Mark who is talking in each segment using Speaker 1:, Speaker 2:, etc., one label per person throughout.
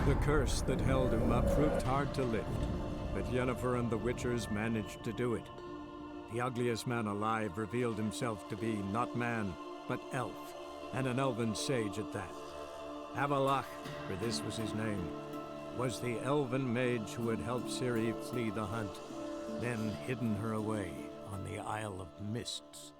Speaker 1: The curse that held him up proved hard to lift, but Yennefer and the Witchers managed to do it. The ugliest man alive revealed himself to be not man, but elf, and an elven sage at that. Avallac'h, for this was his name, was the elven mage who had helped Ciri flee the hunt, then hidden her away on the Isle of Mists.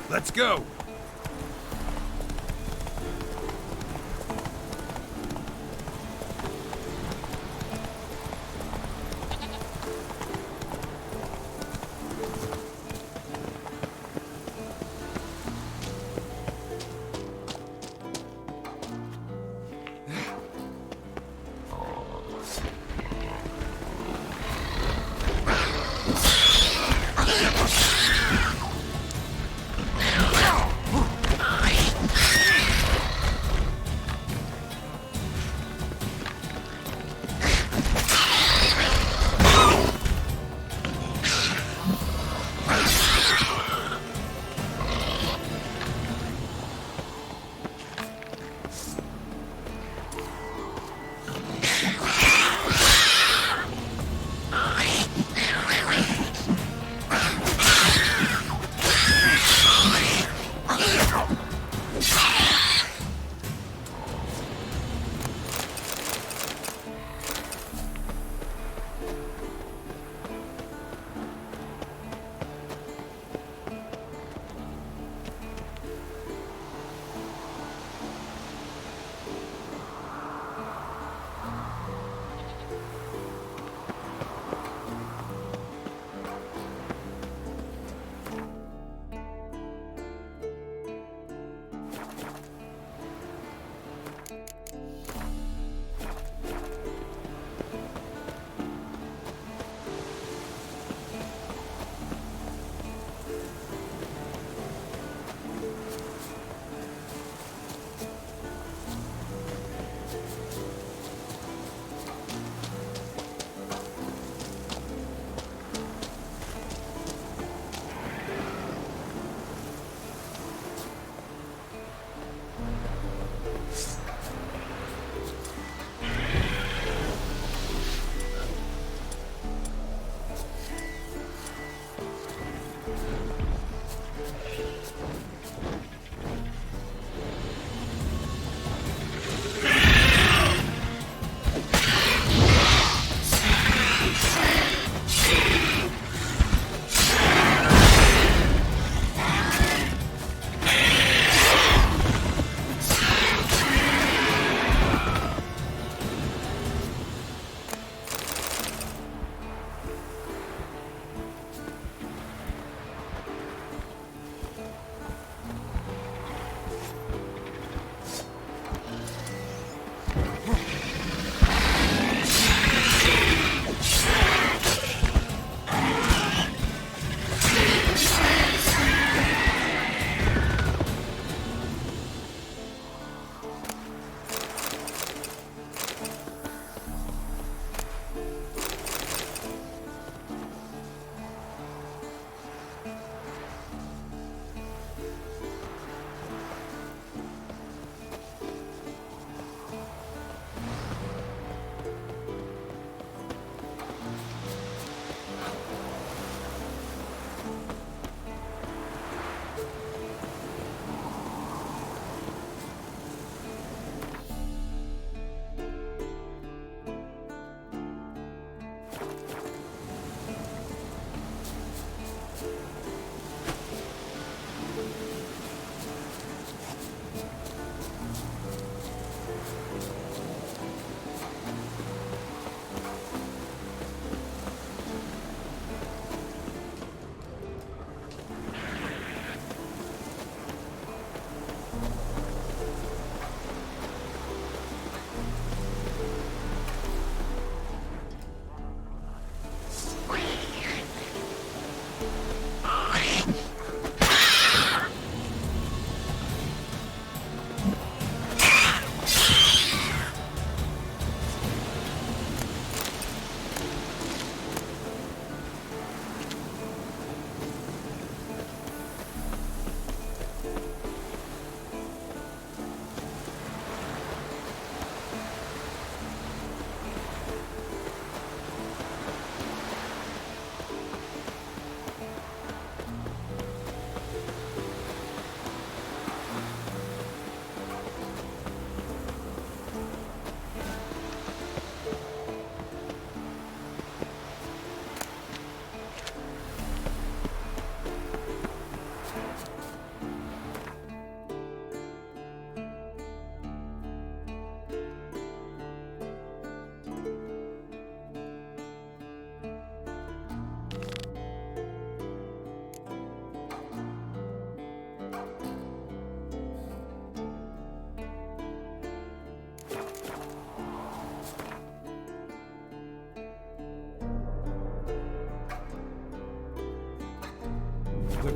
Speaker 2: Let's go!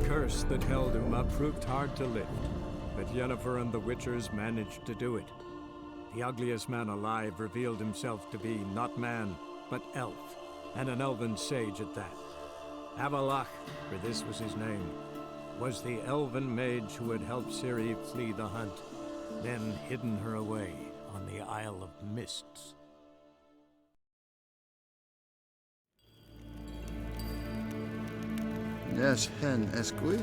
Speaker 1: curse that held Uma proved hard to lift, but Yennefer and the Witchers managed to do it. The ugliest man alive revealed himself to be not man, but elf, and an elven sage at that. Avallac'h, for this was his name, was the elven mage who had helped Ciri flee the hunt, then hidden her away on the Isle of Mists.
Speaker 2: Nes hen esqui.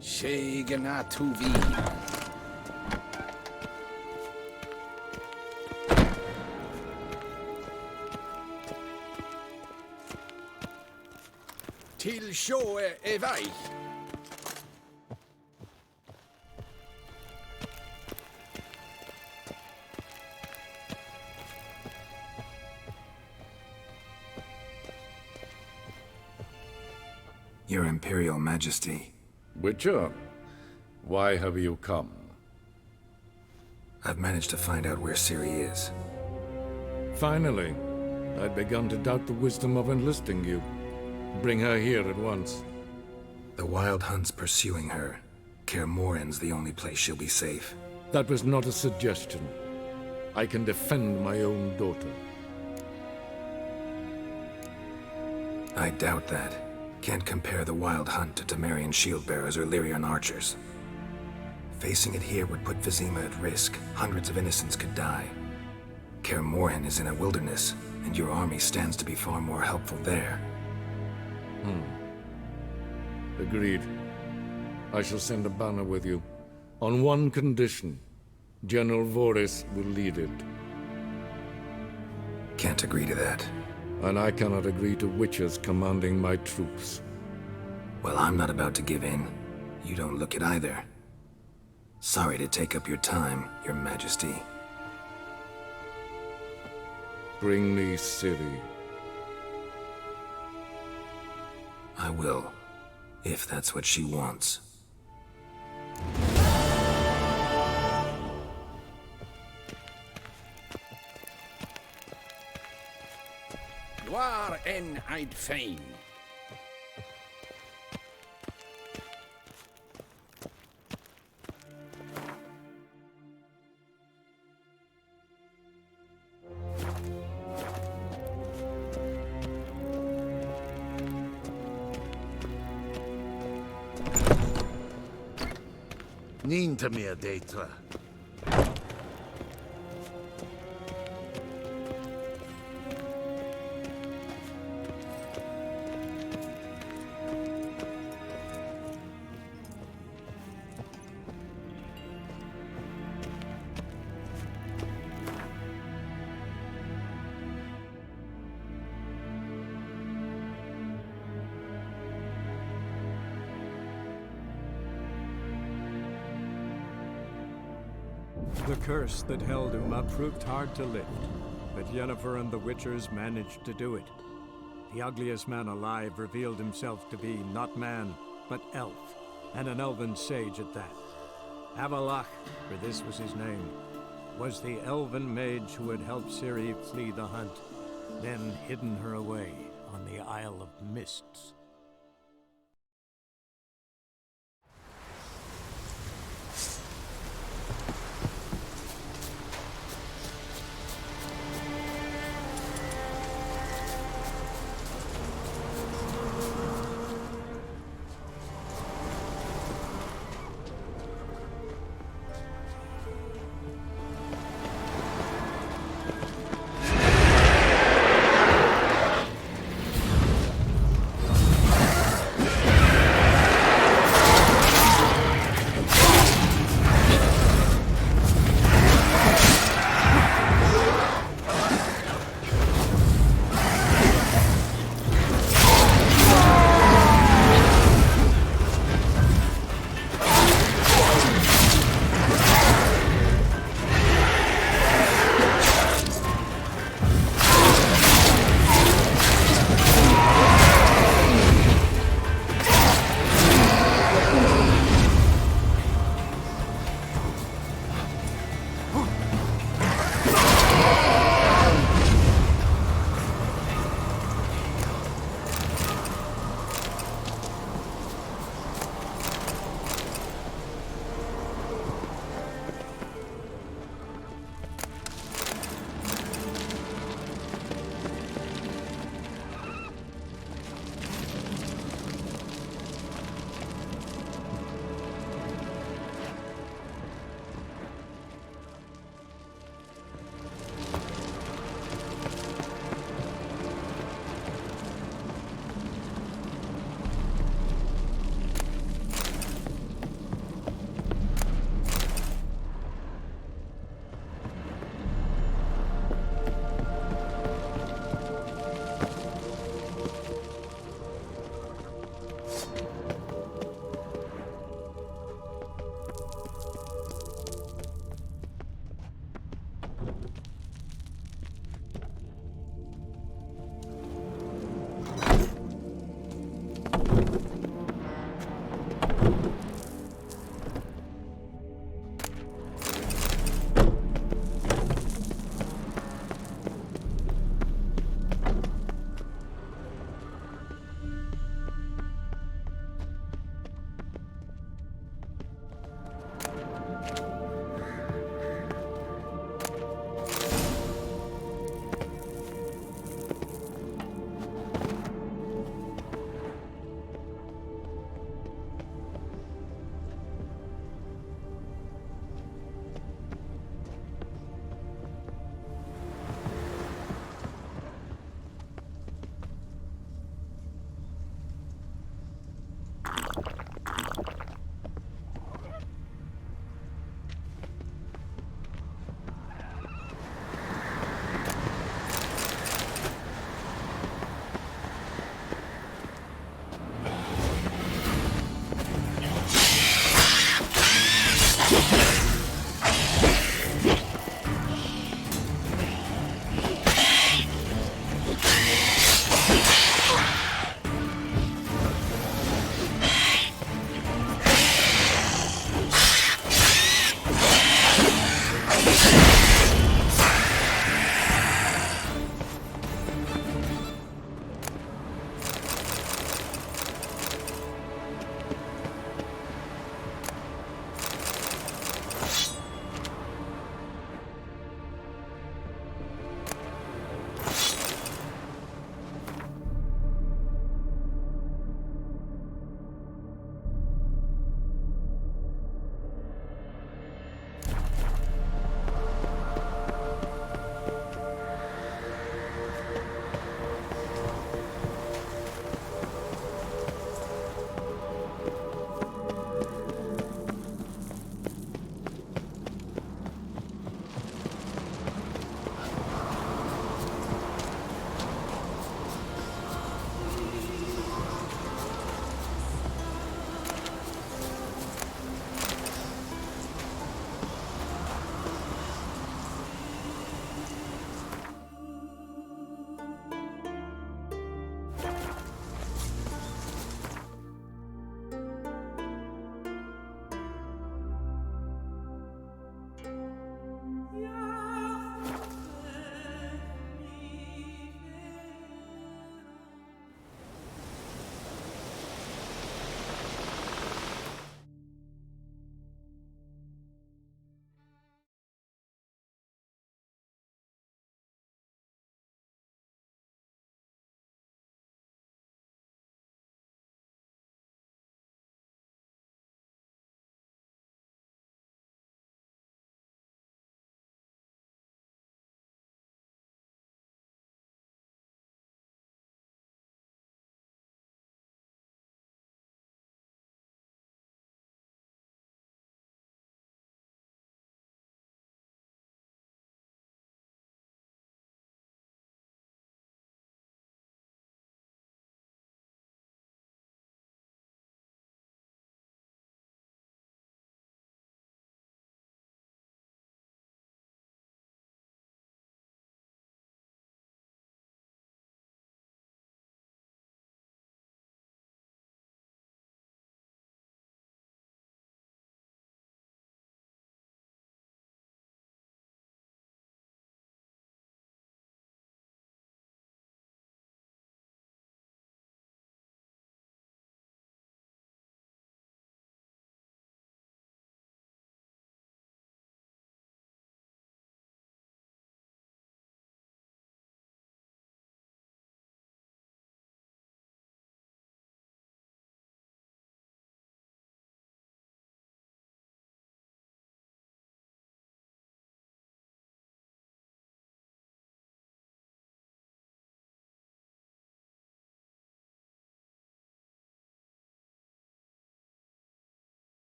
Speaker 3: Sheganatuvi. Till sjå är väg.
Speaker 4: Your Imperial Majesty,
Speaker 5: Witcher, why have you come?
Speaker 4: I've managed to find out where Ciri is.
Speaker 5: Finally, I'd begun to doubt the wisdom of enlisting you. Bring her here at once.
Speaker 4: The Wild Hunt's pursuing her. Kaer Morhen's the only place she'll be safe.
Speaker 5: That was not a suggestion. I can defend my own daughter.
Speaker 4: I doubt that. Can't compare the Wild Hunt to Temerian shield-bearers or Lyrian archers. Facing it here would put Vizima at risk. Hundreds of innocents could die. Kaer Morhen is in a wilderness, and your army stands to be far more helpful there.
Speaker 5: Agreed. I shall send a banner with you. On one condition. General Voris will lead it.
Speaker 4: Can't agree to that.
Speaker 5: And I cannot agree to witches commanding my troops.
Speaker 4: Well, I'm not about to give in. You don't look it either. Sorry to take up your time, Your Majesty.
Speaker 5: Bring me Ciri.
Speaker 4: I will, if that's what she wants.
Speaker 3: Waar en Eid Fein.
Speaker 2: Ninta mia data.
Speaker 1: The curse that held Uma proved hard to lift, but Yennefer and the Witchers managed to do it. The ugliest man alive revealed himself to be not man, but elf, and an elven sage at that. Avallac'h, for this was his name, was the elven mage who had helped Ciri flee the hunt, then hidden her away on the Isle of Mists.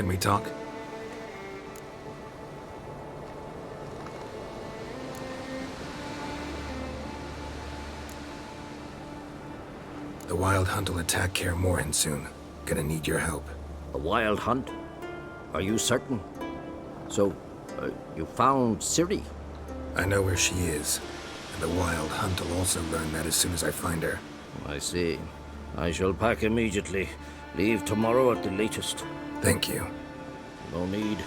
Speaker 4: Can we talk? The Wild Hunt will attack Kaer Morhen soon. Gonna need your help.
Speaker 6: A wild hunt? Are you certain? So, you found Ciri?
Speaker 4: I know where she is, and the Wild Hunt will also learn that as soon as I find her.
Speaker 6: I see. I shall pack immediately. Leave tomorrow at the latest.
Speaker 4: Thank you.
Speaker 6: No need.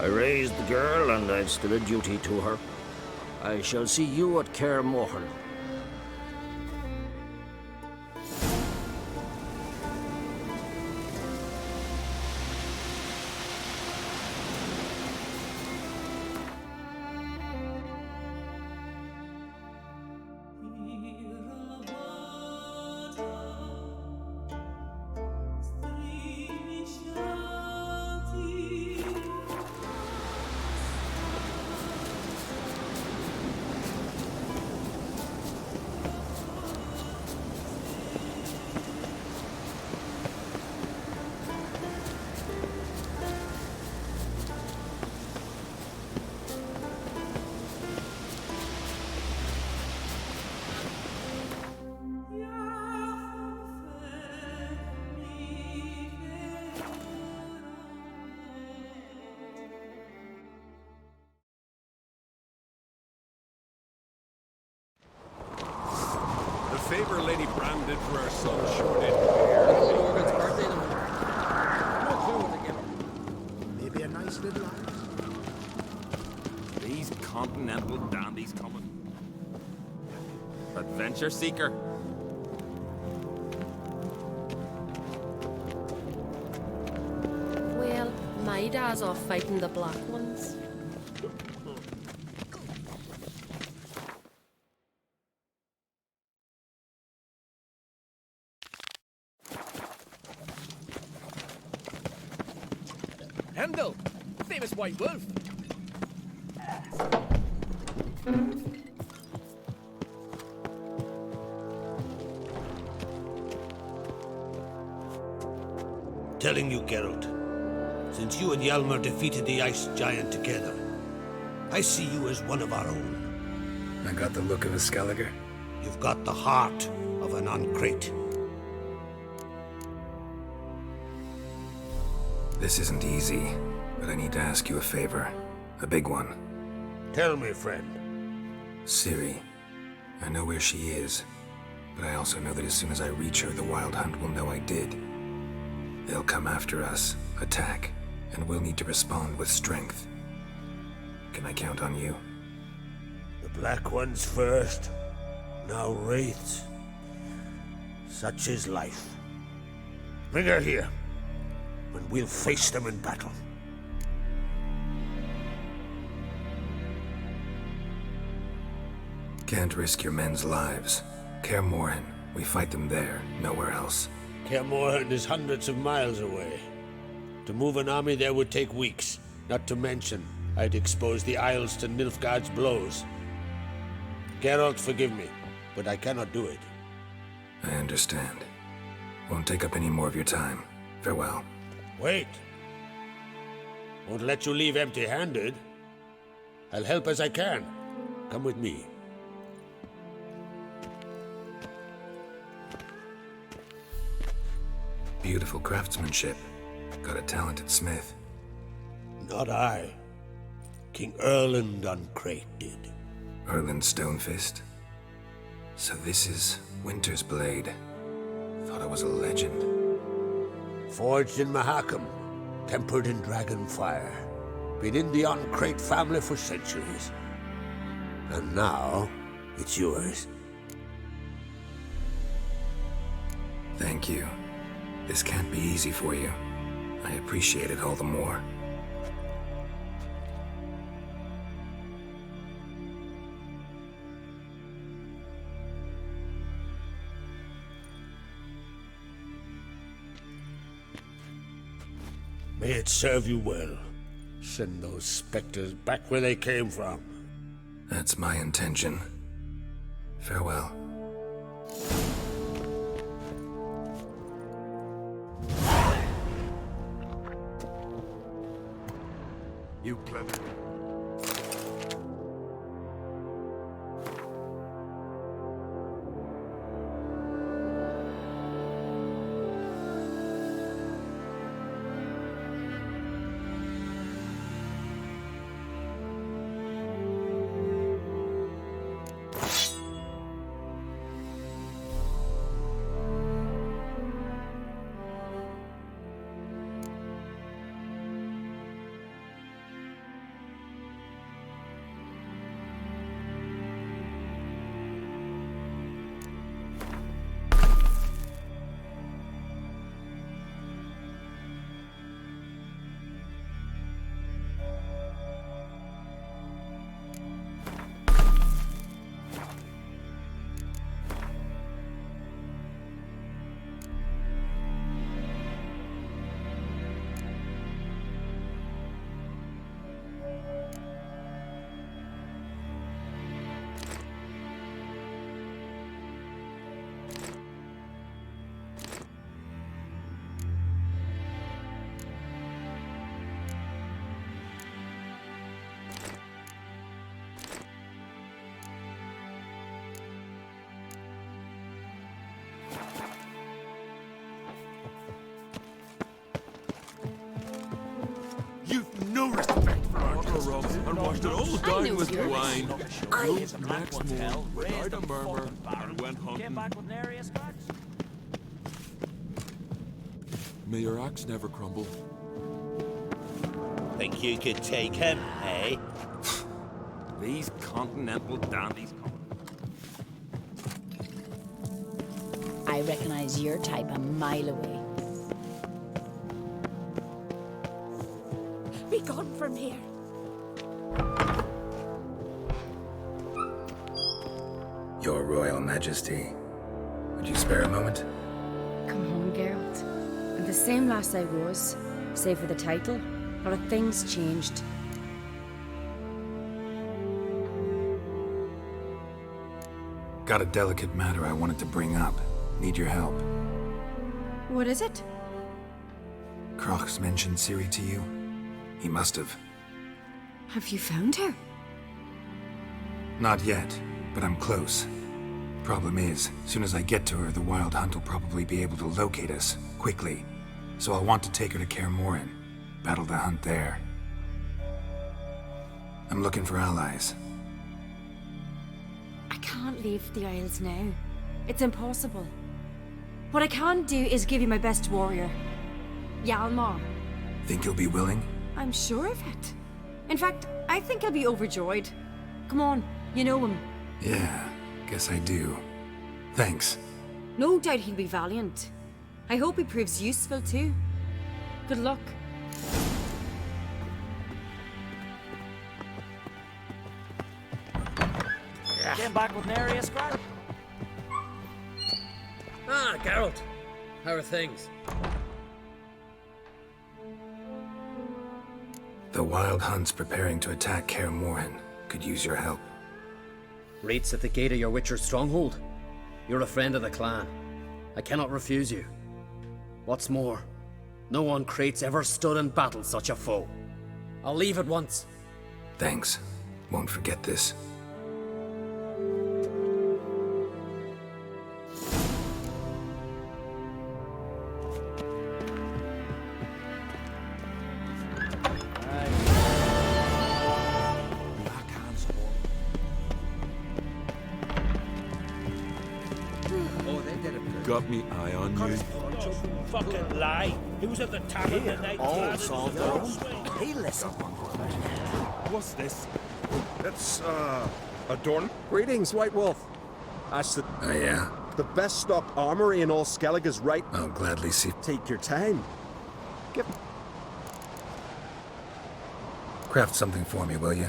Speaker 6: I raised the girl, and I've still a duty to her. I shall see you at Kaer Morhen.
Speaker 7: The favor Lady Bran did for our son sure did.
Speaker 2: Maybe a nice little island.
Speaker 7: These continental dandies coming. Adventure seeker.
Speaker 8: Well, my dad's off fighting the Black Ones.
Speaker 9: Heimdall, famous white wolf.
Speaker 10: Telling you, Geralt, since you and Hjalmar defeated the Ice Giant together, I see you as one of our own.
Speaker 4: I got the look of a Skelliger.
Speaker 10: You've got the heart of an Ancrate.
Speaker 4: This isn't easy, but I need to ask you a favor. A big one.
Speaker 10: Tell me, friend.
Speaker 4: Ciri. I know where she is, but I also know that as soon as I reach her, the Wild Hunt will know I did. They'll come after us, attack, and we'll need to respond with strength. Can I count on you?
Speaker 10: The Black Ones first, now Wraiths. Such is life. Bring her here, and we'll face them in battle.
Speaker 4: Can't risk your men's lives. Kaer Morhen, we fight them there, nowhere else.
Speaker 10: Kaer Morhen is hundreds of miles away. To move an army there would take weeks, not to mention I'd expose the Isles to Nilfgaard's blows. Geralt, forgive me, but I cannot do it.
Speaker 4: I understand. Won't take up any more of your time. Farewell.
Speaker 10: Wait. Won't let you leave empty-handed. I'll help as I can. Come with me.
Speaker 4: Beautiful craftsmanship. Got a talented smith.
Speaker 10: Not I. King Erland Ancrate did.
Speaker 4: Erland Stonefist? So this is Winter's Blade. Thought I was a legend.
Speaker 10: Forged in Mahakam, tempered in dragon fire. Been in the Ancrate family for centuries. And now, it's yours.
Speaker 4: Thank you. This can't be easy for you. I appreciate it all the more.
Speaker 10: May it serve you well. Send those specters back where they came from.
Speaker 4: That's my intention. Farewell.
Speaker 7: You pleather. You've no respect for our rubs and washed it all down with wine. Next morning, without a murmur, and went hunting. May your axe never crumble.
Speaker 10: Think you could take him, eh?
Speaker 7: These continental dandies.
Speaker 11: I recognize your type a mile away.
Speaker 8: Be gone from here.
Speaker 4: Your Royal Majesty. Would you spare a moment?
Speaker 11: Come home, Geralt. I'm the same lass I was, save for the title. A lot of things changed.
Speaker 4: Got a delicate matter I wanted to bring up. Need your help.
Speaker 11: What is it?
Speaker 4: Crach's mentioned Ciri to you? He must have.
Speaker 11: Have you found her?
Speaker 4: Not yet, but I'm close. Problem is, soon as I get to her, the Wild Hunt will probably be able to locate us, quickly. So I'll want to take her to Kaer Morhen. Battle the hunt there. I'm looking for allies.
Speaker 11: I can't leave the Isles now. It's impossible. What I can do is give you my best warrior. Hjalmar.
Speaker 4: Think you'll be willing?
Speaker 11: I'm sure of it. In fact, I think he'll be overjoyed. Come on, you know him.
Speaker 4: Yeah, guess I do. Thanks.
Speaker 11: No doubt he'll be valiant. I hope he proves useful too. Good luck.
Speaker 9: Came back with nary a scrap. Ah, Geralt. How are things?
Speaker 4: The Wild Hunt's preparing to attack Kaer Morhen. Could use your help.
Speaker 9: Raid's at the gate of your Witcher's stronghold. You're a friend of the clan. I cannot refuse you. What's more, no one Crate's ever stood in battle such a foe. I'll leave at once.
Speaker 4: Thanks. Won't forget this.
Speaker 7: Got me eye on you.
Speaker 10: Fucking lie. He was at the tavern the night all solved their own.
Speaker 2: Hey, listen.
Speaker 7: What's this?
Speaker 12: It's, Adorn. Greetings, White Wolf. That's
Speaker 4: Oh, yeah?
Speaker 12: the best stocked armory in all Skellig is right.
Speaker 4: I'll gladly see.
Speaker 12: Take your time.
Speaker 4: Craft something for me, will you?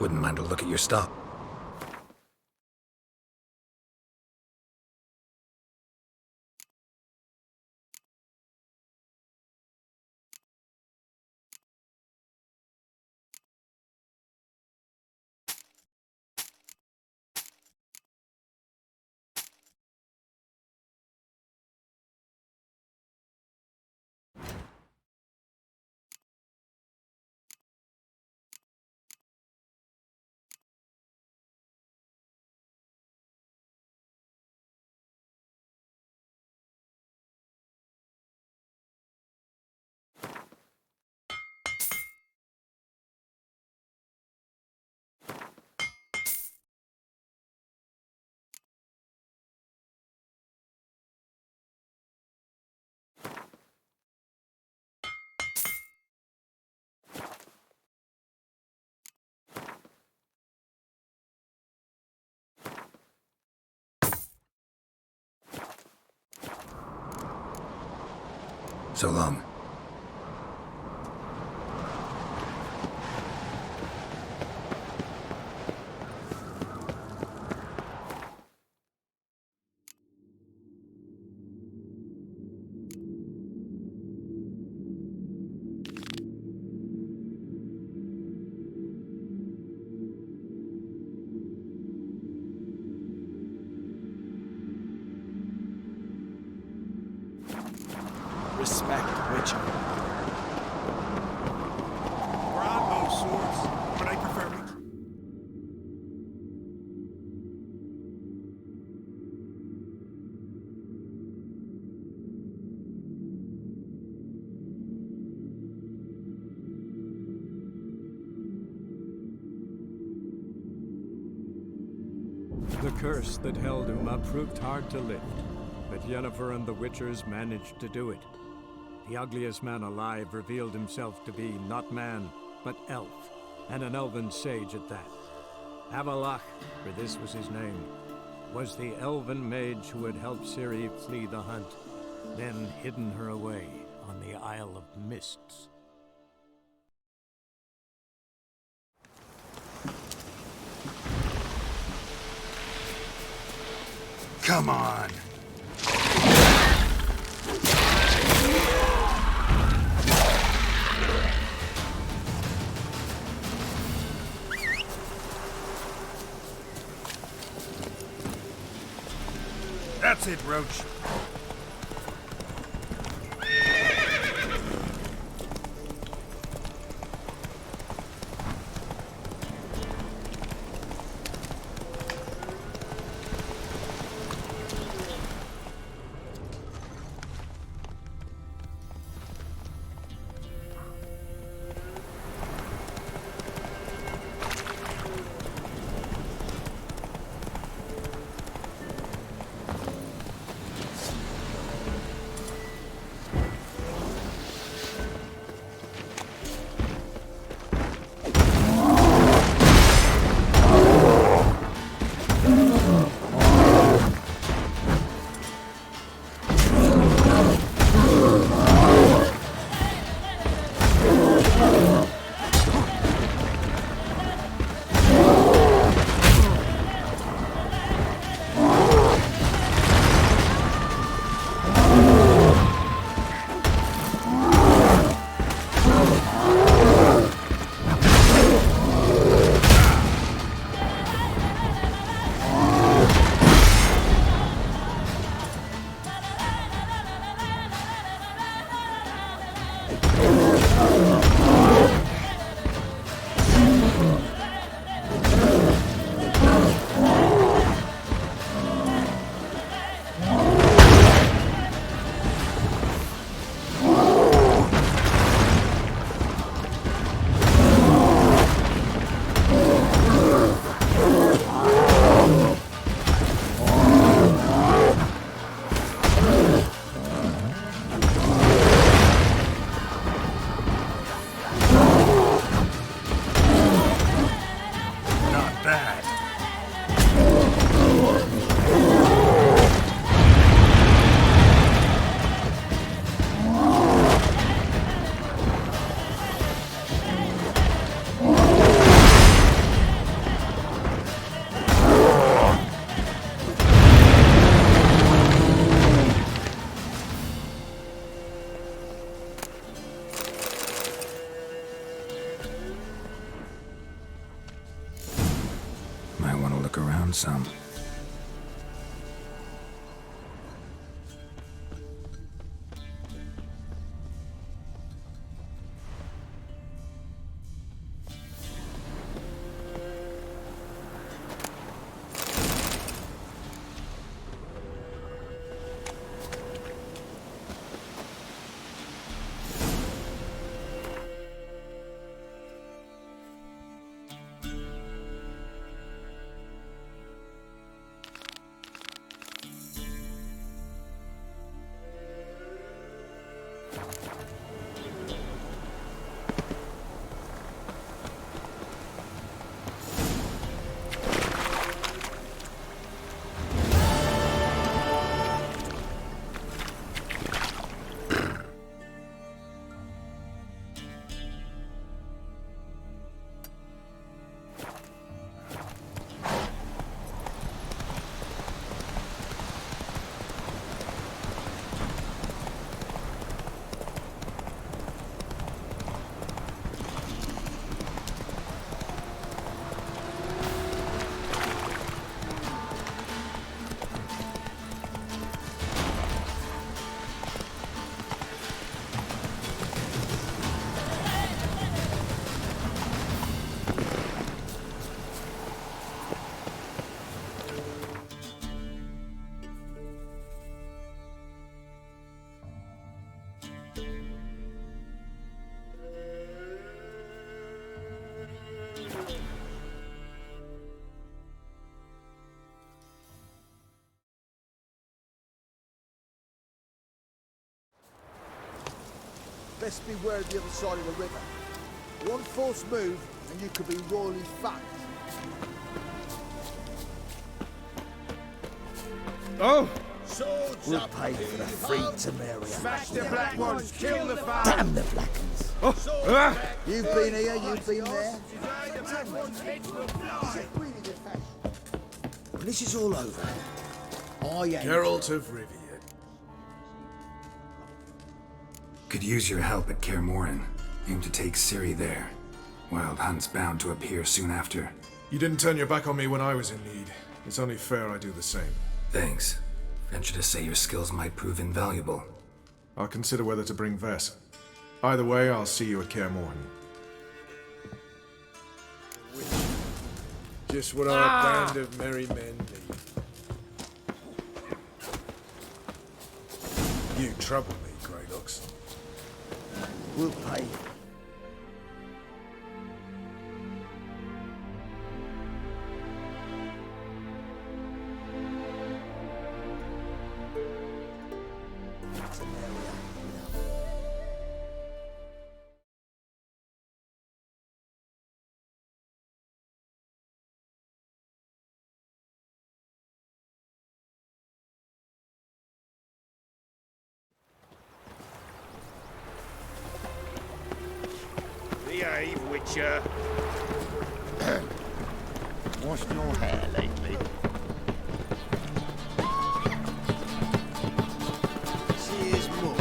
Speaker 4: Wouldn't mind a look at your stop. So long.
Speaker 2: Respect, Witcher. Bravo, swords, but I prefer it.
Speaker 1: The curse that held Uma proved hard to lift, but Yennefer and the Witchers managed to do it. The ugliest man alive revealed himself to be not man, but elf, and an elven sage at that. Avallac'h, for this was his name, was the elven mage who had helped Ciri flee the hunt, then hidden her away on the Isle of Mists.
Speaker 4: Come on!
Speaker 12: That's it, Roach.
Speaker 4: found some.
Speaker 13: Best beware of the other side of the river. One false move and you could be royally fucked.
Speaker 12: Oh!
Speaker 13: Swords
Speaker 12: We'll
Speaker 13: up,
Speaker 12: pay for the free Temeria.
Speaker 13: Smash the black ones, kill the foul.
Speaker 12: Damn the black ones. Oh!
Speaker 13: You've been here, you've been there.
Speaker 12: When this is all over, I am
Speaker 2: Geralt of Rivia.
Speaker 4: Could use your help at Kaer Morhen. Aim to take Ciri there. Wild Hunt's bound to appear soon after.
Speaker 2: You didn't turn your back on me when I was in need. It's only fair I do the same.
Speaker 4: Thanks. Venture to say your skills might prove invaluable.
Speaker 2: I'll consider whether to bring Vess. Either way, I'll see you at Kaer Morhen. Just what our band of merry men need. You trouble me, Greylocks.
Speaker 12: We'll pay.
Speaker 10: Behave, Witcher.
Speaker 12: Washed your hair lately?
Speaker 13: She is more.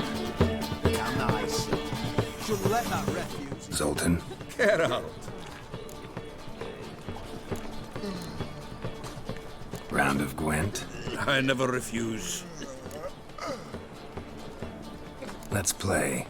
Speaker 13: How nice. Shouldn't let that refuse.
Speaker 4: Zoltan.
Speaker 3: Get out.
Speaker 4: Round of Gwent.
Speaker 3: I never refuse.
Speaker 4: Let's play.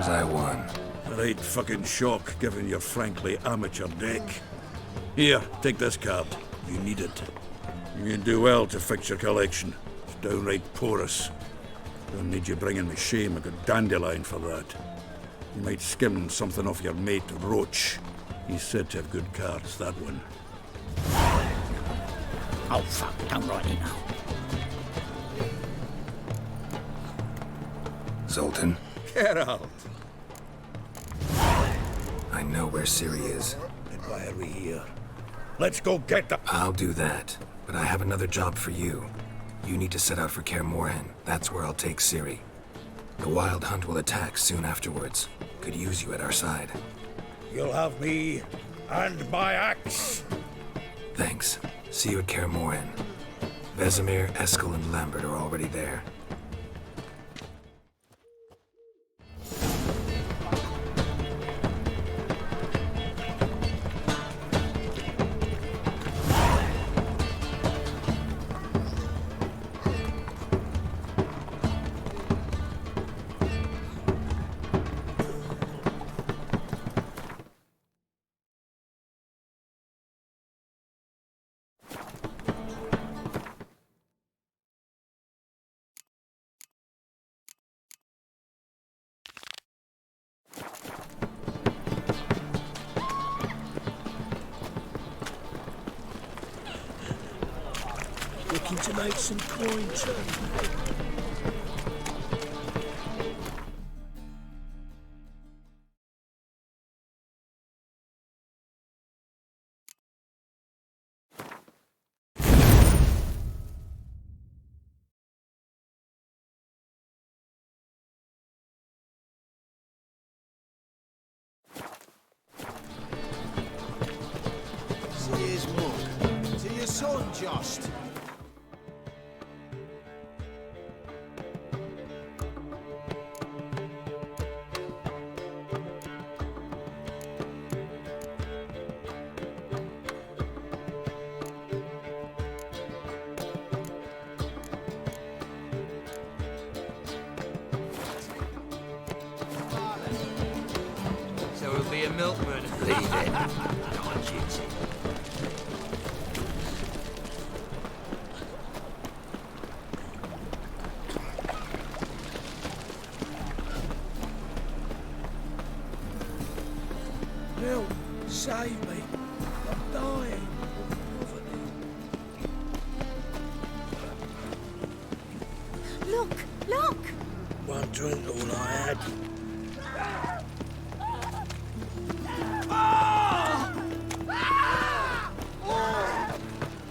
Speaker 4: I won.
Speaker 3: Right fucking shock, given your frankly amateur deck. Here, take this card. You need it. You can do well to fix your collection. It's downright porous. Don't need you bringing me shame. I got dandelion for that. You might skim something off your mate, Roach. He's said to have good cards, that one.
Speaker 12: Oh, fuck, don't write it now.
Speaker 4: Zoltan,
Speaker 3: Geralt!
Speaker 4: I know where Ciri is.
Speaker 3: And why are we here? Let's go get them!
Speaker 4: I'll do that, but I have another job for you. You need to set out for Kaer Morhen. That's where I'll take Ciri. The Wild Hunt will attack soon afterwards. Could use you at our side.
Speaker 3: You'll have me and my axe!
Speaker 4: Thanks. See you at Kaer Morhen. Vesemir, Eskel, and Lambert are already there.
Speaker 12: Looking to make some coin, too.
Speaker 13: See his mug. To your son, Jost.
Speaker 14: So he'll be a milkman.
Speaker 12: Leave it. Not a gypsy.
Speaker 10: Help! Save me! I'm dying of poverty.
Speaker 11: Look! Look!
Speaker 10: One drink all I had.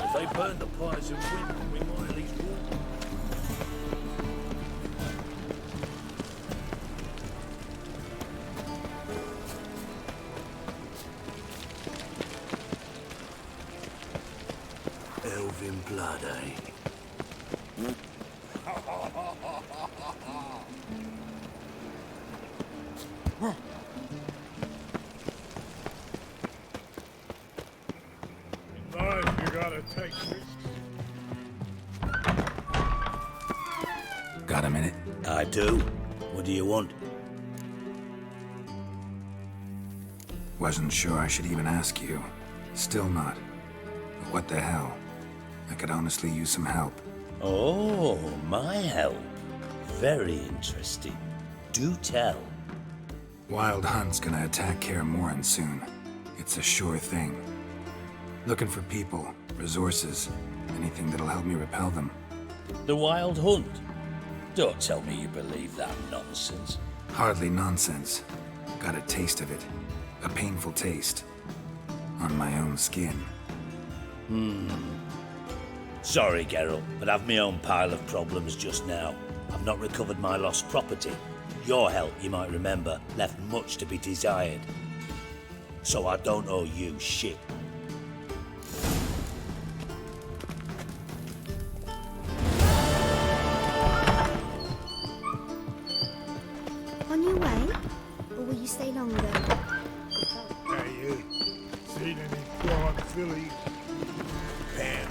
Speaker 10: If they burn the pyres and win, we might at least walk. Elven blood, eh?
Speaker 5: Life, you gotta take risks.
Speaker 4: Got a minute?
Speaker 10: I do. What do you want?
Speaker 4: Wasn't sure I should even ask you. Still not. But what the hell? I could honestly use some help.
Speaker 15: Oh, my help. Very interesting. Do tell.
Speaker 4: Wild Hunt's gonna attack Kaer Morhen soon. It's a sure thing. Looking for people, resources, anything that'll help me repel them.
Speaker 15: The Wild Hunt? Don't tell me you believe that nonsense.
Speaker 4: Hardly nonsense. Got a taste of it. A painful taste. On my own skin.
Speaker 15: Sorry, Geralt, but I've my own pile of problems just now. I've not recovered my lost property. Your help, you might remember, left much to be desired. So I don't owe you shit.
Speaker 16: On your way? Or will you stay longer?
Speaker 5: Hey, you. Seen any prime fillies?
Speaker 10: Pam.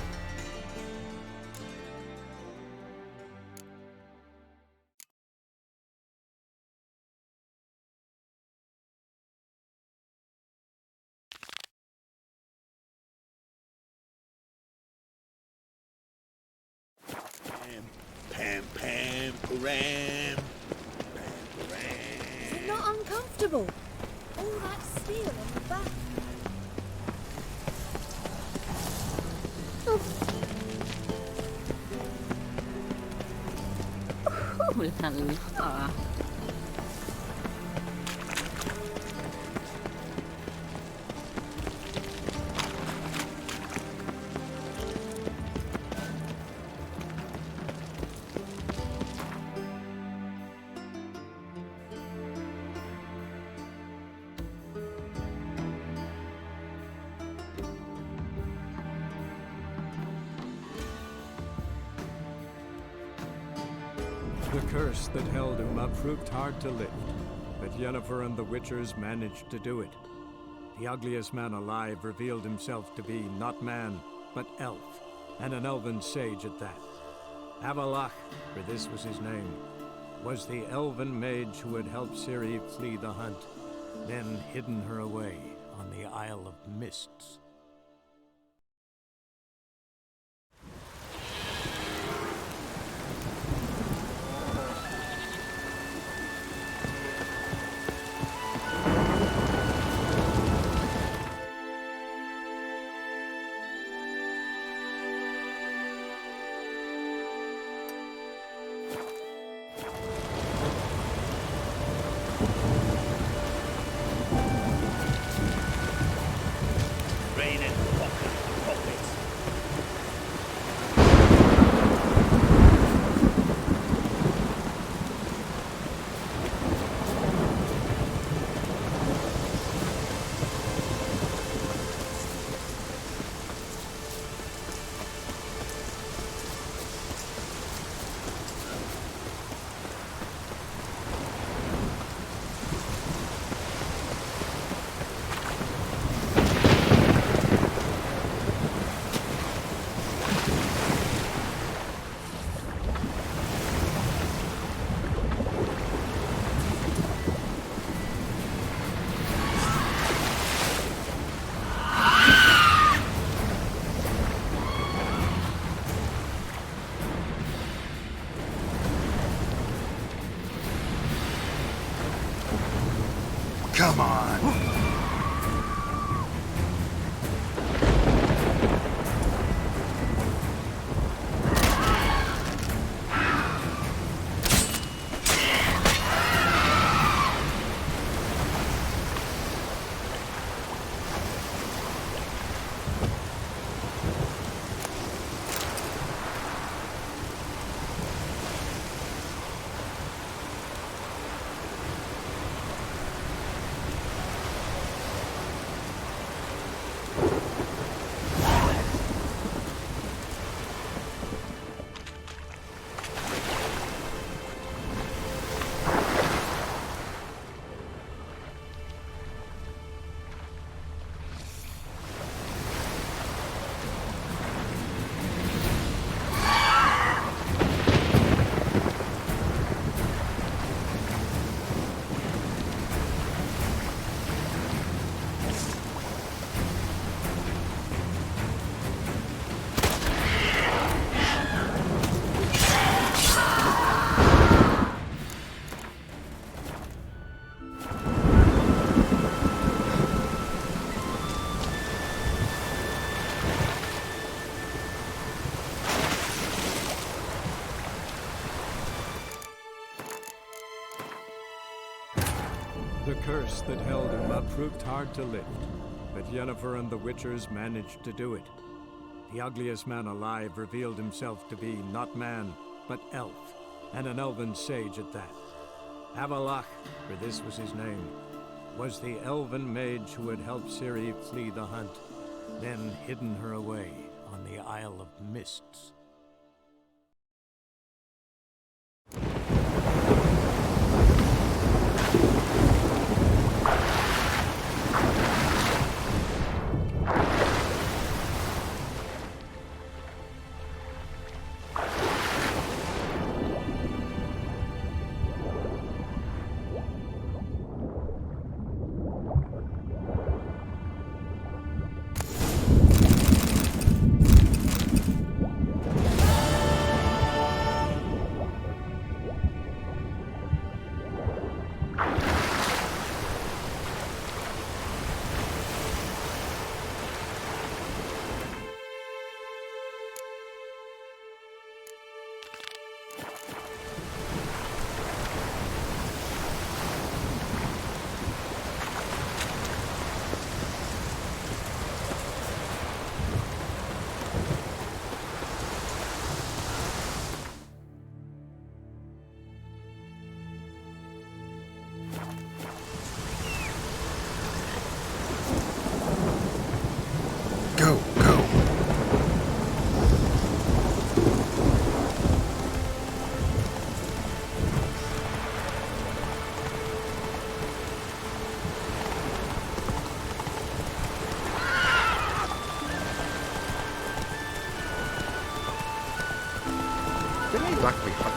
Speaker 12: Pam, pam, param.
Speaker 16: Is it not uncomfortable? All that steel on the back.
Speaker 17: Oh la la.
Speaker 1: The curse that held him up proved hard to lift, but Yennefer and the Witchers managed to do it. The ugliest man alive revealed himself to be not man, but elf, and an elven sage at that. Avalach, for this was his name, was the elven mage who had helped Ciri flee the hunt, then hidden her away on the Isle of Mists.
Speaker 13: Come on!
Speaker 1: The curse that held him up proved hard to lift, but Yennefer and the Witchers managed to do it. The ugliest man alive revealed himself to be not man, but elf, and an elven sage at that. Avalach, for this was his name, was the elven mage who had helped Ciri flee the hunt, then hidden her away on the Isle of Mists.
Speaker 4: Go, go.
Speaker 5: Likely hot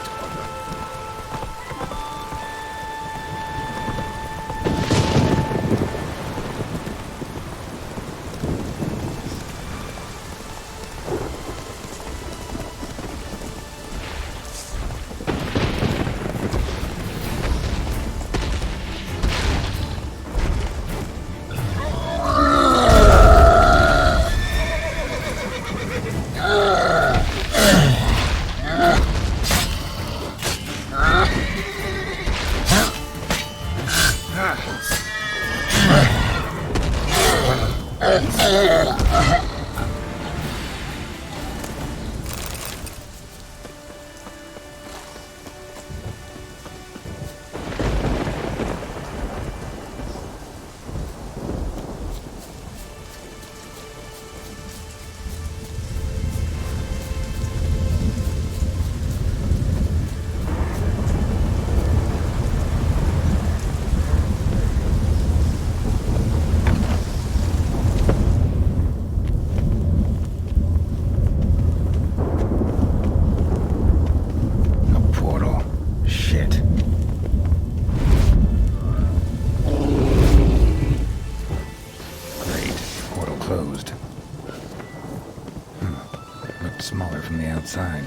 Speaker 4: Smaller from the outside.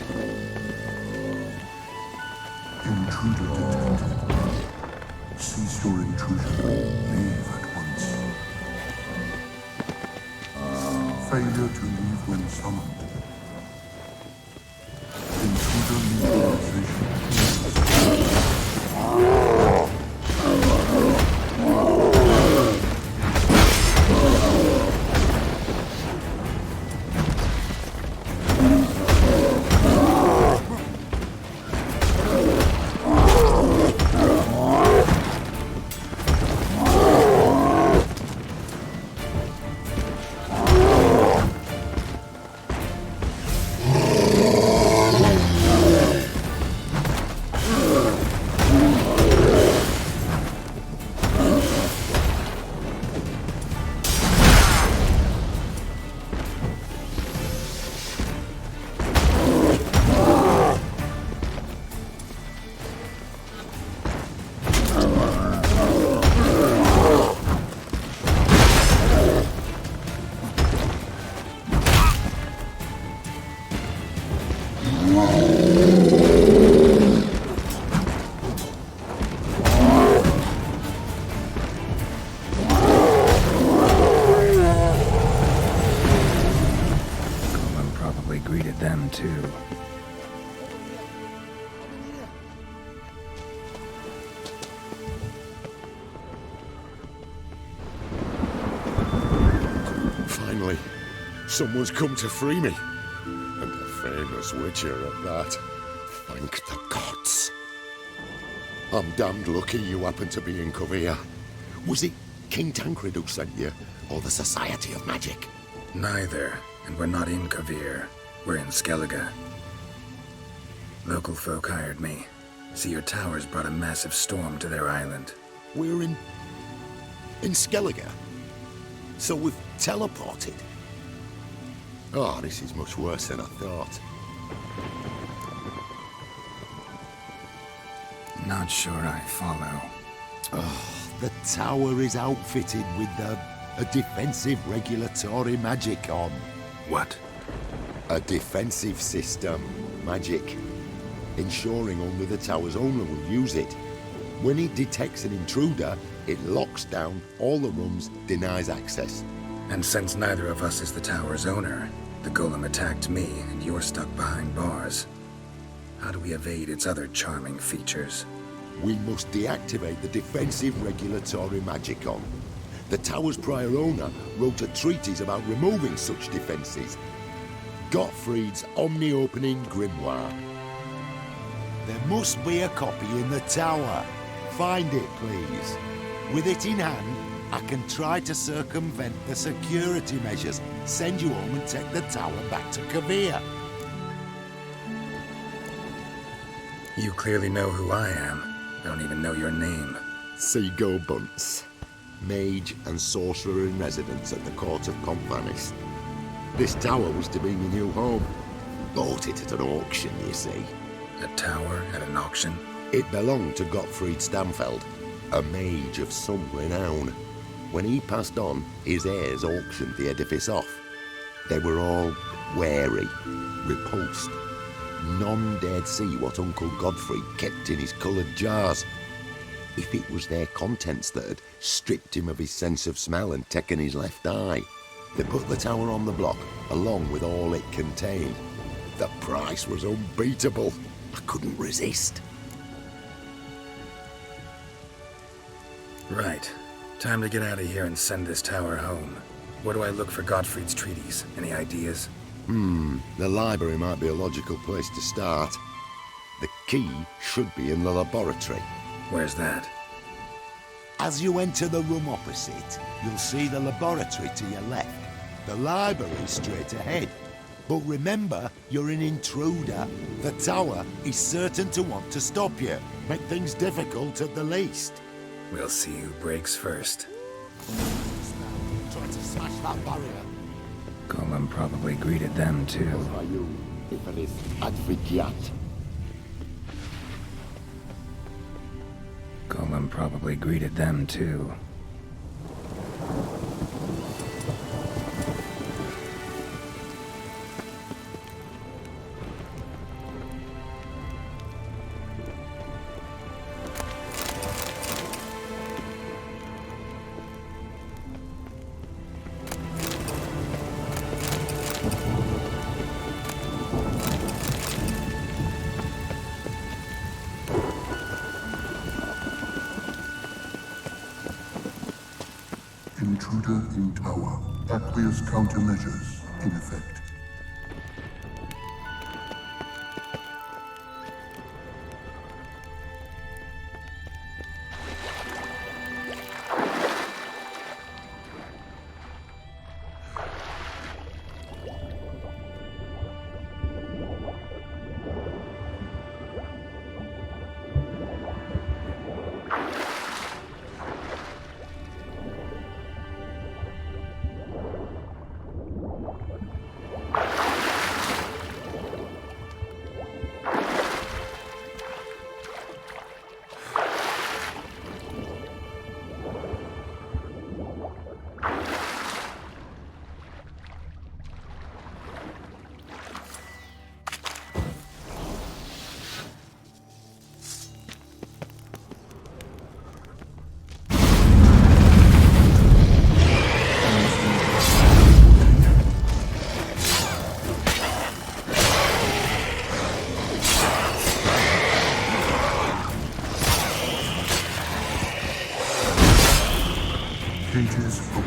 Speaker 18: Intruder detected. Cease your intrusion. Leave at once. Failure to leave when summoned. Intruder neutralization.
Speaker 4: Greeted them too.
Speaker 19: Finally, someone's come to free me. And a famous witcher at that. Thank the gods. I'm damned lucky you happen to be in Kovir. Was it King Tancred who sent you, or the Society of Magic?
Speaker 4: Neither, and we're not in Kovir. We're in Skellige. Local folk hired me. See, your towers brought a massive storm to their island.
Speaker 19: We're in Skellige? So we've teleported? Oh, this is much worse than I thought.
Speaker 4: Not sure I follow.
Speaker 12: Oh, the tower is outfitted with a defensive regulatory magic on.
Speaker 4: What?
Speaker 19: A defensive system. Magic. Ensuring only the tower's owner will use it. When it detects an intruder, it locks down all the rooms, denies access.
Speaker 4: And since neither of us is the tower's owner, the golem attacked me and you're stuck behind bars. How do we evade its other charming features?
Speaker 19: We must deactivate the defensive regulatory magicon. The tower's prior owner wrote a treatise about removing such defenses. Gottfried's Omni-Opening Grimoire.
Speaker 12: There must be a copy in the tower. Find it, please. With it in hand, I can try to circumvent the security measures, send you home and take the tower back to Kavir.
Speaker 4: You clearly know who I am. I don't even know your name.
Speaker 19: Seago Bunce, mage and sorcerer in residence at the court of Comphanis. This tower was to be my new home. Bought it at an auction, you see.
Speaker 4: A tower at an auction?
Speaker 19: It belonged to Gottfried Stamfeld, a mage of some renown. When he passed on, his heirs auctioned the edifice off. They were all wary, repulsed. None dared see what Uncle Godfrey kept in his coloured jars. If it was their contents that had stripped him of his sense of smell and taken his left eye, they put the tower on the block, along with all it contained. The price was unbeatable. I couldn't resist.
Speaker 4: Right. Time to get out of here and send this tower home. Where do I look for Gottfried's treaties? Any ideas?
Speaker 19: The library might be a logical place to start. The key should be in the laboratory.
Speaker 4: Where's that?
Speaker 12: As you enter the room opposite, you'll see the laboratory to your left. The library straight ahead. But remember, you're an intruder. The tower is certain to want to stop you. Make things difficult at the least.
Speaker 4: We'll see who breaks first.
Speaker 12: Try to smash that barrier.
Speaker 4: Golem probably greeted them too. Golem probably greeted them too.
Speaker 18: Intruder in tower. Aqueous countermeasures in effect. Cages open.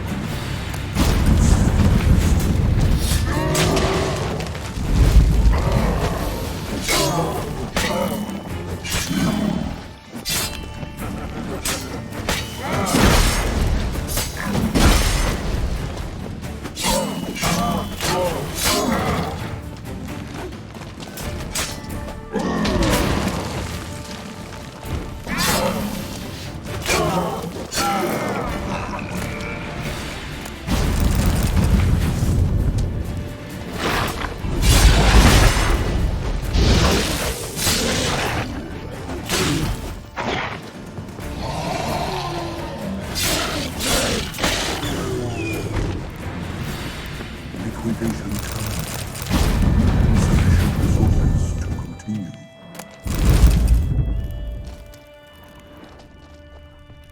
Speaker 18: Liquidation time. Insufficient resources to continue.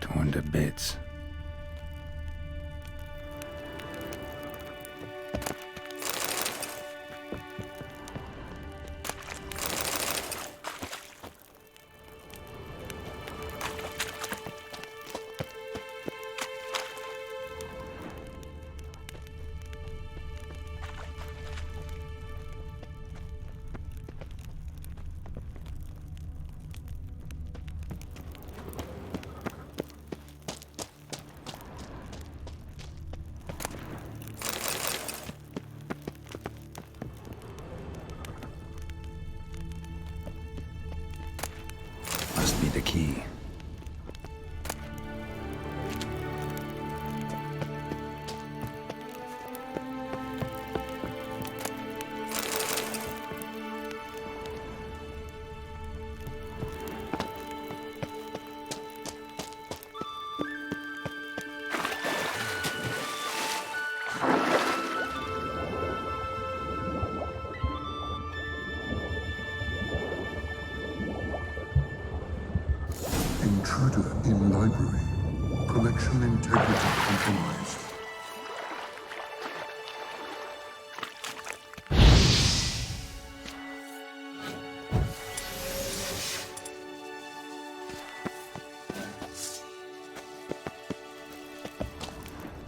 Speaker 4: Torn to bits. key.
Speaker 18: Intruder in library. Collection integrity compromised.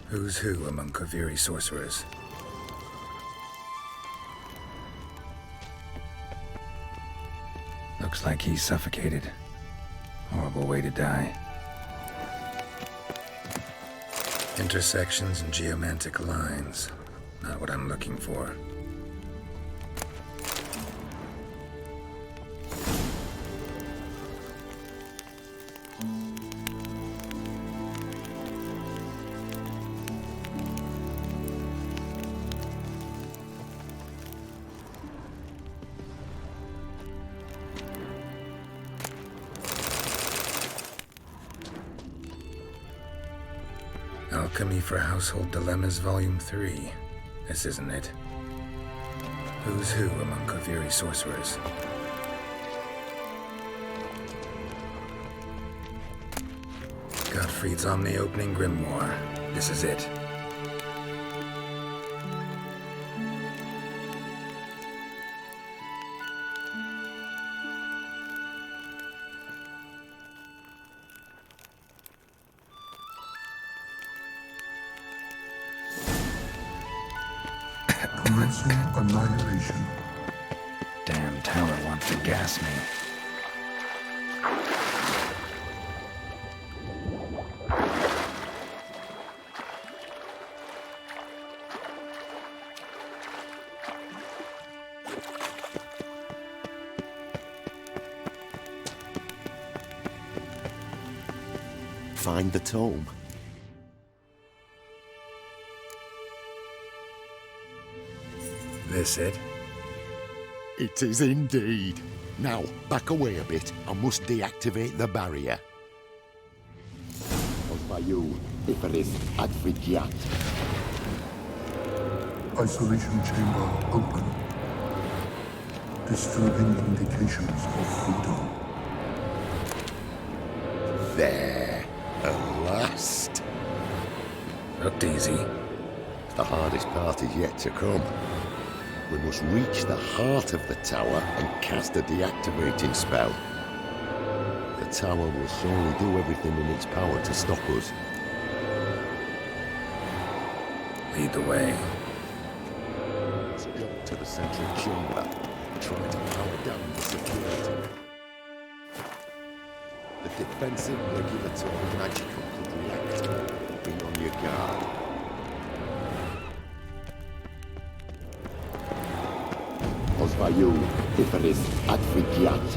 Speaker 4: Who's who among Kaviri sorcerers? Looks like he's suffocated. Horrible way to die. Intersections and geomantic lines. Not what I'm looking for. Alchemy for Household Dilemmas, Volume 3. This isn't it. Who's who among Kaviri sorcerers? Gottfried's Omni-Opening Grimoire. This is it.
Speaker 18: Commencing annihilation.
Speaker 4: Damn tower wants to gas me.
Speaker 12: Find the tome.
Speaker 4: This it?
Speaker 12: It is indeed. Now, back away a bit. I must deactivate the barrier. Osvayu, Iferis, Advigiat.
Speaker 18: Isolation chamber open. Disturbing indications of freedom.
Speaker 12: There. At last.
Speaker 4: Looked easy.
Speaker 12: The hardest part is yet to come. We must reach the heart of the tower and cast a deactivating spell. The tower will surely do everything in its power to stop us.
Speaker 4: Lead the way.
Speaker 12: Let's jump to the central chamber and try to power down the security. The defensive regulatory magicka could react. Be on your guard. Osvayu, Iferis, Advigiat.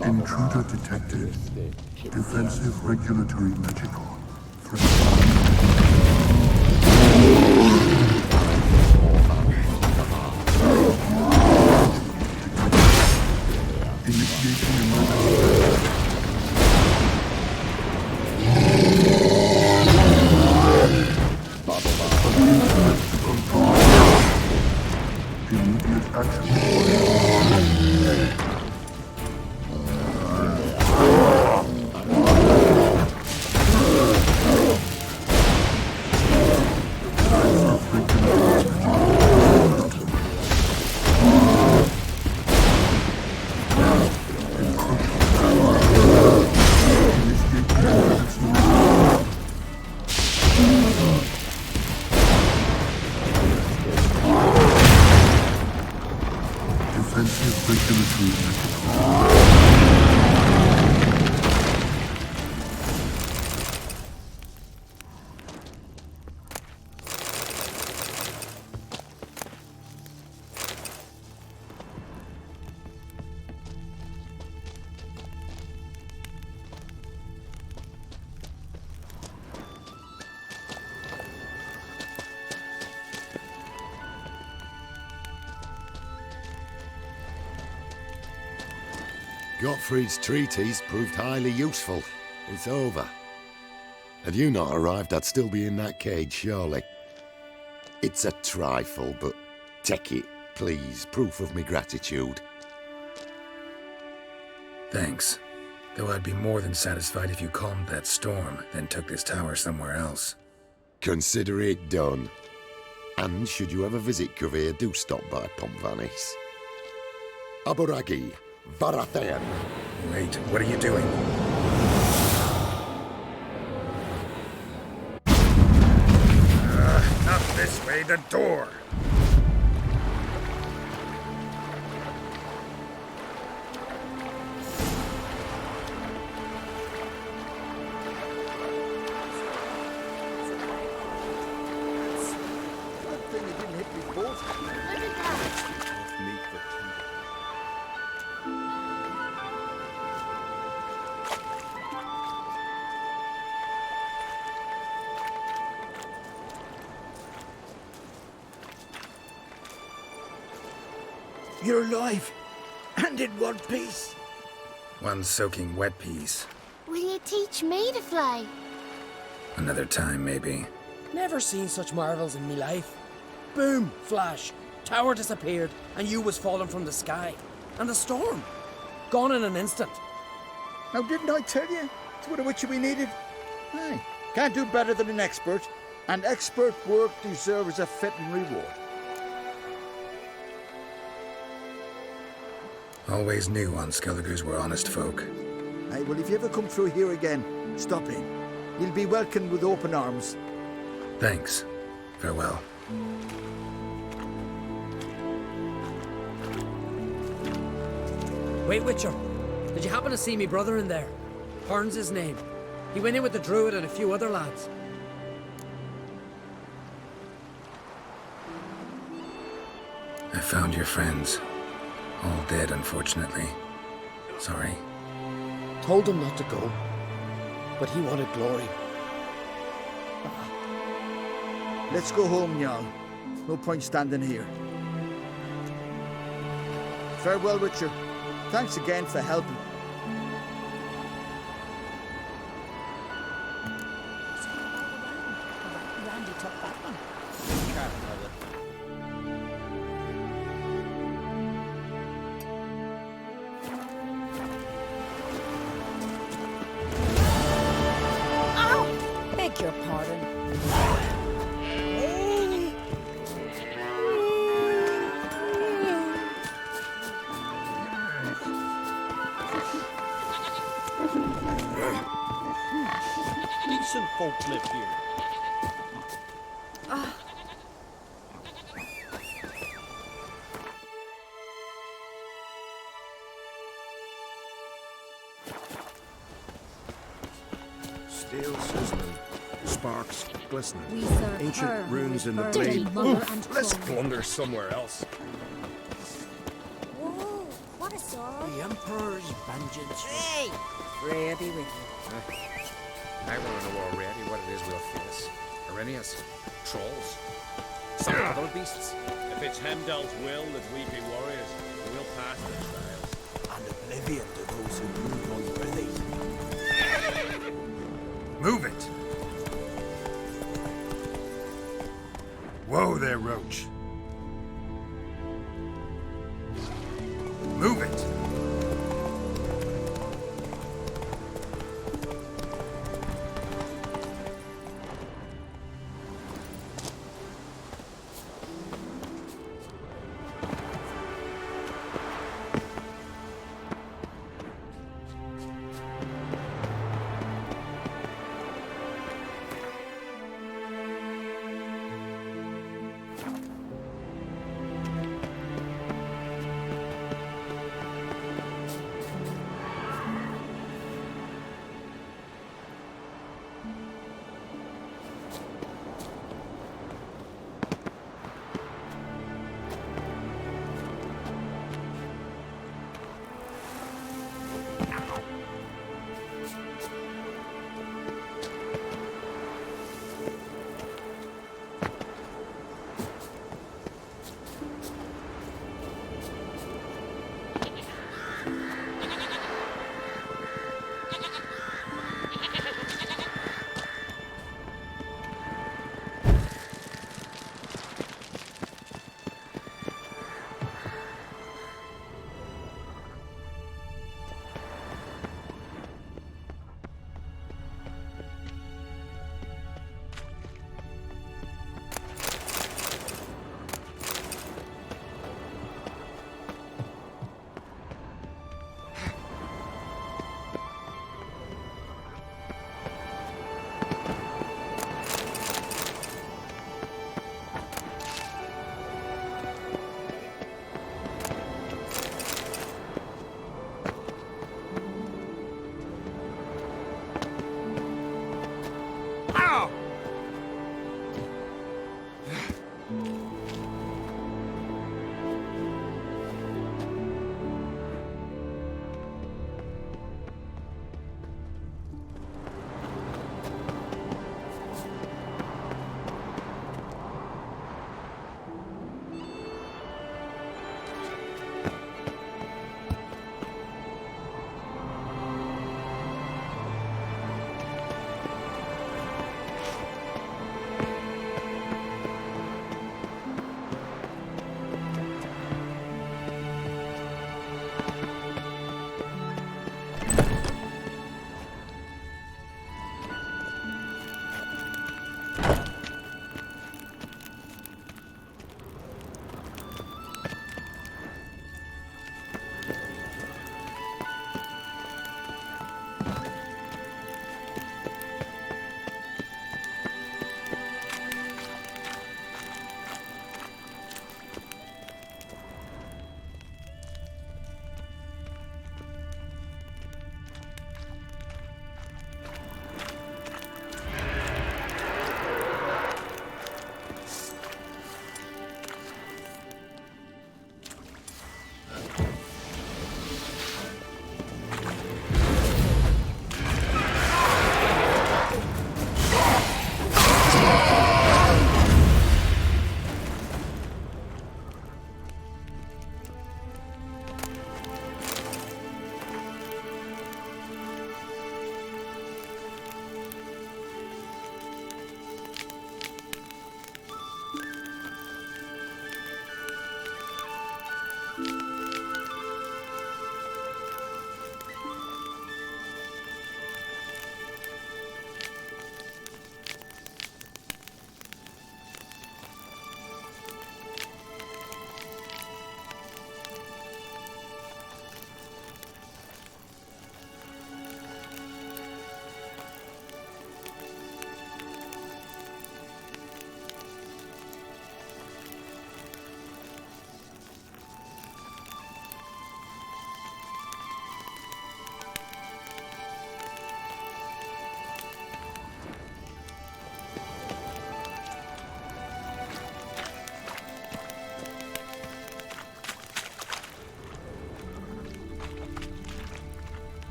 Speaker 18: Intruder detected. Defensive regulatory magicka. Initiating emergency. Immediate action.
Speaker 19: Gottfried's treatise proved highly useful. It's over. Had you not arrived, I'd still be in that cage, surely. It's a trifle, but take it, please. Proof of me gratitude.
Speaker 4: Thanks. Though I'd be more than satisfied if you calmed that storm, then took this tower somewhere else.
Speaker 19: Consider it done. And should you ever visit Kovir, do stop by Pompvanis. Aboragi, Varathan.
Speaker 4: Wait, what are you doing? Not this way, the door!
Speaker 13: You're alive, and in one piece.
Speaker 4: One soaking wet piece.
Speaker 16: Will you teach me to fly?
Speaker 4: Another time, maybe.
Speaker 9: Never seen such marvels in me life. Boom, flash, tower disappeared, and you was falling from the sky. And the storm, gone in an instant.
Speaker 13: Now, didn't I tell you? It's what a witcher we needed. Hey, can't do better than an expert. And expert work deserves a fitting reward.
Speaker 4: Always knew on Skelligers were honest folk.
Speaker 13: Hey, well, if you ever come through here again, stop in. You'll be welcomed with open arms.
Speaker 4: Thanks. Farewell.
Speaker 9: Wait, Witcher. Did you happen to see me brother in there? Hearn's his name. He went in with the druid and a few other lads.
Speaker 4: I found your friends. All dead, unfortunately. Sorry.
Speaker 13: Told him not to go, but he wanted glory. Let's go home, Jarl. No point standing here. Farewell, Witcher. Thanks again for helping.
Speaker 20: Randy took that one. Beg your pardon.
Speaker 10: Decent folk live here.
Speaker 2: Steel sizzling, sparks glistening,
Speaker 20: We serve her
Speaker 2: ancient runes in the
Speaker 20: dirty
Speaker 2: blade.
Speaker 20: mother and
Speaker 2: Let's
Speaker 20: clone.
Speaker 2: plunder somewhere else.
Speaker 20: Whoa, what a sword.
Speaker 10: The Emperor's vengeance.
Speaker 20: Hey! Freya be with you.
Speaker 21: I want to know already what it is we'll face. Arrhenius, trolls, some other beasts.
Speaker 10: If it's Heimdall's will that we be warriors, we'll pass the trials.
Speaker 13: And oblivion to those who move unworthy.
Speaker 4: Move it! Whoa there, Roach. Move it!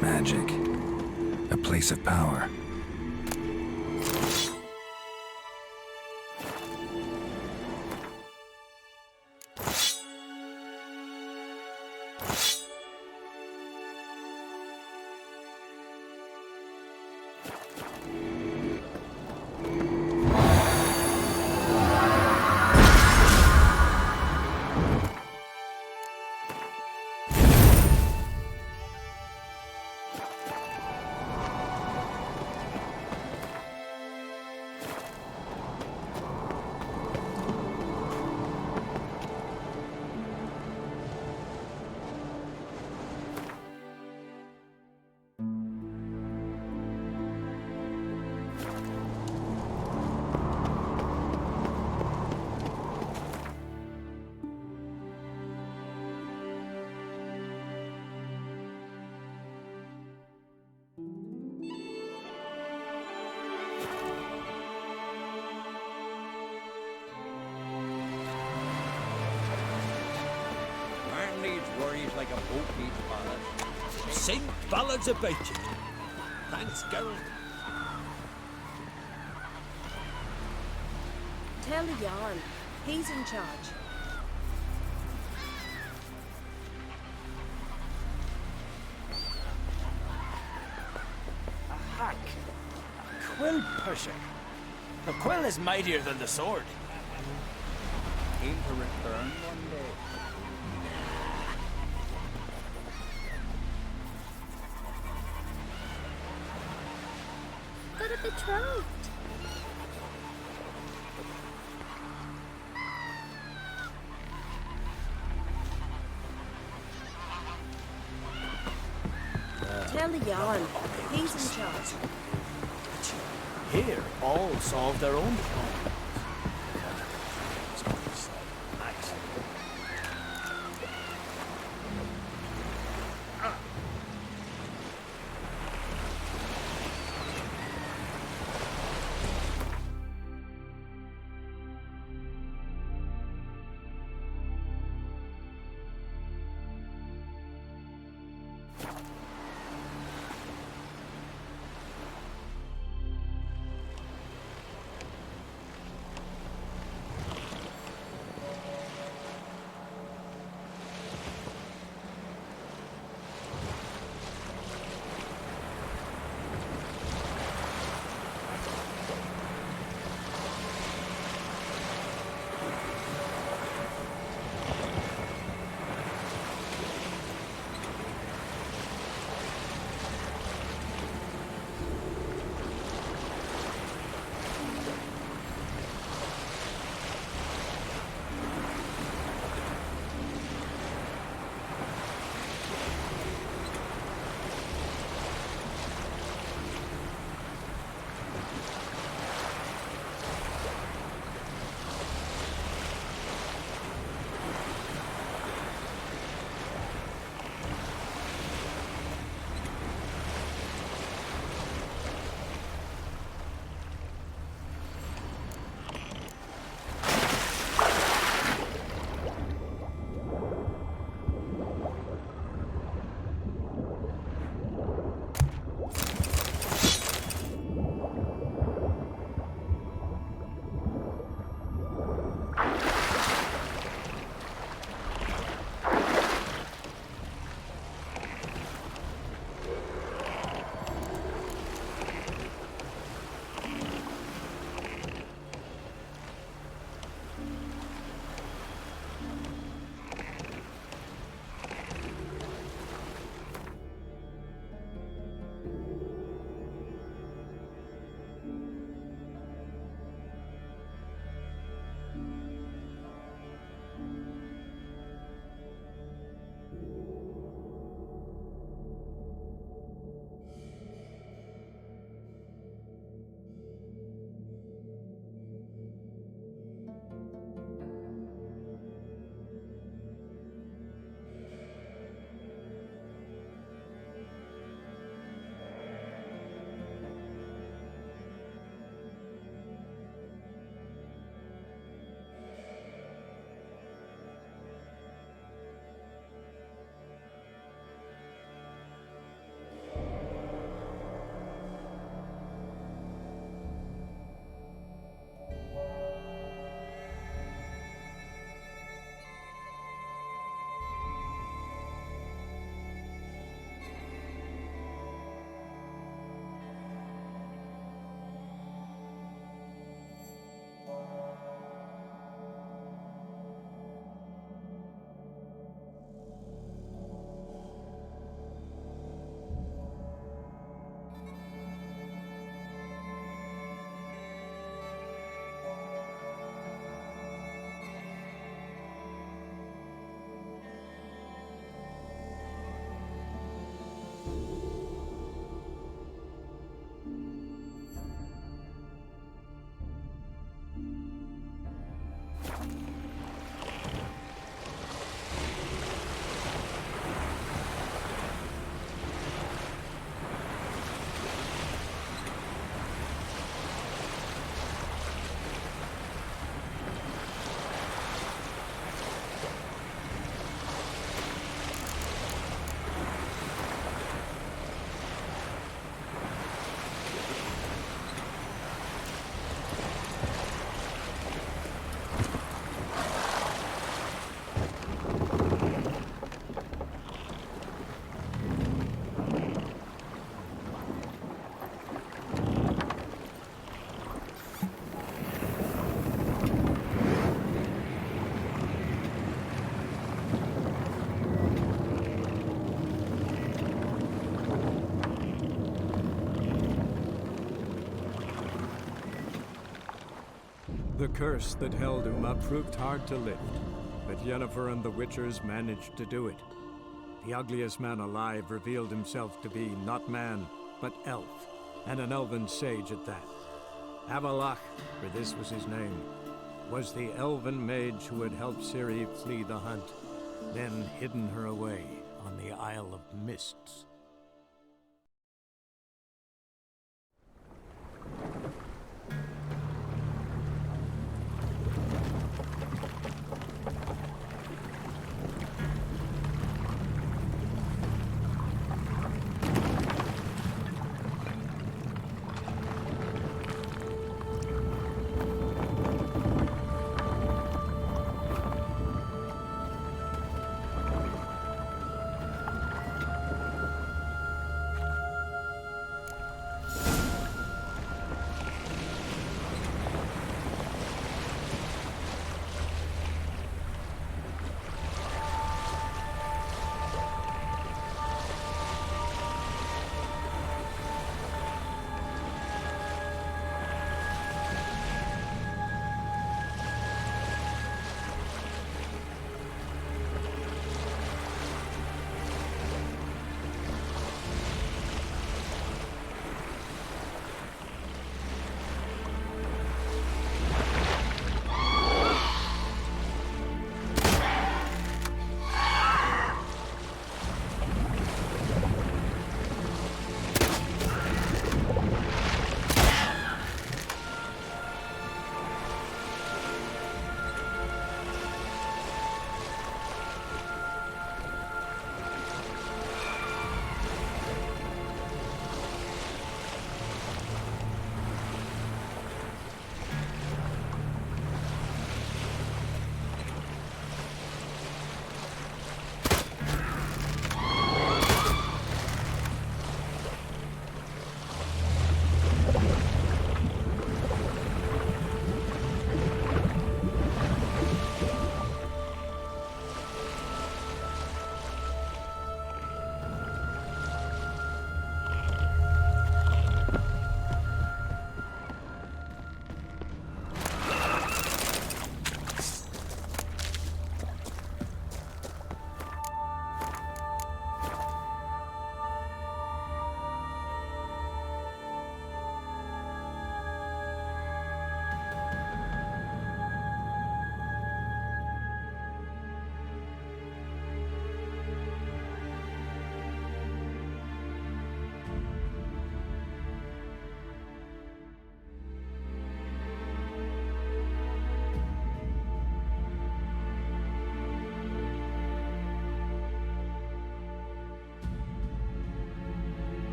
Speaker 4: Magic. A place of power.
Speaker 10: Worries like a boat needs ballast. Sing ballads about you. Thanks, Geralt.
Speaker 8: Tell the Jarl. He's in charge.
Speaker 6: A hack. A quill pusher. The quill is mightier than the sword. Aim to return one day.
Speaker 16: Got a betrothed.
Speaker 8: of Yarn. He's in charge.
Speaker 6: Here, all solve their own problems.
Speaker 1: The curse that held Uma proved hard to lift, but Yennefer and the Witchers managed to do it. The ugliest man alive revealed himself to be not man, but elf, and an elven sage at that. Avallac'h, for this was his name, was the elven mage who had helped Ciri flee the hunt, then hidden her away on the Isle of Mists.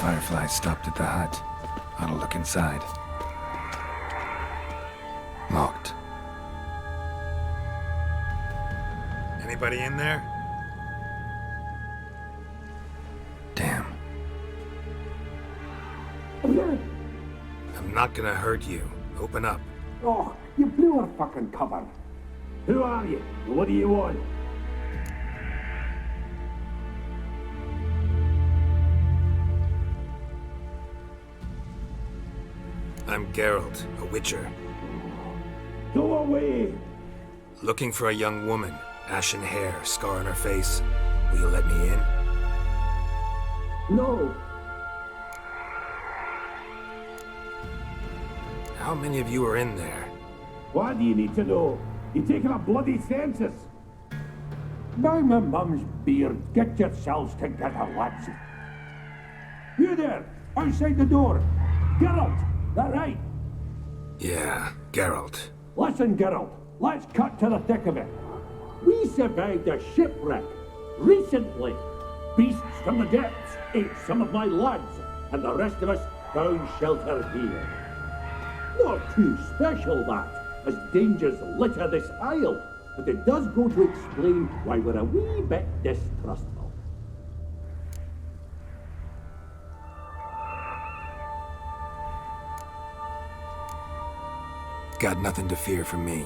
Speaker 4: Firefly stopped at the hut. I'll look inside. Locked. Anybody in there? Damn. I'm not gonna hurt you. Open up.
Speaker 7: Oh, you blew our fucking cover. Who are you? What do you want?
Speaker 4: I'm Geralt, a witcher.
Speaker 7: Go away!
Speaker 4: Looking for a young woman. Ashen hair, scar on her face. Will you let me in?
Speaker 7: No.
Speaker 4: How many of you are in there?
Speaker 7: What do you need to know? You taking a bloody census? By my mum's beard, get yourselves together, lads. You there, outside the door. Geralt, that right?
Speaker 4: Yeah, Geralt.
Speaker 7: Listen, Geralt, let's cut to the thick of it. We survived a shipwreck recently. Beasts from the depths ate some of my lads, and the rest of us found shelter here. Not too special, that, as dangers litter this isle, but it does go to explain why we're a wee bit distrustful.
Speaker 4: Got nothing to fear from me.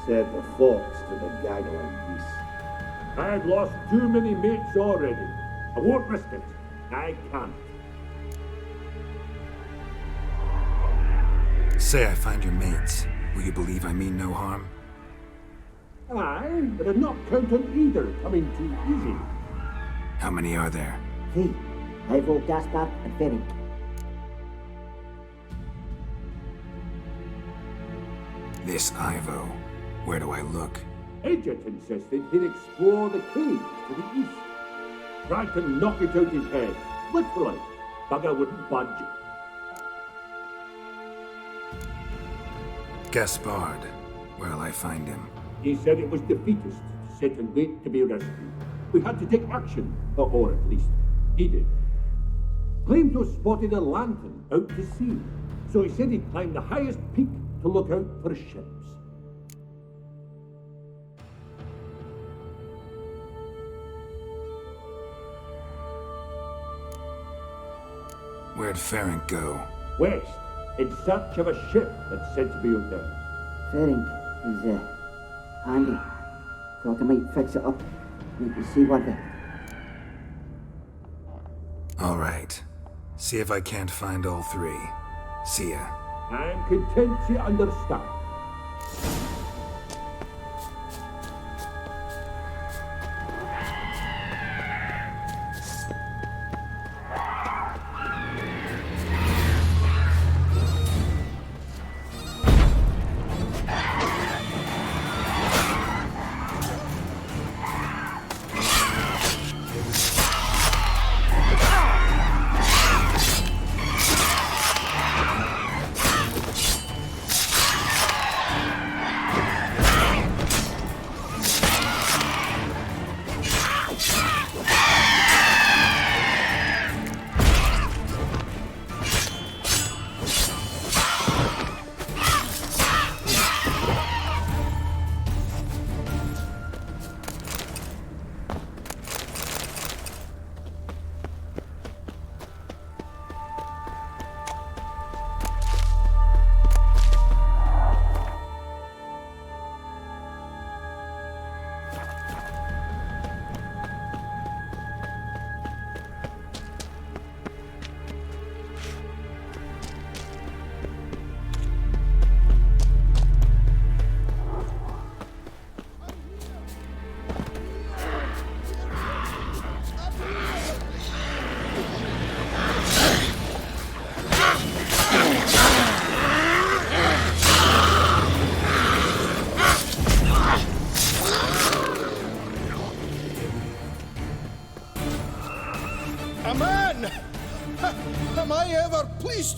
Speaker 7: Said the fox to the gaggling geese. I've lost too many mates already. I won't risk it. I can't.
Speaker 4: Say I find your mates. Will you believe I mean no harm?
Speaker 7: Aye, but I'd not count on either coming too easy.
Speaker 4: How many are there?
Speaker 20: 3. Ivo, Gaspar, and Ferenc.
Speaker 4: This Ivo. Where do I look?
Speaker 7: Agent insisted he'd explore the caves to the east. Tried to knock it out his head. Literally. Bugger wouldn't budge.
Speaker 4: Gaspard. Where'll I find him?
Speaker 7: He said it was defeatist to sit and wait to be rescued. We had to take action, or at least he did. Claimed to have spotted a lantern out to sea, so he said he'd climb the highest peak to look out for ships.
Speaker 4: Where'd Ferenc go?
Speaker 7: West, in search of a ship that's said to be out there.
Speaker 20: Ferenc is, handy. Thought I might fix it up. Need to see what the...
Speaker 4: All right. See if I can't find all 3. See ya.
Speaker 7: I'm content to understand.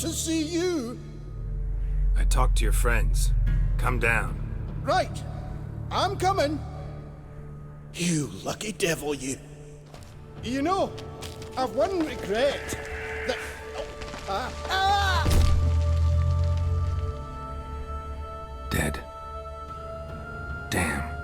Speaker 22: To see you.
Speaker 4: I talked to your friends. Come down.
Speaker 22: Right. I'm coming. You lucky devil, you. You know, I've one regret. That
Speaker 4: Dead. Damn.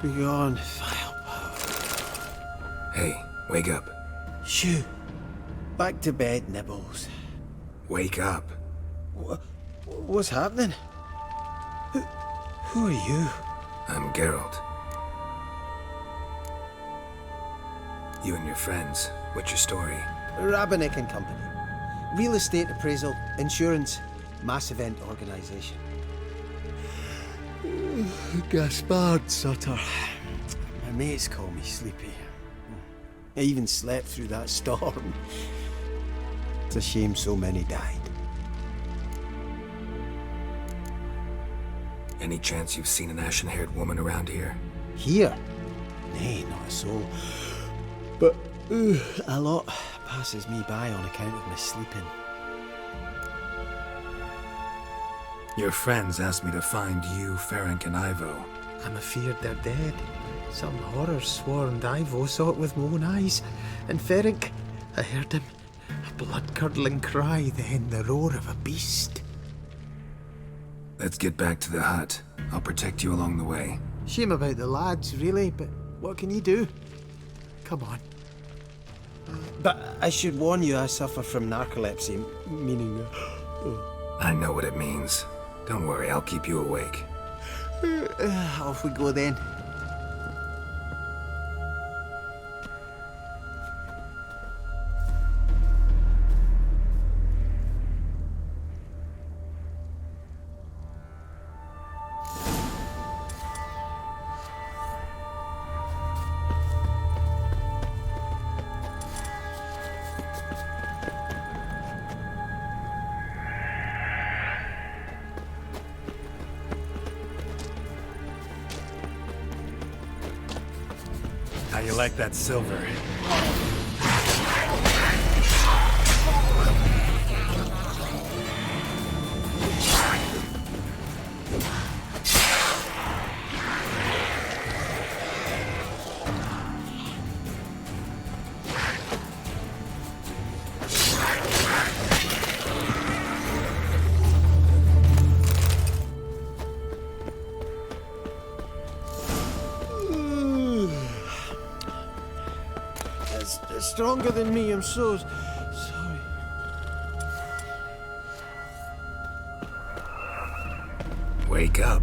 Speaker 3: Begone,
Speaker 4: Hey, wake up.
Speaker 3: Shoo! Back to bed, Nibbles.
Speaker 4: Wake up.
Speaker 3: What's happening? Who are you?
Speaker 4: I'm Geralt. You and your friends. What's your story?
Speaker 3: Rabenik and Company. Real estate appraisal, insurance, mass event organisation. Gaspard Sutter. My mates call me Sleepy. I even slept through that storm. It's a shame so many died.
Speaker 4: Any chance you've seen an ashen-haired woman around here?
Speaker 3: Here? Nay, not a soul. But a lot passes me by on account of my sleeping.
Speaker 4: Your friends asked me to find you, Ferenc, and Ivo.
Speaker 3: I'm afeard they're dead. Some horror swarmed Ivo, saw it with my own eyes. And Ferenc, I heard him. A blood-curdling cry, then the roar of a beast.
Speaker 4: Let's get back to the hut. I'll protect you along the way.
Speaker 3: Shame about the lads, really, but what can you do? Come on. But I should warn you, I suffer from narcolepsy, meaning...
Speaker 4: I know what it means. Don't worry, I'll keep you awake.
Speaker 3: Off we go then.
Speaker 4: How you like that silver?
Speaker 3: It's stronger than me, I'm so sorry.
Speaker 4: Wake up.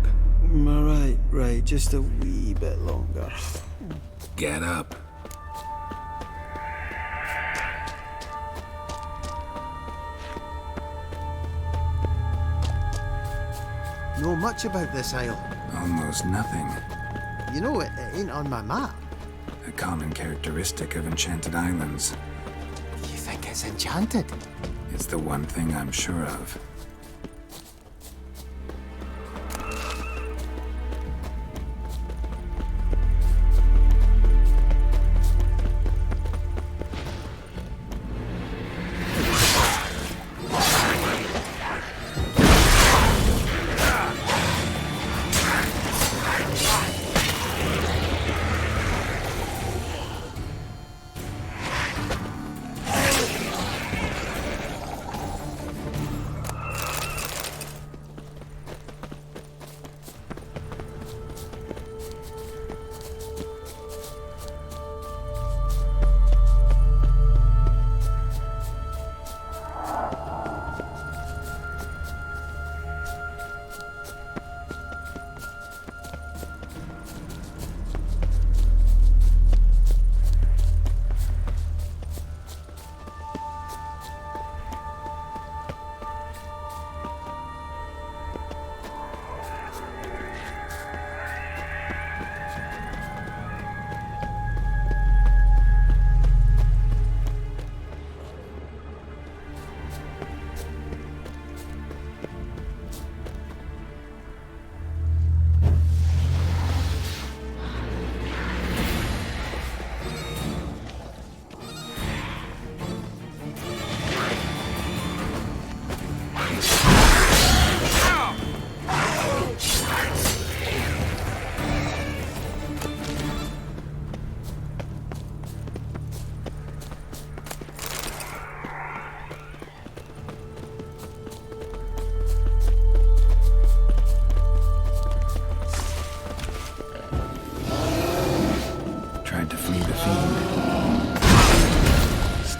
Speaker 3: Right, just a wee bit longer.
Speaker 4: Get up.
Speaker 3: Know much about this isle?
Speaker 4: Almost nothing.
Speaker 3: You know, it ain't on my map.
Speaker 4: A common characteristic of enchanted islands.
Speaker 3: You think it's enchanted?
Speaker 4: It's the one thing I'm sure of.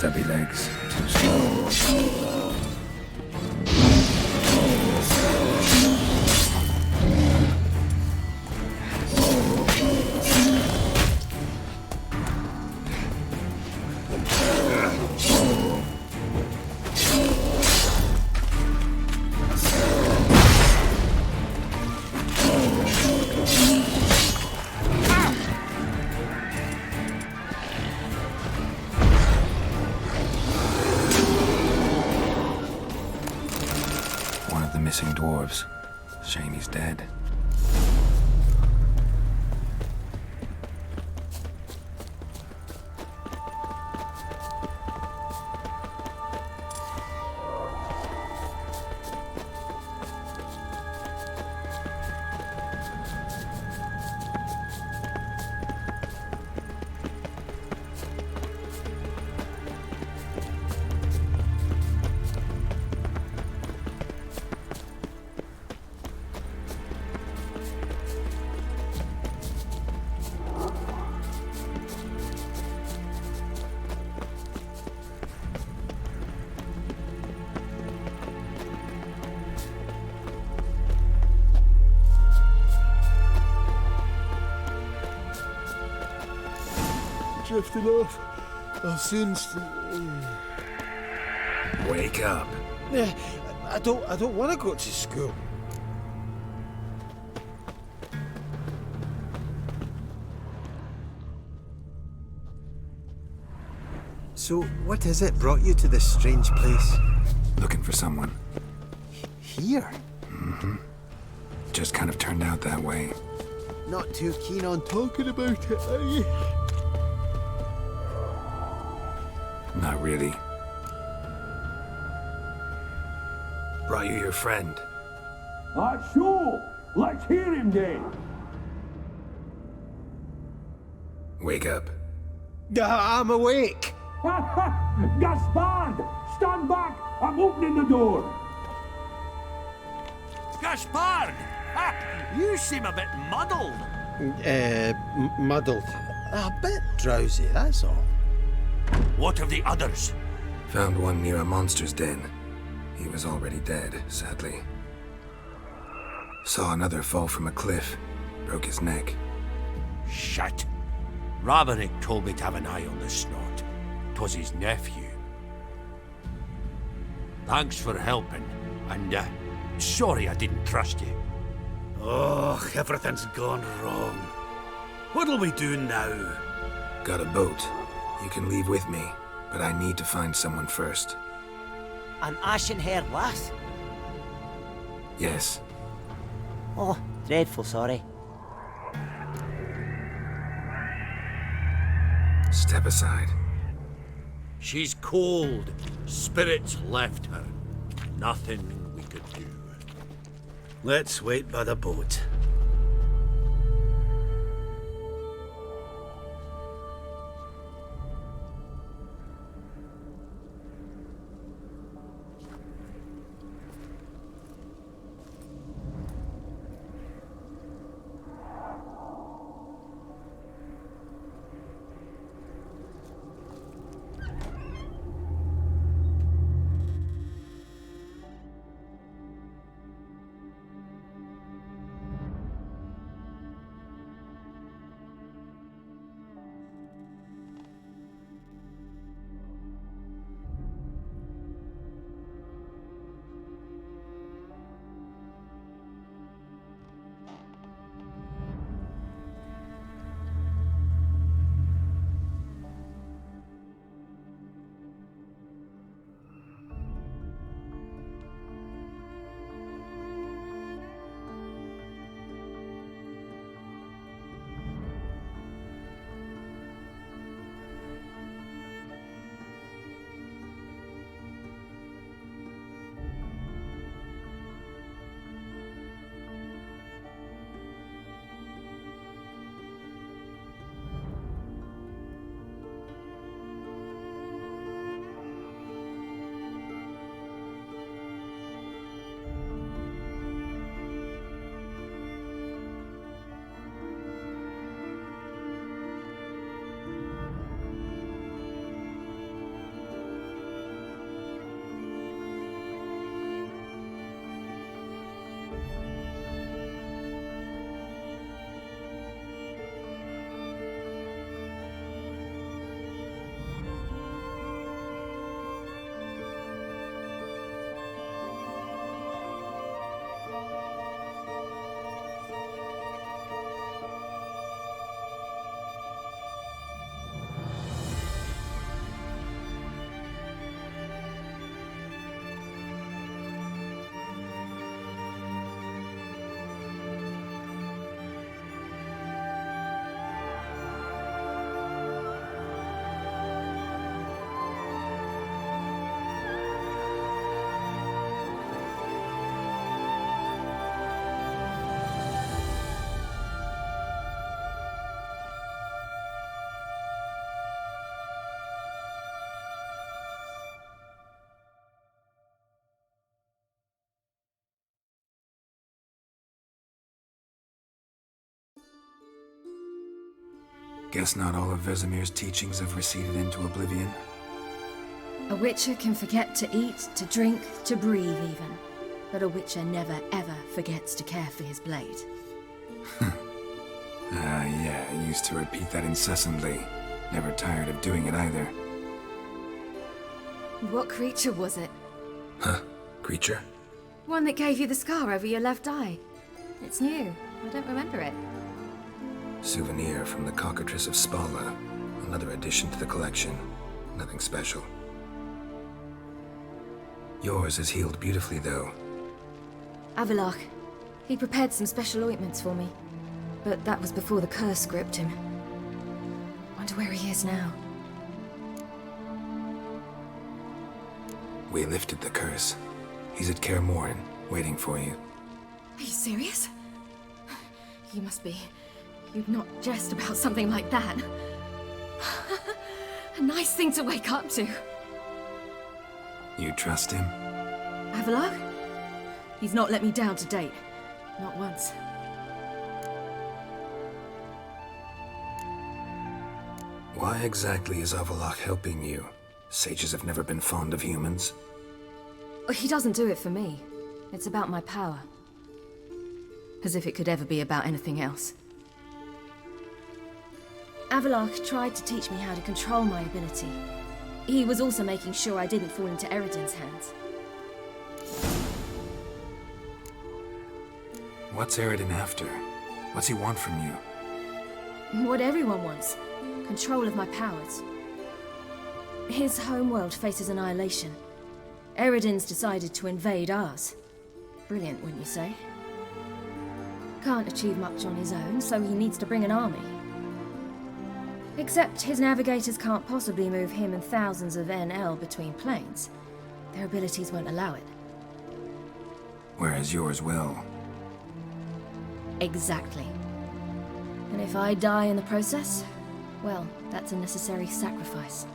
Speaker 4: stubby legs, too small. One of the missing dwarves. Shame he's dead.
Speaker 19: Drifting off. I'll soon.
Speaker 4: Wake up.
Speaker 3: Yeah, I don't want to go to school. So, what is it brought you to this strange place?
Speaker 4: Looking for someone.
Speaker 3: Here?
Speaker 4: Mm-hmm. Just kind of turned out that way.
Speaker 3: Not too keen on talking about it, are you?
Speaker 4: Not really. Brought you your friend.
Speaker 7: Sure. Let's hear him then.
Speaker 4: Wake up.
Speaker 3: I'm awake.
Speaker 7: Gaspard! Stand back! I'm opening the door. Gaspard! You seem a bit muddled.
Speaker 3: Muddled. A bit drowsy, that's all.
Speaker 7: What of the others?
Speaker 4: Found one near a monster's den. He was already dead, sadly. Saw another fall from a cliff. Broke his neck.
Speaker 7: Shit. Raverick told me to have an eye on the snot. 'Twas his nephew. Thanks for helping, and sorry I didn't trust you.
Speaker 6: Oh, everything's gone wrong. What'll we do now?
Speaker 4: Got a boat. You can leave with me, but I need to find someone first.
Speaker 11: An ashen-haired lass?
Speaker 4: Yes.
Speaker 11: Oh, dreadful sorry.
Speaker 4: Step aside.
Speaker 7: She's cold. Spirits left her. Nothing we could do.
Speaker 6: Let's wait by the boat.
Speaker 4: Guess not all of Vesemir's teachings have receded into oblivion.
Speaker 8: A witcher can forget to eat, to drink, to breathe even. But a witcher never ever forgets to care for his blade.
Speaker 4: Yeah, I used to repeat that incessantly. Never tired of doing it either.
Speaker 8: What creature was it?
Speaker 4: Huh? Creature?
Speaker 8: One that gave you the scar over your left eye. It's new. I don't remember it.
Speaker 4: Souvenir from the Cockatrice of Spala. Another addition to the collection. Nothing special. Yours is healed beautifully, though.
Speaker 8: Avallac'h. He prepared some special ointments for me. But that was before the curse gripped him. Wonder where he is now.
Speaker 4: We lifted the curse. He's at Kaer Morhen, waiting for you.
Speaker 8: Are you serious? You must be. You'd not jest about something like that. A nice thing to wake up to.
Speaker 4: You trust him?
Speaker 8: Avallac'h? He's not let me down to date. Not once.
Speaker 4: Why exactly is Avallac'h helping you? Sages have never been fond of humans.
Speaker 8: He doesn't do it for me. It's about my power. As if it could ever be about anything else. Avallac'h tried to teach me how to control my ability. He was also making sure I didn't fall into Eredin's hands.
Speaker 4: What's Eredin after? What's he want from you?
Speaker 8: What everyone wants. Control of my powers. His homeworld faces annihilation. Eredin's decided to invade ours. Brilliant, wouldn't you say? Can't achieve much on his own, so he needs to bring an army. Except his navigators can't possibly move him and thousands of NL between planes. Their abilities won't allow it.
Speaker 4: Whereas yours will.
Speaker 8: Exactly. And if I die in the process, well, that's a necessary sacrifice.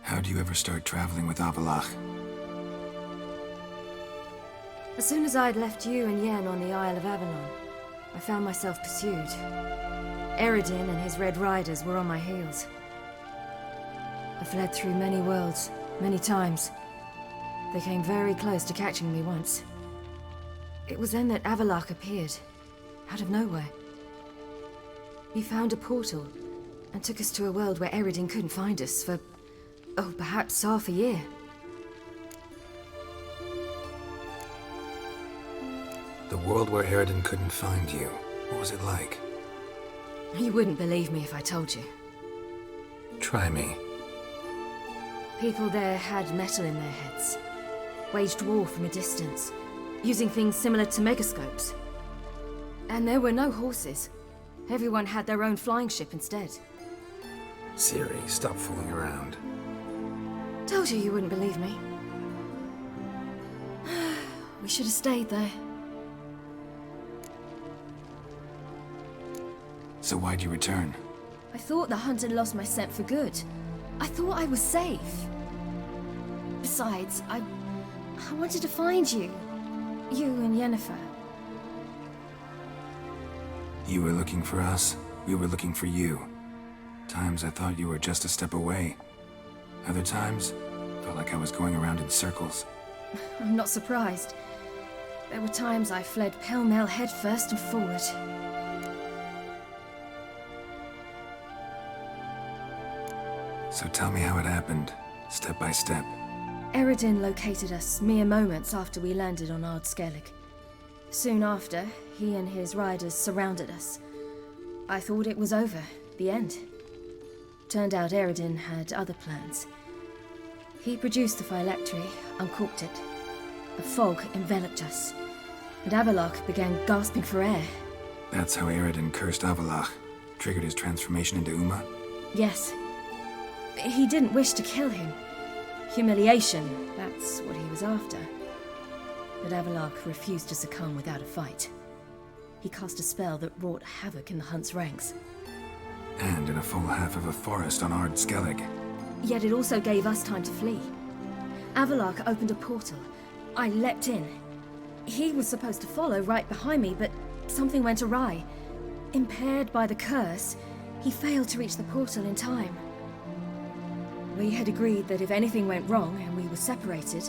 Speaker 4: How do you ever start traveling with Avallac'h?
Speaker 8: As soon as I'd left you and Yen on the Isle of Avalon, I found myself pursued. Eredin and his Red Riders were on my heels. I fled through many worlds, many times. They came very close to catching me once. It was then that Avallac'h appeared, out of nowhere. He found a portal, and took us to a world where Eredin couldn't find us for, oh, perhaps half a year.
Speaker 4: The world where Eredin couldn't find you. What was it like?
Speaker 8: You wouldn't believe me if I told you.
Speaker 4: Try me.
Speaker 8: People there had metal in their heads. Waged war from a distance, using things similar to megascopes. And there were no horses. Everyone had their own flying ship instead.
Speaker 4: Ciri, stop fooling around.
Speaker 8: Told you wouldn't believe me. We should have stayed there.
Speaker 4: So why'd you return?
Speaker 8: I thought the hunt had lost my scent for good. I thought I was safe. Besides, I wanted to find you. You and Yennefer.
Speaker 4: You were looking for us. We were looking for you. Times I thought you were just a step away. Other times, felt like I was going around in circles.
Speaker 8: I'm not surprised. There were times I fled pell-mell headfirst and forward.
Speaker 4: So tell me how it happened, step by step.
Speaker 8: Eredin located us mere moments after we landed on Ard Skellig. Soon after, he and his riders surrounded us. I thought it was over, the end. Turned out Eredin had other plans. He produced the phylactery, uncorked it. A fog enveloped us, and Avallac'h began gasping for air.
Speaker 4: That's how Eredin cursed Avallac'h, triggered his transformation into Uma?
Speaker 8: Yes. He didn't wish to kill him. Humiliation, that's what he was after. But Avallac'h refused to succumb without a fight. He cast a spell that wrought havoc in the hunt's ranks.
Speaker 4: And in a full half of a forest on Ard Skellig.
Speaker 8: Yet it also gave us time to flee. Avallac'h opened a portal. I leapt in. He was supposed to follow right behind me, but something went awry. Impaired by the curse, he failed to reach the portal in time. We had agreed that if anything went wrong and we were separated,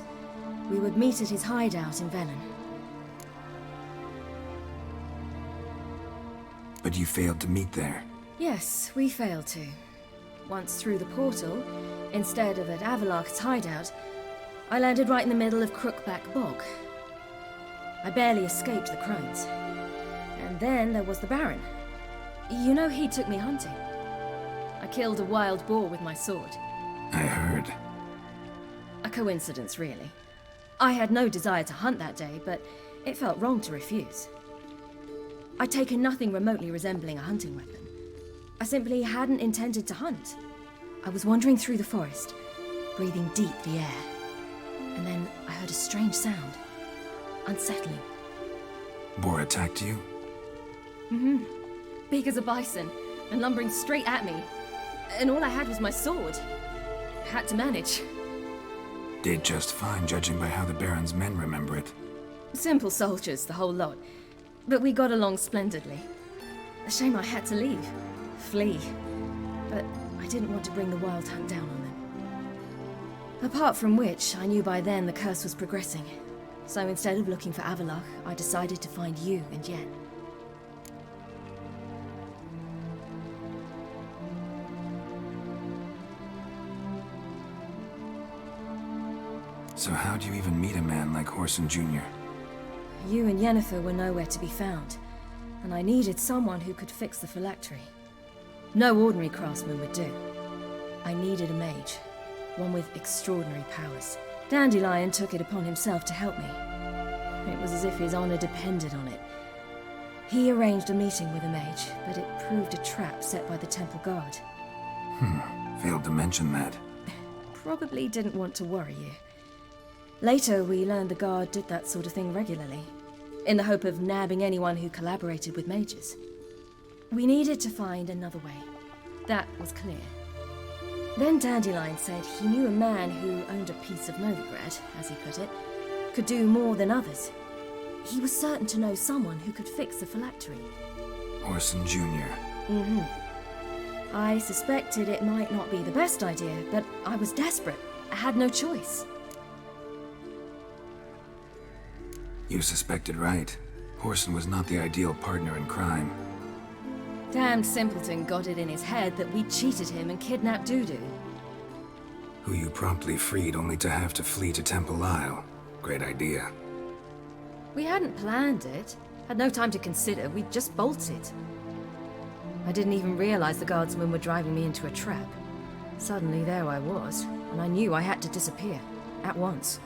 Speaker 8: we would meet at his hideout in Velen.
Speaker 4: But you failed to meet there.
Speaker 8: Yes, we failed to. Once through the portal, instead of at Avalok's hideout, I landed right in the middle of Crookback Bog. I barely escaped the crones. And then there was the Baron. You know, he took me hunting. I killed a wild boar with my sword.
Speaker 4: I heard.
Speaker 8: A coincidence, really. I had no desire to hunt that day, but it felt wrong to refuse. I'd taken nothing remotely resembling a hunting weapon. I simply hadn't intended to hunt. I was wandering through the forest, breathing deep the air. And then I heard a strange sound. Unsettling.
Speaker 4: Boar attacked you?
Speaker 8: Mm-hmm. Big as a bison, and lumbering straight at me. And all I had was my sword. Had to manage.
Speaker 4: Did just fine, judging by how the Baron's men remember it.
Speaker 8: Simple soldiers, the whole lot. But we got along splendidly. A shame I had to leave. Flee. But I didn't want to bring the Wild Hunt down on them. Apart from which, I knew by then the curse was progressing. So instead of looking for Avalok, I decided to find you and Yen.
Speaker 4: So how'd you even meet a man like Whoreson Jr.?
Speaker 8: You and Yennefer were nowhere to be found, and I needed someone who could fix the phylactery. No ordinary craftsman would do. I needed a mage, one with extraordinary powers. Dandelion took it upon himself to help me. It was as if his honor depended on it. He arranged a meeting with a mage, but it proved a trap set by the temple guard.
Speaker 4: Failed to mention that.
Speaker 8: Probably didn't want to worry you. Later, we learned the guard did that sort of thing regularly, in the hope of nabbing anyone who collaborated with mages. We needed to find another way. That was clear. Then Dandelion said he knew a man who owned a piece of Novigrad, as he put it, could do more than others. He was certain to know someone who could fix the phylactery.
Speaker 4: Whoreson Jr.
Speaker 8: Mm-hmm. I suspected it might not be the best idea, but I was desperate. I had no choice.
Speaker 4: You suspected right. Whoreson was not the ideal partner in crime.
Speaker 8: Damned simpleton got it in his head that we cheated him and kidnapped Dudu.
Speaker 4: Who you promptly freed only to have to flee to Temple Isle. Great idea.
Speaker 8: We hadn't planned it. Had no time to consider. We just bolted. I didn't even realize the guardsmen were driving me into a trap. Suddenly there I was, and I knew I had to disappear. At once.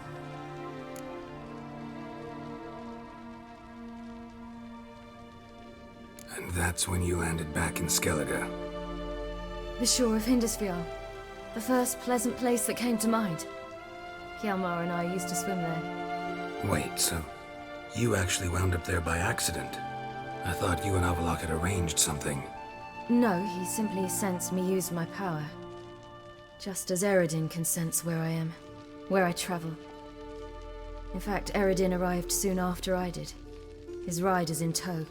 Speaker 4: And that's when you landed back in Skellige.
Speaker 8: The shore of Hindisfjall. The first pleasant place that came to mind. Hjalmar and I used to swim there.
Speaker 4: Wait, so you actually wound up there by accident? I thought you and Avalok had arranged something.
Speaker 8: No, he simply sensed me use my power. Just as Eredin can sense where I am, where I travel. In fact, Eredin arrived soon after I did. His riders in tow.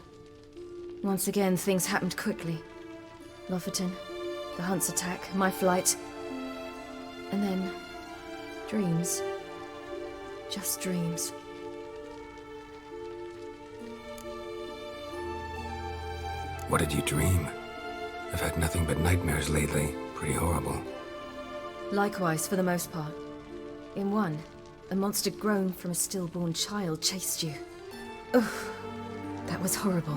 Speaker 8: Once again, things happened quickly. Lofoten, the Hunt's attack, my flight. And then, dreams. Just dreams.
Speaker 4: What did you dream? I've had nothing but nightmares lately. Pretty horrible.
Speaker 8: Likewise, for the most part. In one, a monster grown from a stillborn child chased you. Ugh, that was horrible.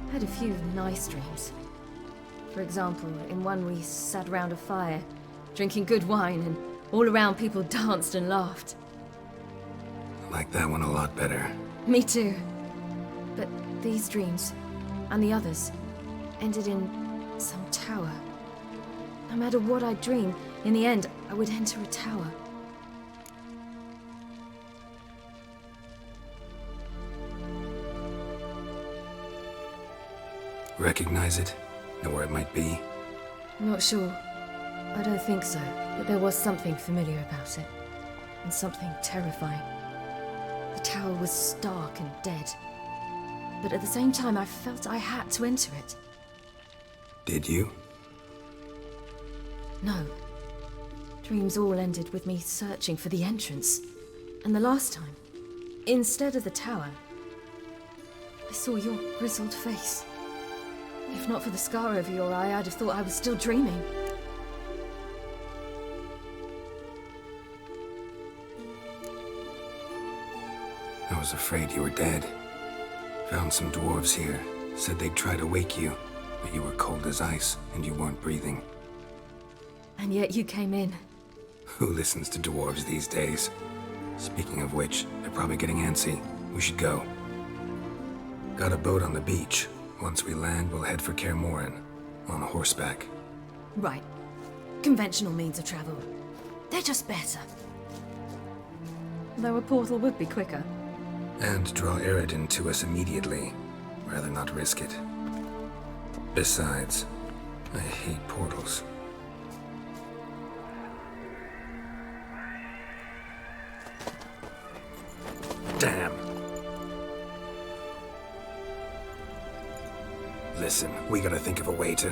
Speaker 8: I had a few nice dreams. For example, in one we sat around a fire, drinking good wine, and all around people danced and laughed.
Speaker 4: I like that one a lot better.
Speaker 8: Me too. But these dreams, and the others, ended in some tower. No matter what I dreamed, in the end, I would enter a tower.
Speaker 4: Recognize it? Know where it might be?
Speaker 8: I'm not sure. I don't think so, but there was something familiar about it. and something terrifying. The tower was stark and dead, but at the same time I felt I had to enter it.
Speaker 4: Did you?
Speaker 8: No. Dreams all ended with me searching for the entrance. And the last time, instead of the tower, I saw your grizzled face. If not for the scar over your eye, I'd have thought I was still dreaming.
Speaker 4: I was afraid you were dead. Found some dwarves here. Said they'd try to wake you, but you were cold as ice and you weren't breathing.
Speaker 8: And yet you came in.
Speaker 4: Who listens to dwarves these days? Speaking of which, they're probably getting antsy. We should go. Got a boat on the beach. Once we land, we'll head for Kaer Morhen, on horseback.
Speaker 8: Right. Conventional means of travel. They're just better. Though a portal would be quicker.
Speaker 4: And draw Eredin to us immediately. Rather not risk it. Besides, I hate portals. Damn. Listen, we gotta think of a way to...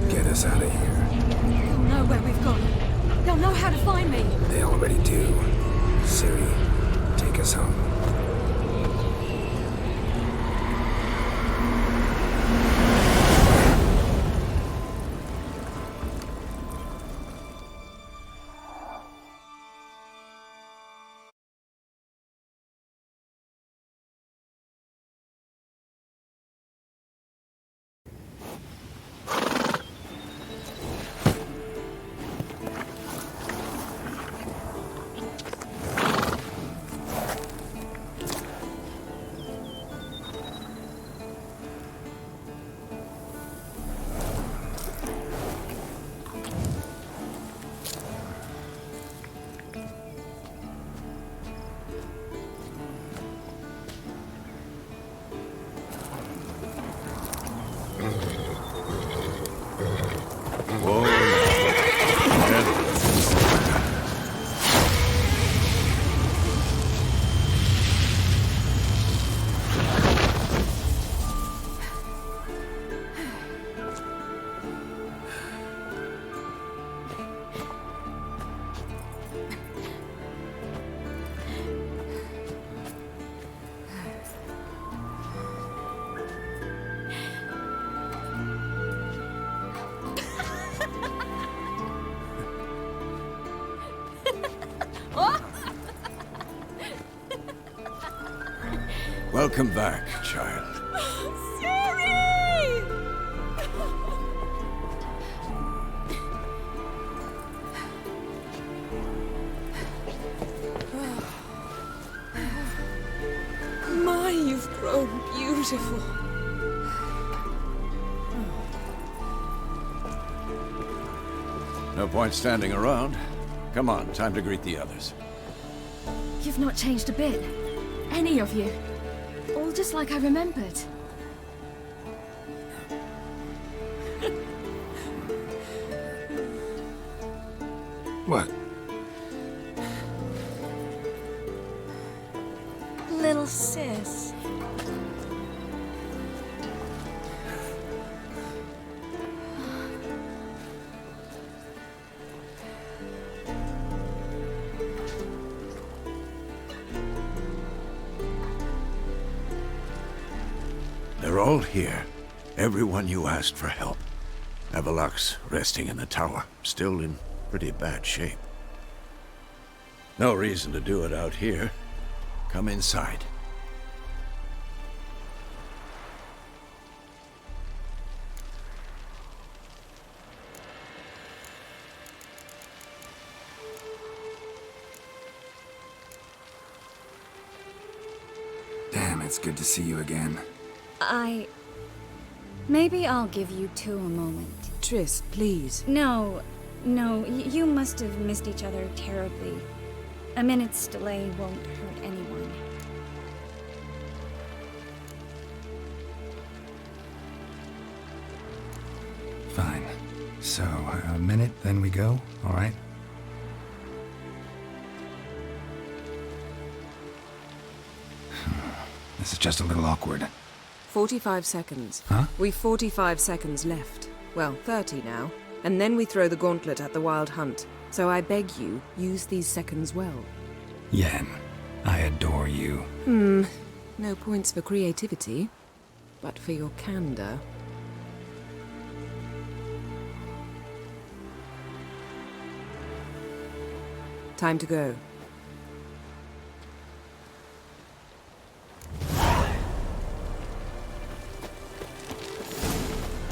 Speaker 4: get us out of here.
Speaker 8: They'll know where we've gone. They'll know how to find me.
Speaker 4: They already do. Ciri, take us home.
Speaker 14: Welcome back, child.
Speaker 8: Ciri! My, you've grown beautiful.
Speaker 14: No point standing around. Come on, time to greet the others.
Speaker 8: You've not changed a bit. Any of you. All just like I remembered.
Speaker 4: What?
Speaker 8: Little sis.
Speaker 14: They're all here. Everyone you asked for help. Avallac'h's resting in the tower, still in pretty bad shape. No reason to do it out here. Come inside.
Speaker 4: Damn, it's good to see you again.
Speaker 15: Maybe I'll give you two a moment.
Speaker 23: Triss, please.
Speaker 15: No, you must have missed each other terribly. A minute's delay won't hurt anyone.
Speaker 4: Fine. So, a minute, then we go, all right? This is just a little awkward.
Speaker 5: 45 seconds.
Speaker 4: Huh?
Speaker 5: We've 45 seconds left. Well, 30 now. And then we throw the gauntlet at the Wild Hunt. So I beg you, use these seconds well.
Speaker 4: Yen, I adore you.
Speaker 5: No points for creativity, but for your candor. Time to go.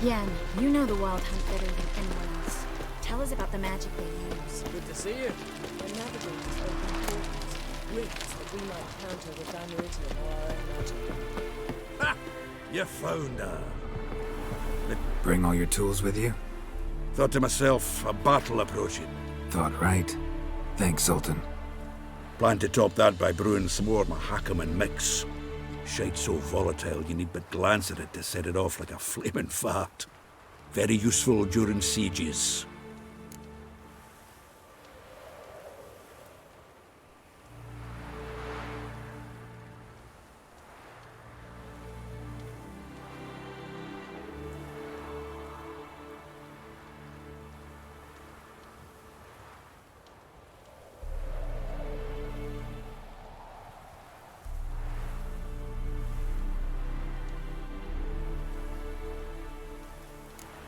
Speaker 15: Yen, you know the Wild Hunt better than anyone else. Tell us about the magic they use.
Speaker 5: Good to see you. The navigators open portals, rifts that we might counter with Dimeritium or our own magic.
Speaker 14: Ha! You found her.
Speaker 4: Bring all your tools with you?
Speaker 14: Thought to myself, a battle approaching.
Speaker 4: Thought right. Thanks, Sultan.
Speaker 14: Plan to top that by brewing some more Mahakaman mix. Shite so volatile you need but glance at it to set it off like a flaming fart. Very useful during sieges.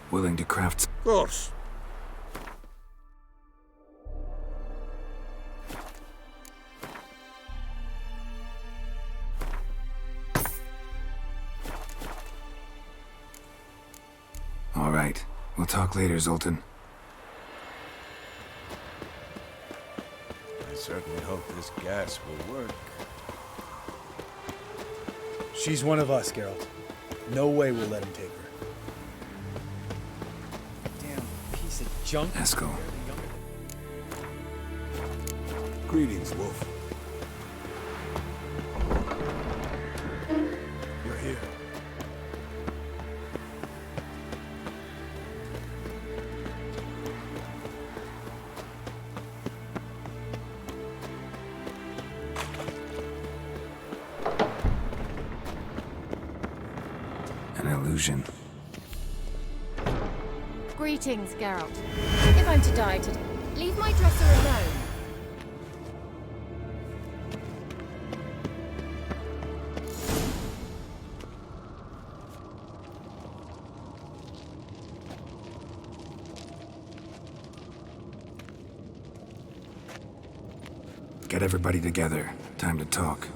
Speaker 4: Willing to craft...
Speaker 14: Of course.
Speaker 4: All right. We'll talk later, Zoltan.
Speaker 14: I certainly hope this gas will work.
Speaker 17: She's one of us, Geralt. No way we'll let him take her. Junk.
Speaker 4: Eskel.
Speaker 14: Greetings, Wolf. You're here.
Speaker 4: An illusion.
Speaker 23: Greetings, Geralt. If I'm to die today, leave my dresser alone.
Speaker 4: Get everybody together. Time to talk.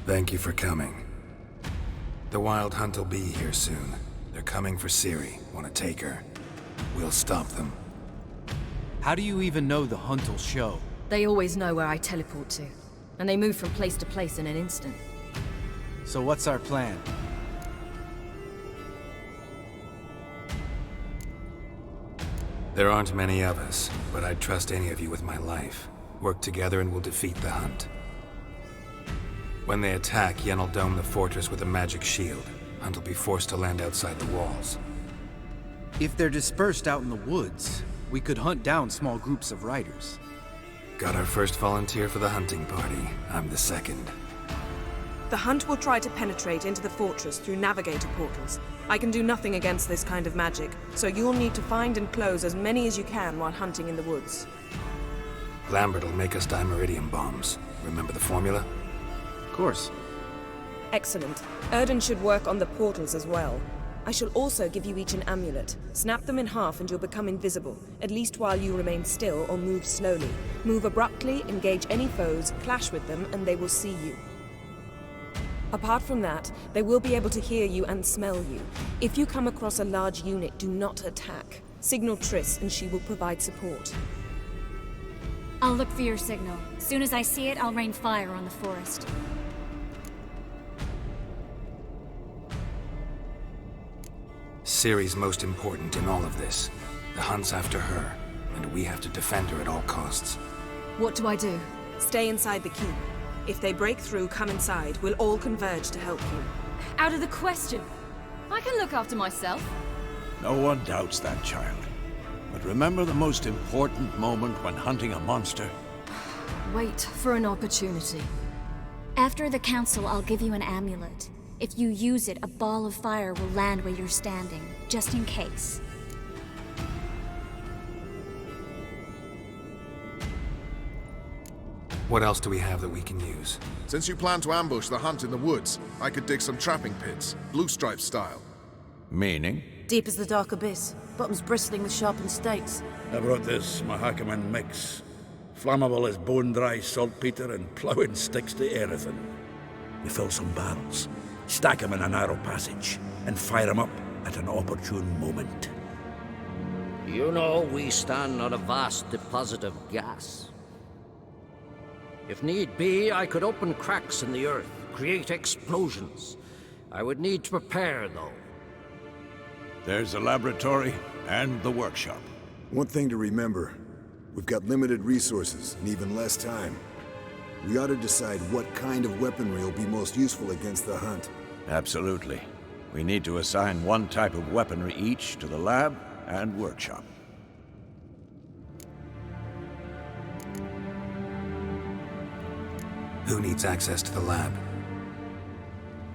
Speaker 4: Thank you for coming. The Wild Hunt will be here soon. They're coming for Ciri. Want to take her? We'll stop them.
Speaker 6: How do you even know the Hunt will show?
Speaker 8: They always know where I teleport to. And they move from place to place in an instant.
Speaker 6: So what's our plan?
Speaker 4: There aren't many of us, but I'd trust any of you with my life. Work together and we'll defeat the Hunt. When they attack, Yen will dome the fortress with a magic shield. Hunt will be forced to land outside the walls.
Speaker 6: If they're dispersed out in the woods, we could hunt down small groups of riders.
Speaker 4: Got our first volunteer for the hunting party. I'm the second.
Speaker 5: The Hunt will try to penetrate into the fortress through navigator portals. I can do nothing against this kind of magic, so you'll need to find and close as many as you can while hunting in the woods.
Speaker 4: Lambert will make us Dimeritium bombs. Remember the formula?
Speaker 6: Of course.
Speaker 5: Excellent. Erden should work on the portals as well. I shall also give you each an amulet. Snap them in half and you'll become invisible, at least while you remain still or move slowly. Move abruptly, engage any foes, clash with them, and they will see you. Apart from that, they will be able to hear you and smell you. If you come across a large unit, do not attack. Signal Triss and she will provide support.
Speaker 15: I'll look for your signal. As soon as I see it, I'll rain fire on the forest.
Speaker 4: Ciri's most important in all of this. The hunt's after her, and we have to defend her at all costs.
Speaker 5: What do I do? Stay inside the keep. If they break through, come inside. We'll all converge to help you.
Speaker 23: Out of the question. I can look after myself.
Speaker 14: No one doubts that, child. But remember the most important moment when hunting a monster?
Speaker 8: Wait for an opportunity.
Speaker 15: After the council, I'll give you an amulet. If you use it, a ball of fire will land where you're standing, just in case.
Speaker 4: What else do we have that we can use?
Speaker 2: Since you plan to ambush the hunt in the woods, I could dig some trapping pits, blue stripe style.
Speaker 14: Meaning?
Speaker 9: Deep as the dark abyss, bottoms bristling with sharpened stakes.
Speaker 12: I brought this Mahakaman mix. Flammable as bone-dry saltpeter and ploughing sticks to everything. You fill some barrels, stack them in a narrow passage, and fire them up at an opportune moment.
Speaker 18: You know, we stand on a vast deposit of gas. If need be, I could open cracks in the earth, create explosions. I would need to prepare, though.
Speaker 14: There's the laboratory and the workshop.
Speaker 24: One thing to remember, we've got limited resources and even less time. We ought to decide what kind of weaponry will be most useful against the hunt.
Speaker 14: Absolutely. We need to assign one type of weaponry each to the lab and workshop.
Speaker 4: Who needs access to the lab?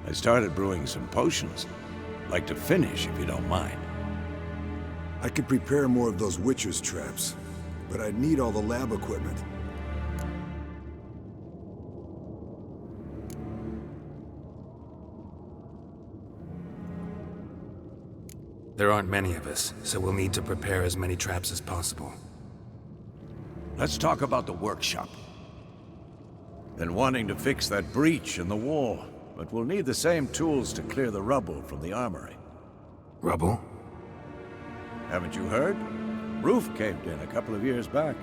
Speaker 14: I started brewing some potions. Like to finish, if you don't mind.
Speaker 24: I could prepare more of those Witcher's traps, but I'd need all the lab equipment.
Speaker 4: There aren't many of us, so we'll need to prepare as many traps as possible.
Speaker 14: Let's talk about the workshop. Been wanting to fix that breach in the wall, but we'll need the same tools to clear the rubble from the armory.
Speaker 4: Rubble?
Speaker 14: Haven't you heard? Roof caved in a couple of years back.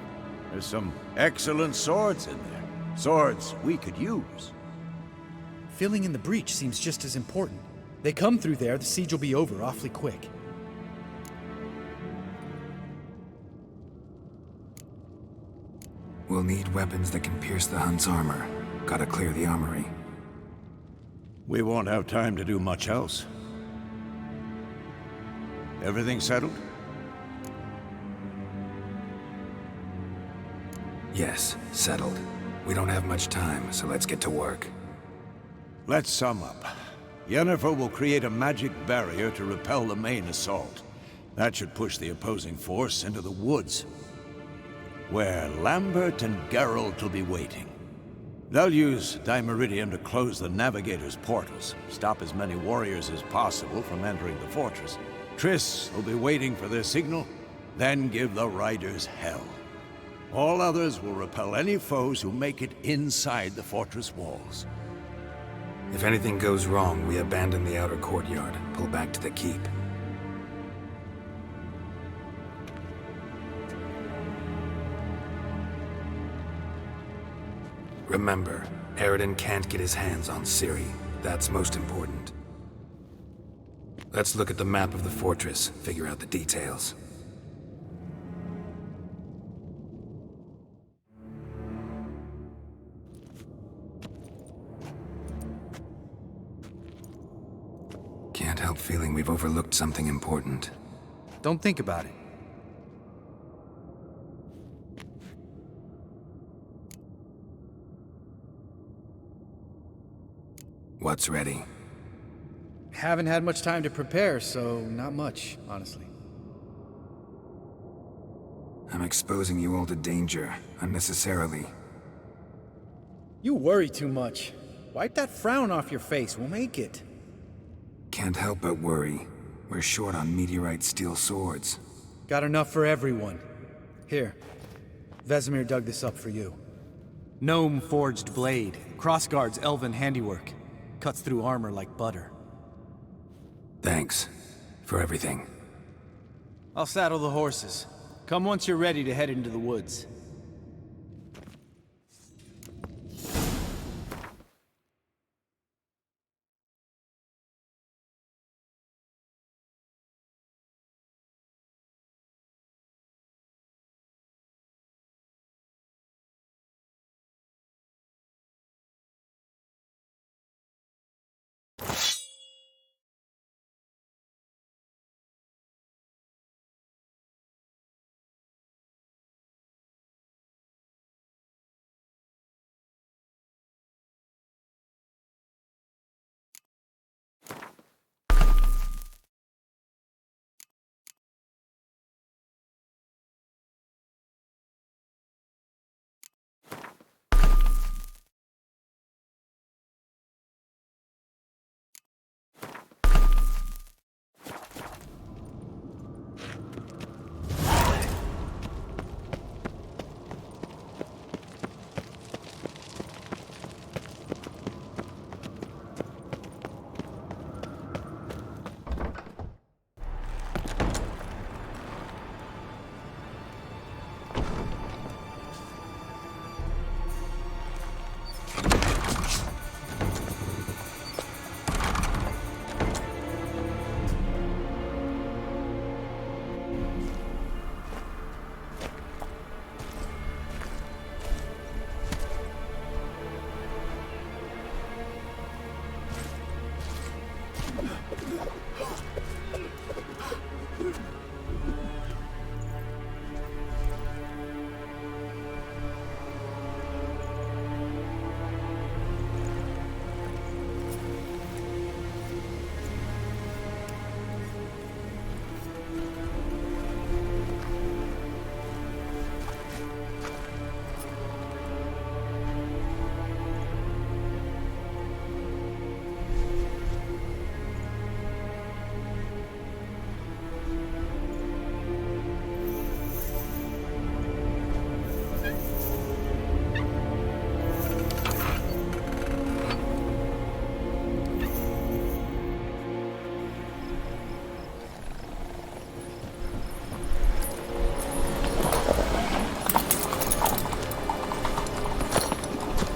Speaker 14: There's some excellent swords in there. Swords we could use.
Speaker 17: Filling in the breach seems just as important. They come through there, the siege will be over awfully quick.
Speaker 4: We'll need weapons that can pierce the Hunt's armor. Gotta clear the armory.
Speaker 14: We won't have time to do much else. Everything settled?
Speaker 4: Yes, settled. We don't have much time, so let's get to work.
Speaker 14: Let's sum up. Yennefer will create a magic barrier to repel the main assault. That should push the opposing force into the woods, where Lambert and Geralt will be waiting. They'll use Dimeridium to close the Navigator's portals, stop as many warriors as possible from entering the fortress. Triss will be waiting for their signal, then give the riders hell. All others will repel any foes who make it inside the fortress walls.
Speaker 4: If anything goes wrong, we abandon the outer courtyard, pull back to the keep. Remember, Eredin can't get his hands on Ciri. That's most important. Let's look at the map of the fortress, figure out the details. Can't help feeling we've overlooked something important.
Speaker 17: Don't think about it.
Speaker 4: What's ready?
Speaker 17: Haven't had much time to prepare, so not much, honestly.
Speaker 4: I'm exposing you all to danger, unnecessarily.
Speaker 17: You worry too much. Wipe that frown off your face, we'll make it.
Speaker 4: Can't help but worry. We're short on meteorite steel swords.
Speaker 17: Got enough for everyone. Here. Vesemir dug this up for you.
Speaker 10: Gnome-forged blade. Crossguard's elven handiwork. Cuts through armor like butter.
Speaker 4: Thanks. For everything.
Speaker 10: I'll saddle the horses. Come once you're ready to head into the woods.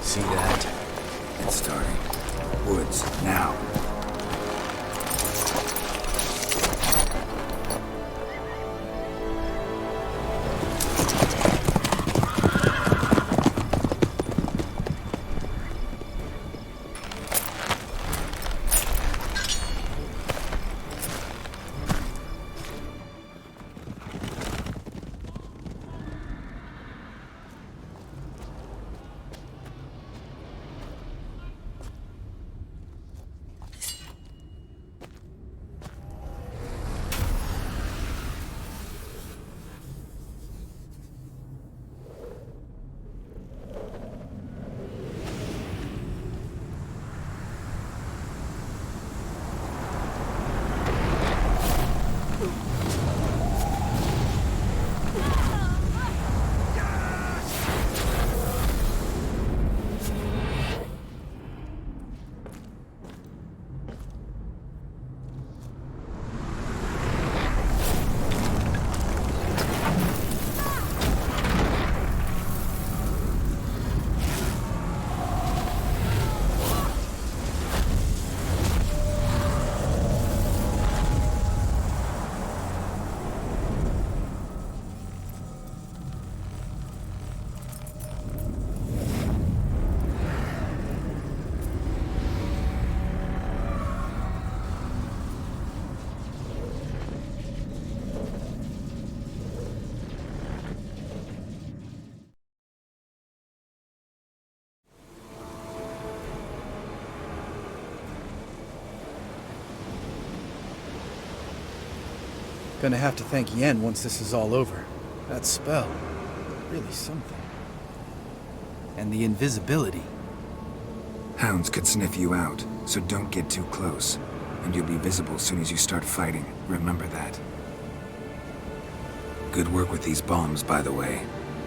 Speaker 4: See that? It's starting. Woods, now.
Speaker 17: Gonna have to thank Yen once this is all over. That spell, really something.
Speaker 10: And the invisibility.
Speaker 4: Hounds could sniff you out, so don't get too close. and you'll be visible as soon as you start fighting. Remember that. Good work with these bombs, by the way.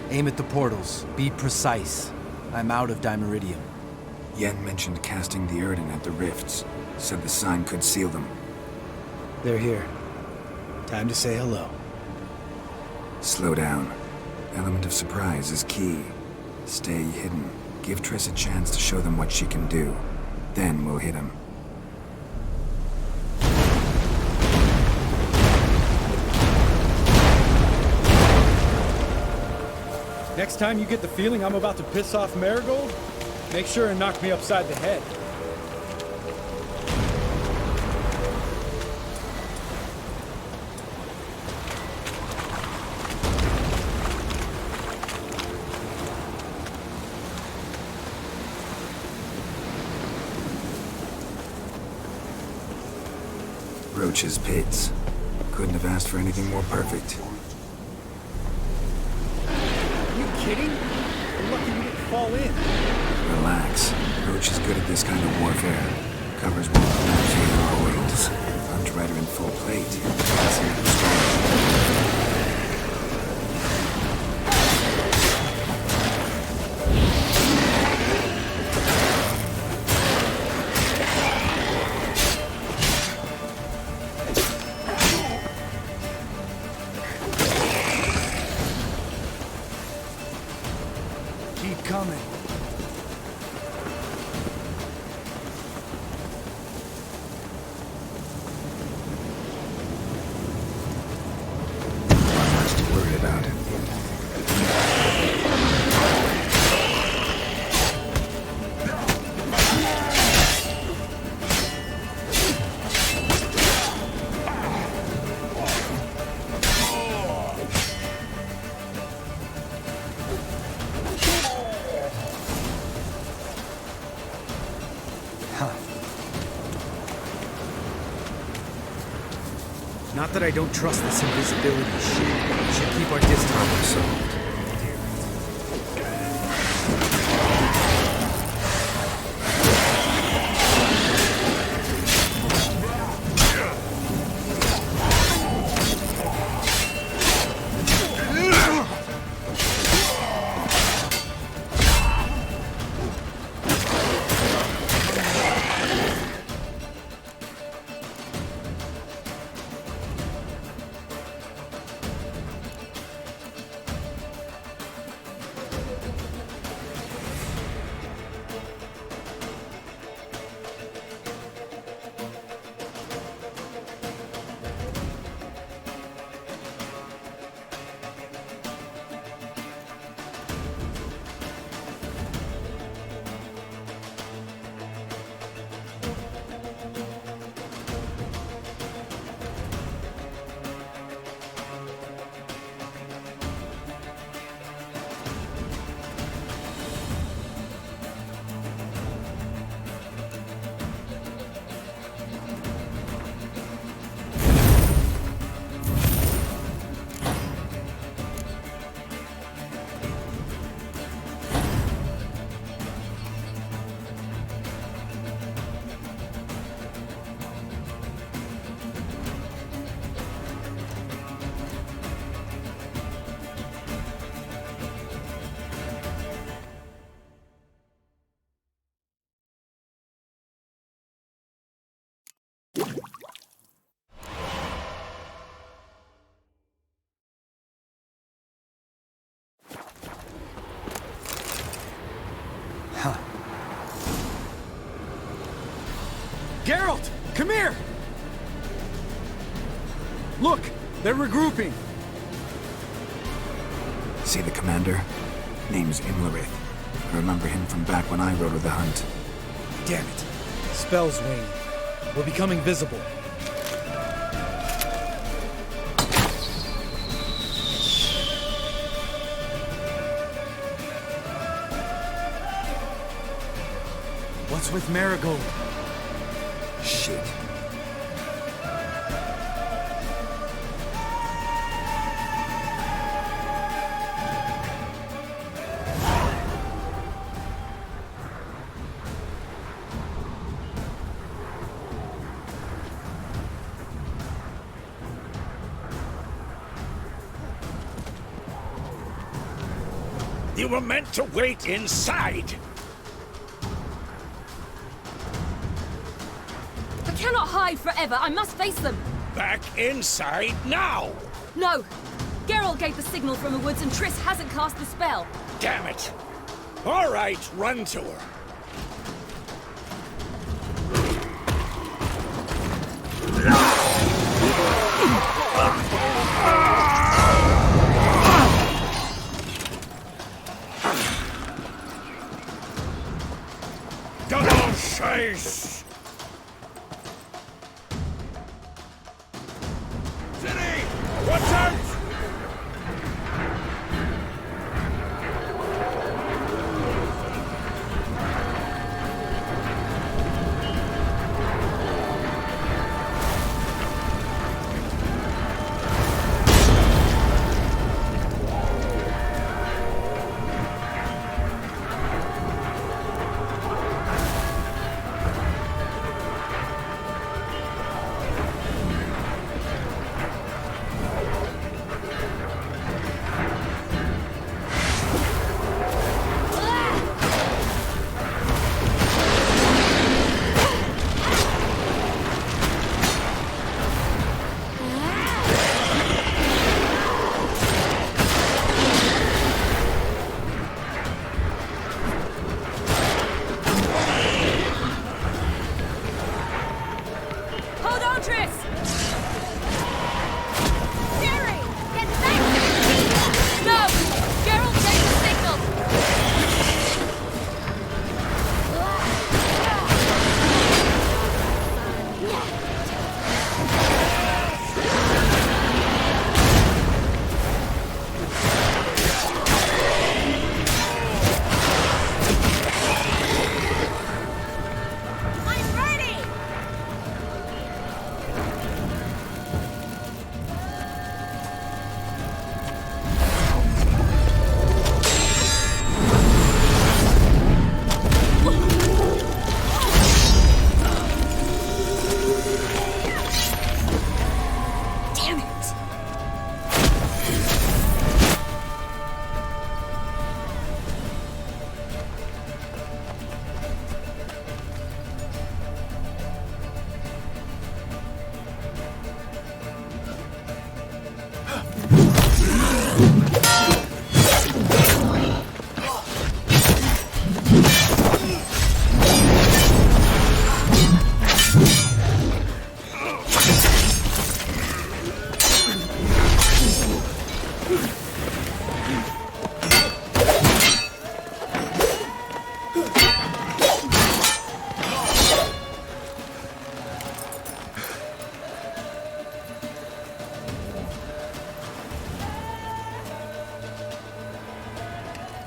Speaker 10: Aim at the portals. Be precise. I'm out of Dimeridium.
Speaker 4: Yen mentioned casting the Erdin at the rifts. Said the sign could seal them.
Speaker 10: They're here. Time to say hello.
Speaker 4: Slow down. Element of surprise is key. Stay hidden. Give Triss a chance to show them what she can do. Then we'll hit him.
Speaker 17: Next time you get the feeling I'm about to piss off Marigold, make sure and knock me upside the head.
Speaker 4: Roach's pits. Couldn't have asked for anything more perfect.
Speaker 17: Kidding? I'm lucky we didn't fall in.
Speaker 4: Relax. Roach is good at this kind of warfare. Covers one of the always. Hunt Rider in full plate. Passing up the storm.
Speaker 10: Coming.
Speaker 4: Not much to worry about.
Speaker 10: Not that I don't trust this invisibility shit. We should keep our distance.
Speaker 4: Solved.
Speaker 17: Geralt! Come here! Look! They're regrouping!
Speaker 4: See the commander? Name's Imlerith. I remember him from back when I rode with the Hunt.
Speaker 17: Damn it. Spell's waning. We're becoming visible.
Speaker 10: What's with Marigold?
Speaker 4: Shit.
Speaker 12: You were meant to wait inside!
Speaker 23: I cannot hide forever. I must face them.
Speaker 12: Back inside now!
Speaker 23: No! Geralt gave the signal from the woods and Triss hasn't cast the spell.
Speaker 12: Damn it! All right, run to her. Double chase! City! Watch out!
Speaker 23: Hold on, Triss!
Speaker 15: Jerry! Get back to me!
Speaker 23: No! Geralt gave the signal!
Speaker 15: I'm ready!
Speaker 23: Damn it!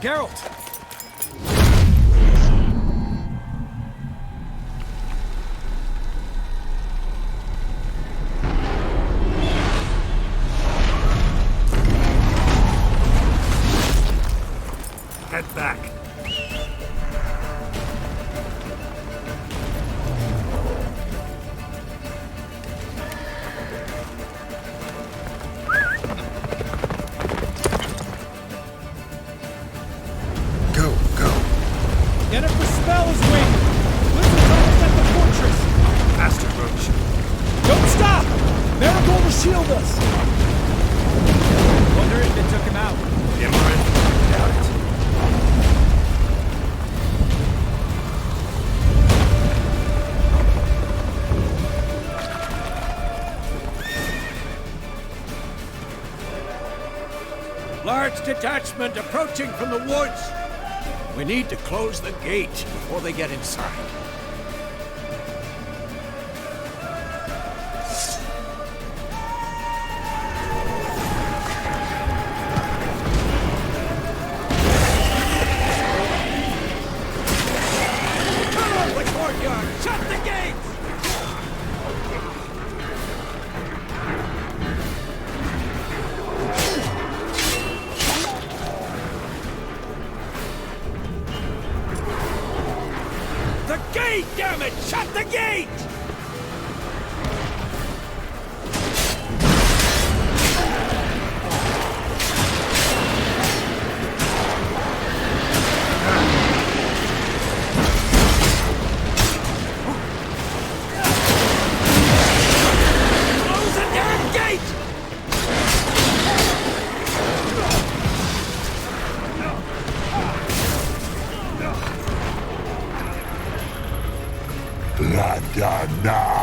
Speaker 10: Geralt!
Speaker 12: Head back.
Speaker 14: Go, go.
Speaker 17: Yennefer's spell is waiting. Blizzard almost at the fortress.
Speaker 12: Faster, Roach.
Speaker 17: Don't stop! Marigold will shield us. Wonder if it took him out.
Speaker 12: Imran? Doubt it. Large detachment approaching from the woods. We need to close the gate before they get inside. Turn off the courtyard! Shut the gate! The gate, damn it! Shut the gate!
Speaker 19: Surrender!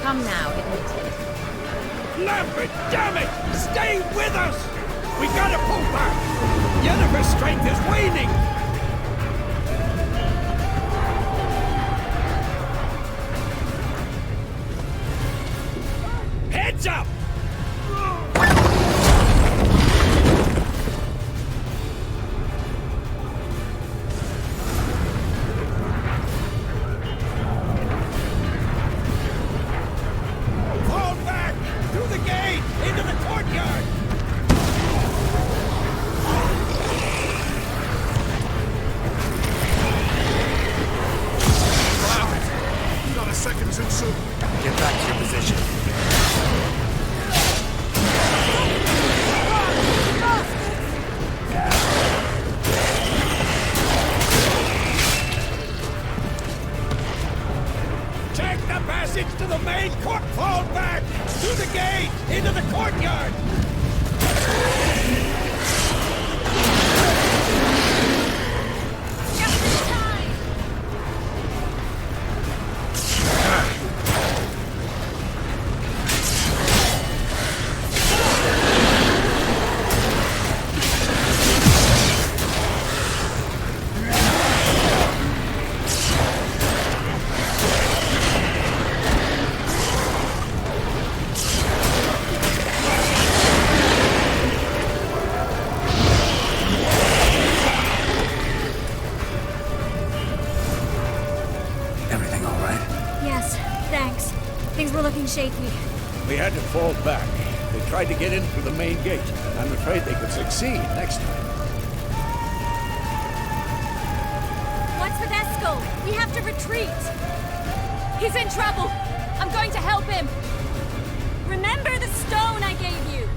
Speaker 23: Come now, admit it.
Speaker 12: Lambert, damn it! Stay with us! We gotta pull back! Yennefer's strength is waning! Heads up! Fall back! Through the gate! Into the courtyard!
Speaker 2: Not a second too soon.
Speaker 10: Get back to your position.
Speaker 12: Take the passage to the main court! Fall back! Through the gate! Into the courtyard!
Speaker 4: Everything all right?
Speaker 15: Yes, thanks. Things were looking shaky.
Speaker 12: We had to fall back. They tried to get in through the main gate. I'm afraid they could succeed next time.
Speaker 23: What's with Eskel? We have to retreat. He's in trouble. I'm going to help him. Remember the stone I gave you.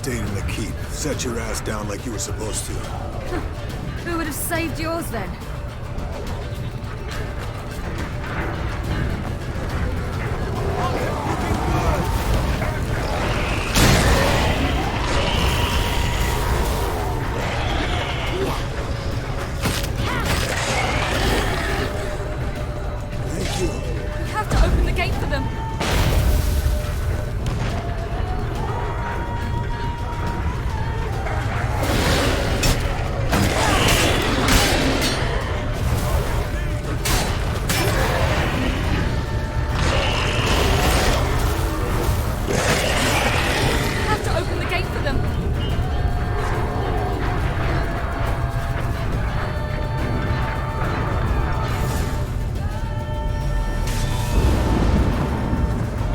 Speaker 24: stayed in the keep. Set your ass down like you were supposed to.
Speaker 8: Who would have saved yours then?
Speaker 23: We have to open the gate for them.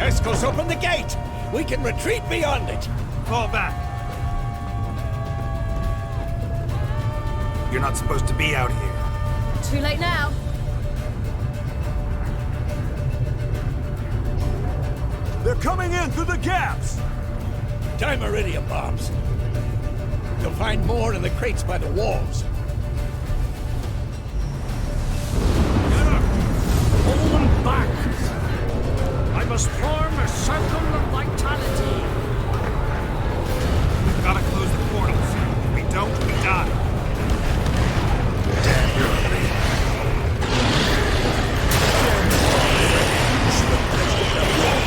Speaker 22: Escos, open the gate! We can retreat beyond it!
Speaker 1: Fall back. You're not supposed to be out here.
Speaker 23: Too late now.
Speaker 1: They're coming in through the gaps!
Speaker 22: Dimeridium bombs. You'll find more in the crates by the walls.
Speaker 1: Pull them back! I must form a circle of vitality. We've got to close the portals. If we don't, we die.
Speaker 24: Damn, you're ugly. You should have patched up that wall.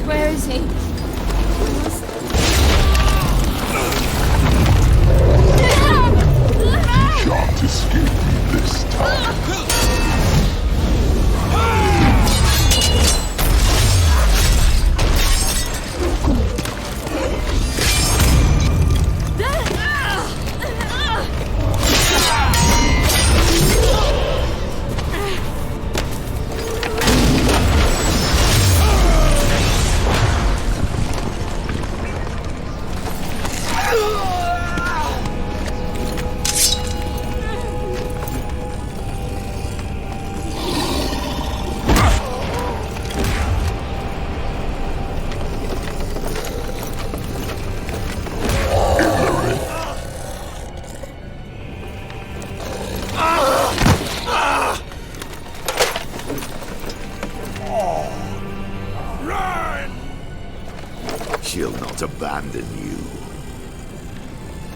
Speaker 23: Where is he?
Speaker 19: Can't escape this time.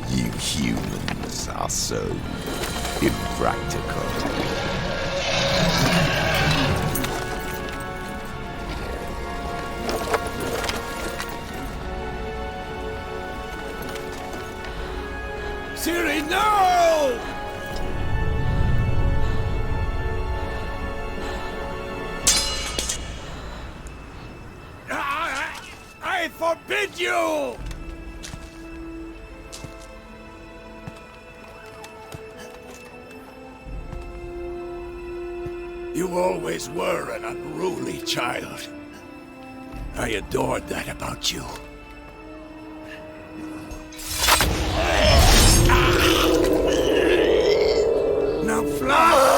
Speaker 13: You humans are so impractical.
Speaker 22: Ciri, no! I forbid you! You always were an unruly child. I adored that about you. Now fly!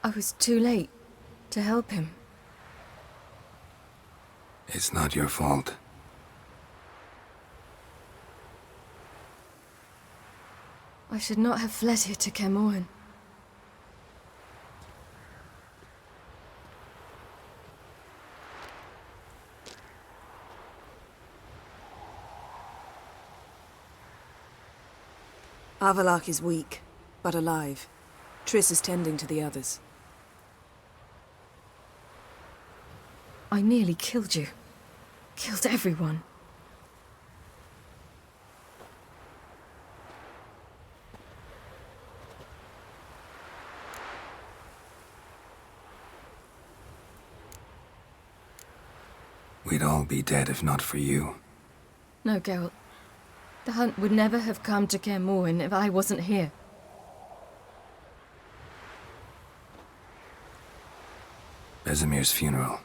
Speaker 8: I was too late to help him.
Speaker 4: It's not your fault.
Speaker 8: I should not have fled here to Kaer Morhen.
Speaker 3: Avallac'h is weak, but alive. Triss is tending to the others.
Speaker 8: I nearly killed you. Killed everyone.
Speaker 4: We'd all be dead if not for you.
Speaker 8: No, Geralt. The hunt would never have come to Kaer Morhen if I wasn't here.
Speaker 4: Vesemir's funeral.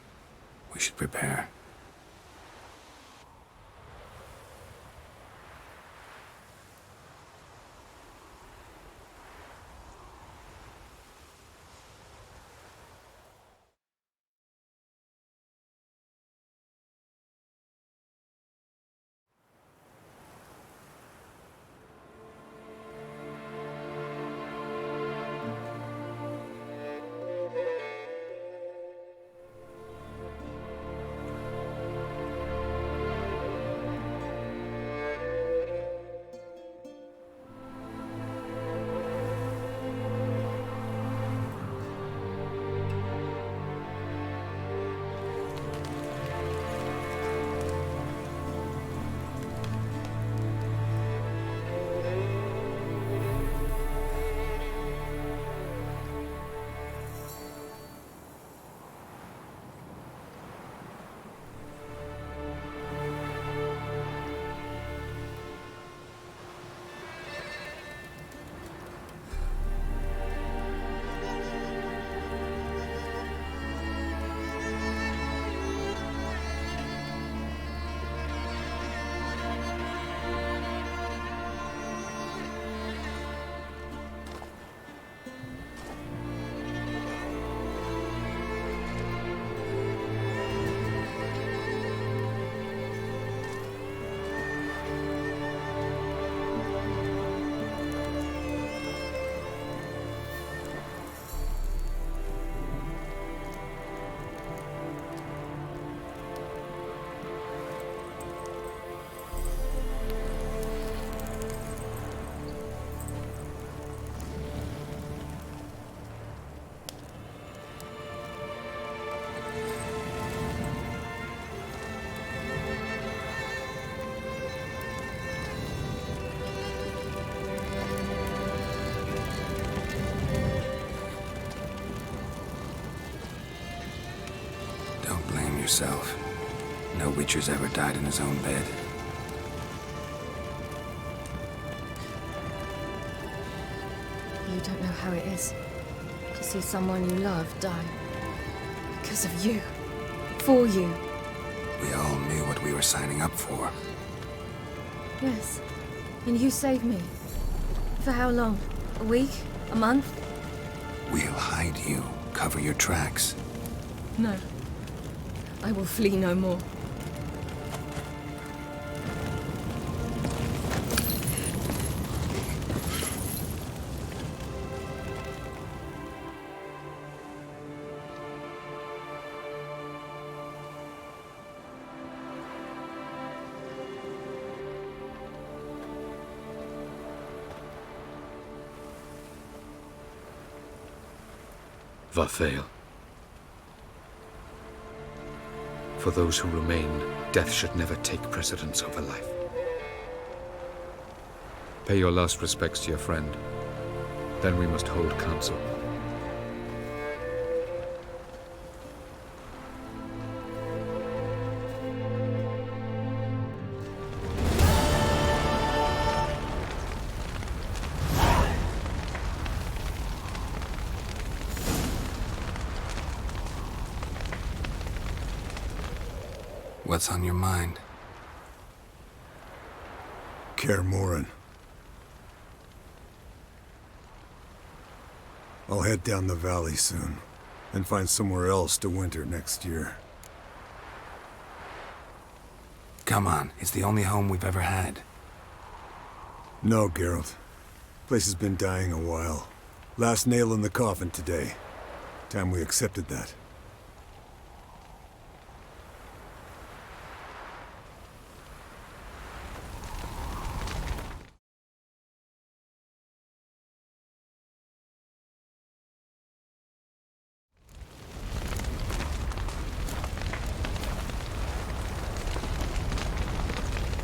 Speaker 4: We should prepare. Yourself. No Witcher's ever died in his own bed.
Speaker 8: You don't know how it is to see someone you love die. Because of you. For you.
Speaker 4: We all knew what we were signing up for.
Speaker 8: Yes. And you saved me. For how long? A week? A month?
Speaker 4: We'll hide you. Cover your tracks.
Speaker 8: No. I will flee no more.
Speaker 16: Vathael. For those who remain, death should never take precedence over life. Pay your last respects to your friend. Then we must hold council.
Speaker 4: What's on your mind?
Speaker 24: Kaer Morhen. I'll head down the valley soon, and find somewhere else to winter next year.
Speaker 4: Come on, it's the only home we've ever had.
Speaker 24: No, Geralt. Place has been dying a while. Last nail in the coffin today. Time we accepted that.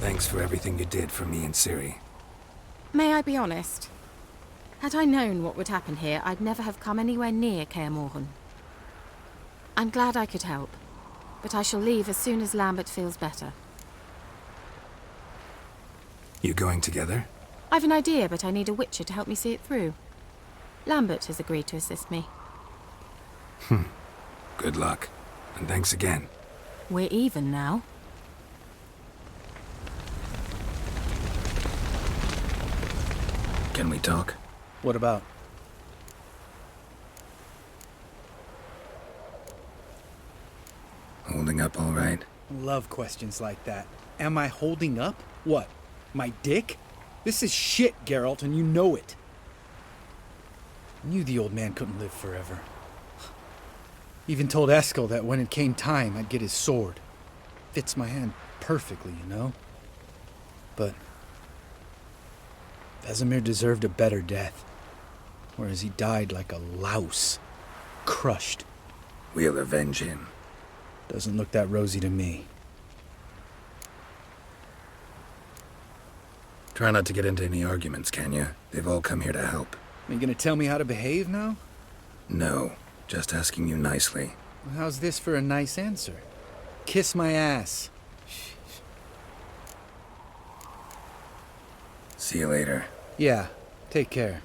Speaker 4: Thanks for everything you did for me and Ciri.
Speaker 7: May I be honest? Had I known what would happen here, I'd never have come anywhere near Kaer Morhen. I'm glad I could help, but I shall leave as soon as Lambert feels better.
Speaker 4: You going together?
Speaker 7: I've an idea, but I need a witcher to help me see it through. Lambert has agreed to assist me.
Speaker 4: Good luck, and thanks again.
Speaker 7: We're even now.
Speaker 4: Can we talk?
Speaker 17: What about?
Speaker 4: Holding up all right?
Speaker 17: Love questions like that. Am I holding up? What? My dick? This is shit, Geralt, and you know it. I knew the old man couldn't live forever. Even told Eskel that when it came time, I'd get his sword. Fits my hand perfectly, you know? But Vesemir deserved a better death, whereas he died like a louse, crushed.
Speaker 4: We'll avenge him.
Speaker 17: Doesn't look that rosy to me.
Speaker 4: Try not to get into any arguments, can you? They've all come here to help.
Speaker 17: Are you gonna tell me how to behave now?
Speaker 4: No, just asking you nicely.
Speaker 17: Well, how's this for a nice answer? Kiss my ass.
Speaker 4: See you later.
Speaker 17: Yeah, take care.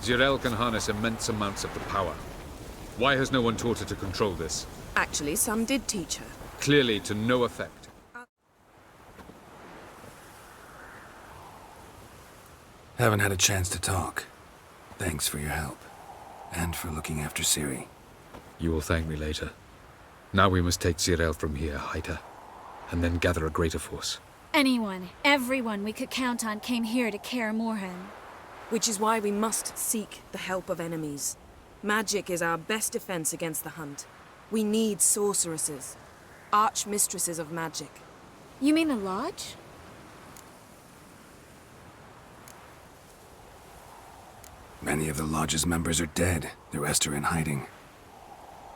Speaker 11: Jirel can harness immense amounts of the power. Why has no one taught her to control this?
Speaker 3: Actually, some did teach her.
Speaker 11: Clearly to no effect.
Speaker 4: Haven't had a chance to talk. Thanks for your help. And for looking after Ciri.
Speaker 11: You will thank me later. Now we must take Zirael from here, hide her, and then gather a greater force.
Speaker 15: Anyone, everyone we could count on came here to Kaer Morhen.
Speaker 3: Which is why we must seek the help of enemies. Magic is our best defense against the Hunt. We need sorceresses. Archmistresses of magic.
Speaker 15: You mean the Lodge?
Speaker 4: Many of the Lodge's members are dead. The rest are in hiding.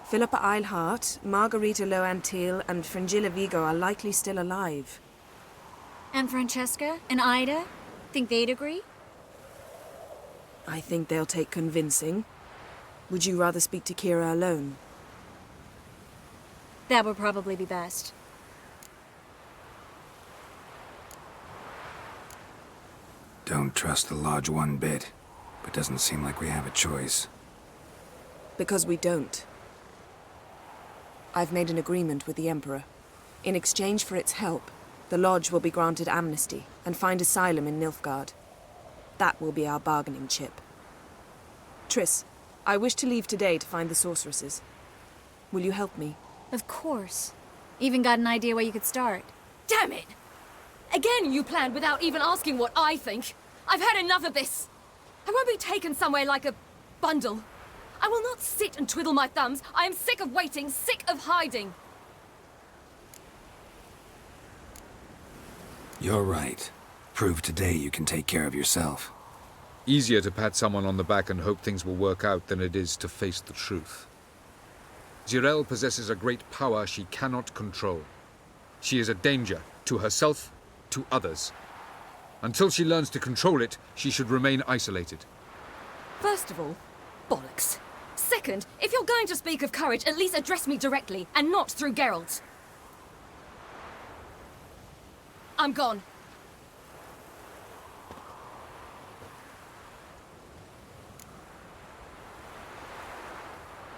Speaker 3: Philippa Eilhart, Margarita Loantil, and Fringilla Vigo are likely still alive.
Speaker 15: And Francesca? And Ida? Think they'd agree?
Speaker 3: I think they'll take convincing. Would you rather speak to Kira alone?
Speaker 15: That would probably be best.
Speaker 4: Don't trust the Lodge one bit, but doesn't seem like we have a choice.
Speaker 3: Because we don't. I've made an agreement with the Emperor. In exchange for its help, the Lodge will be granted amnesty and find asylum in Nilfgaard. That will be our bargaining chip. Triss, I wish to leave today to find the sorceresses. Will you help me?
Speaker 15: Of course. Even got an idea where you could start.
Speaker 23: Damn it! Again you planned without even asking what I think. I've had enough of this. I won't be taken somewhere like a bundle. I will not sit and twiddle my thumbs. I am sick of waiting, sick of hiding.
Speaker 4: You're right. Prove today you can take care of yourself.
Speaker 11: Easier to pat someone on the back and hope things will work out than it is to face the truth. Zirael possesses a great power she cannot control. She is a danger to herself, to others. Until she learns to control it, she should remain isolated.
Speaker 23: First of all, bollocks. Second, if you're going to speak of courage, at least address me directly, and not through Geralt. I'm gone.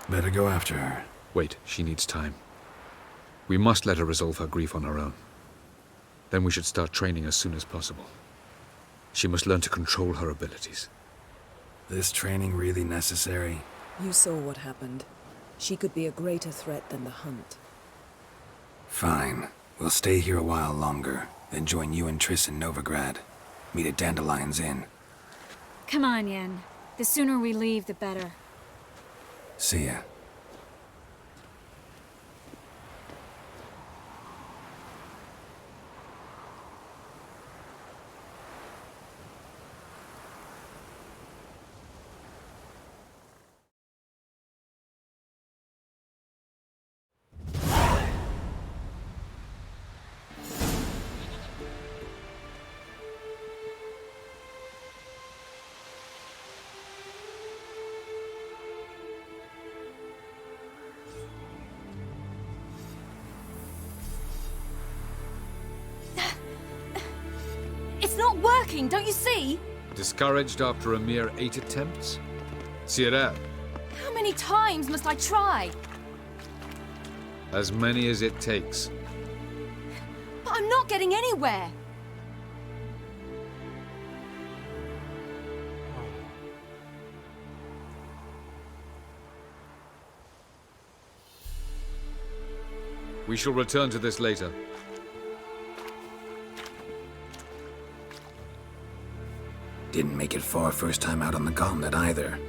Speaker 4: Better go after her.
Speaker 11: Wait, she needs time. We must let her resolve her grief on her own. Then we should start training as soon as possible. She must learn to control her abilities.
Speaker 4: This training really necessary?
Speaker 3: You saw what happened. She could be a greater threat than the Hunt.
Speaker 4: Fine. We'll stay here a while longer, then join you and Triss in Novigrad. Meet at Dandelion's Inn.
Speaker 15: Come on, Yen. The sooner we leave, the better.
Speaker 4: See ya.
Speaker 23: It's not working, don't you see?
Speaker 11: Discouraged after a mere 8 attempts? Zirael,
Speaker 23: How many times must I try?
Speaker 11: as many as it takes.
Speaker 23: But I'm not getting anywhere.
Speaker 11: We shall return to this later.
Speaker 4: Didn't make it far first time out on the gauntlet either.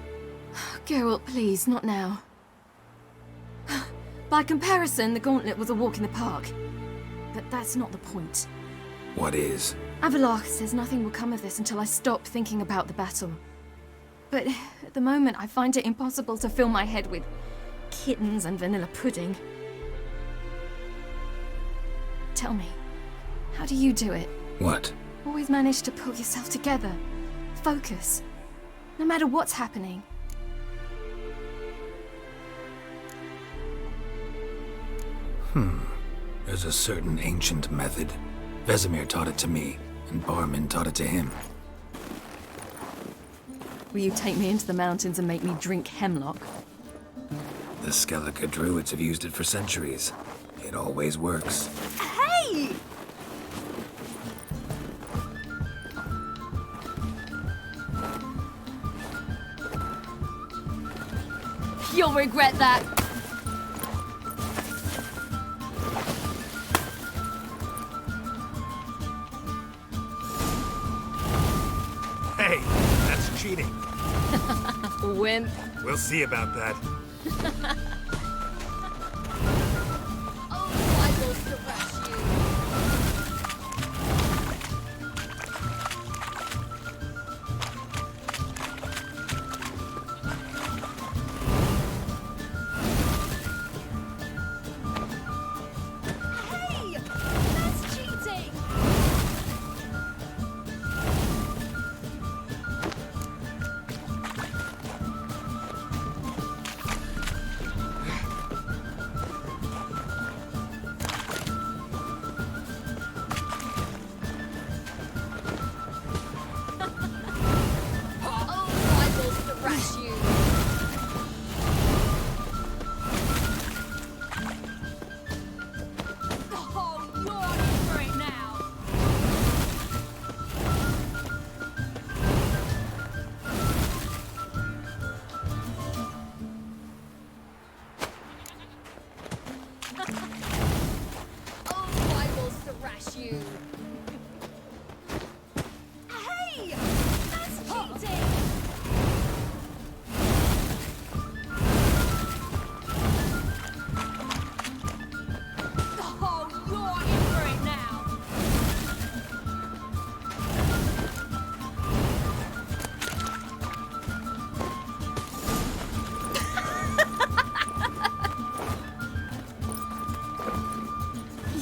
Speaker 23: Geralt, please, not now. By comparison, the gauntlet was a walk in the park. But that's not the point.
Speaker 4: What is?
Speaker 23: Avallac'h says nothing will come of this until I stop thinking about the battle. But at the moment, I find it impossible to fill my head with kittens and vanilla pudding. Tell me, how do you do it?
Speaker 4: What?
Speaker 23: Always manage to pull yourself together. Focus. No matter what's happening.
Speaker 4: There's a certain ancient method. Vesemir taught it to me, and Barman taught it to him.
Speaker 23: Will you take me into the mountains and make me drink hemlock?
Speaker 4: The Skellige druids have used it for centuries. It always works.
Speaker 23: Hey! You'll regret that.
Speaker 5: Hey, that's cheating.
Speaker 23: Wimp.
Speaker 5: We'll see about that.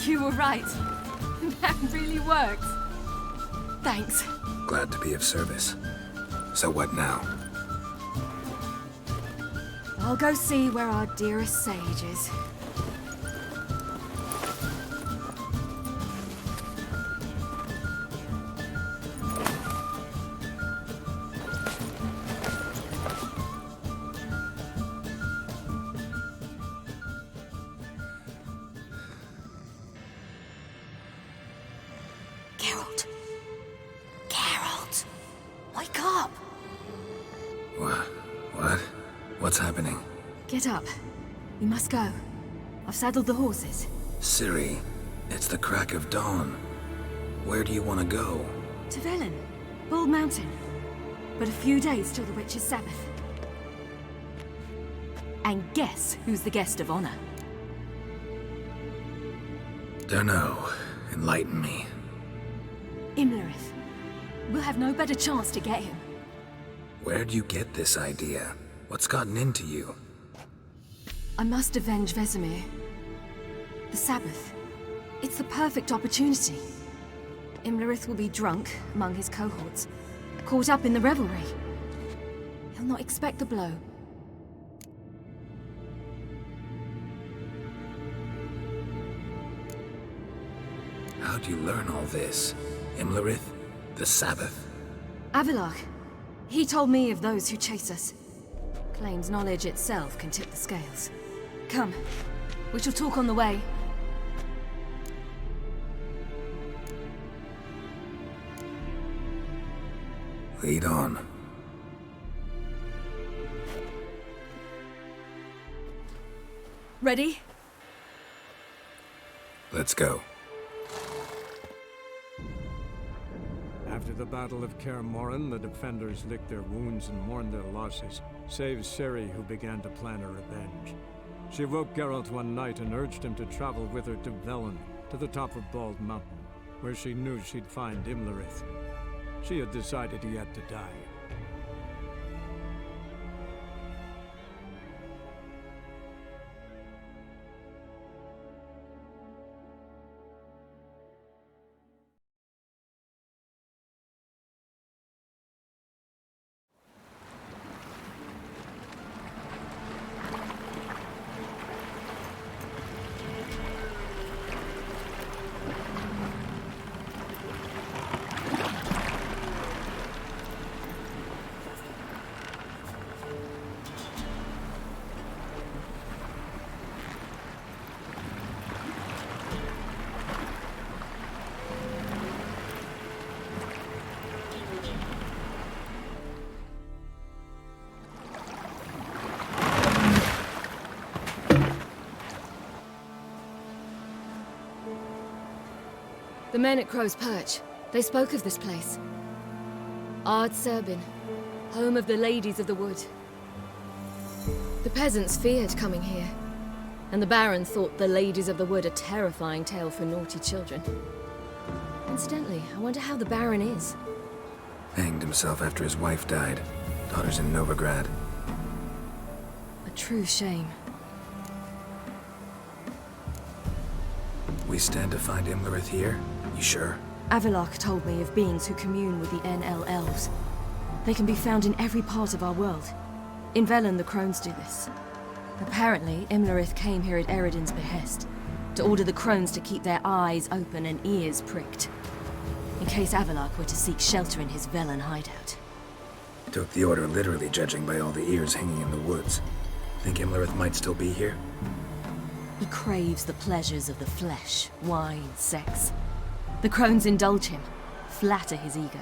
Speaker 23: You were right. That really worked. Thanks.
Speaker 4: Glad to be of service. So what now?
Speaker 8: I'll go see where our dearest sage is.
Speaker 23: Geralt. Geralt. Wake up.
Speaker 4: What? What's happening?
Speaker 8: Get up. We must go. I've saddled the horses.
Speaker 4: Ciri, it's the crack of dawn. Where do you want to go?
Speaker 8: To Velen. Bald Mountain. But a few days till the Witch's Sabbath. And guess who's the guest of honor?
Speaker 4: Dunno. Enlighten me.
Speaker 8: Imlerith. We'll have no better chance to get him.
Speaker 4: Where'd you get this idea? What's gotten into you?
Speaker 8: I must avenge Vesemir. The Sabbath. It's the perfect opportunity. Imlerith will be drunk among his cohorts, caught up in the revelry. He'll not expect the blow.
Speaker 4: How'd you learn all this? Imlerith? The Sabbath?
Speaker 8: Avallac'h. He told me of those who chase us. Claims knowledge itself can tip the scales. Come. We shall talk on the way.
Speaker 4: Lead on.
Speaker 8: Ready?
Speaker 4: Let's go.
Speaker 1: After the Battle of Kaer Morhen, the defenders licked their wounds and mourned their losses, save Ciri, who began to plan her revenge. She woke Geralt one night and urged him to travel with her to Velen, to the top of Bald Mountain, where she knew she'd find Imlerith. She had decided he had to die.
Speaker 23: The men at Crow's Perch, they spoke of this place. Ard Serbin, home of the Ladies of the Wood. The peasants feared coming here, and the Baron thought the Ladies of the Wood a terrifying tale for naughty children. Incidentally, I wonder how the Baron is.
Speaker 4: Hanged himself after his wife died. Daughter's in Novigrad.
Speaker 23: A true shame.
Speaker 4: We stand to find Imlerith here? You sure?
Speaker 8: Avalok told me of beings who commune with the NL Elves. They can be found in every part of our world. In Velen, the Crones do this. Apparently, Imlerith came here at Eredin's behest, to order the Crones to keep their eyes open and ears pricked, in case Avalok were to seek shelter in his Velen hideout.
Speaker 4: Took the order literally, judging by all the ears hanging in the woods. Think Imlerith might still be here?
Speaker 8: He craves the pleasures of the flesh, wine, sex. The Crones indulge him, flatter his ego.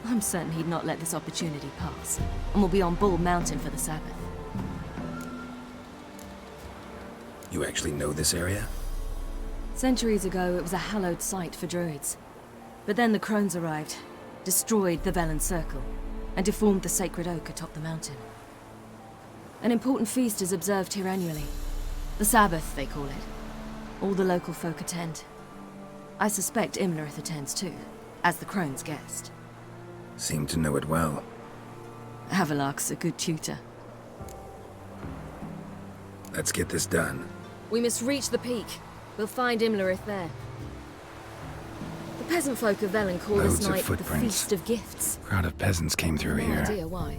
Speaker 8: I'm certain he'd not let this opportunity pass, and will be on Bull Mountain for the Sabbath.
Speaker 4: You actually know this area?
Speaker 8: Centuries ago, it was a hallowed site for druids. But then the Crones arrived, destroyed the Velen Circle, and deformed the sacred oak atop the mountain. An important feast is observed here annually. The Sabbath, they call it. All the local folk attend. I suspect Imlerith attends too, as the Crone's guest.
Speaker 4: Seem to know it well.
Speaker 8: Avalok's a good tutor.
Speaker 4: Let's get this done.
Speaker 23: We must reach the peak. We'll find Imlerith there. The peasant folk of Velen call
Speaker 4: Loads
Speaker 23: this
Speaker 4: of
Speaker 23: night the
Speaker 4: footprints.
Speaker 23: Feast of Gifts.
Speaker 4: Crowd of peasants came through
Speaker 23: No
Speaker 4: here.
Speaker 23: idea why.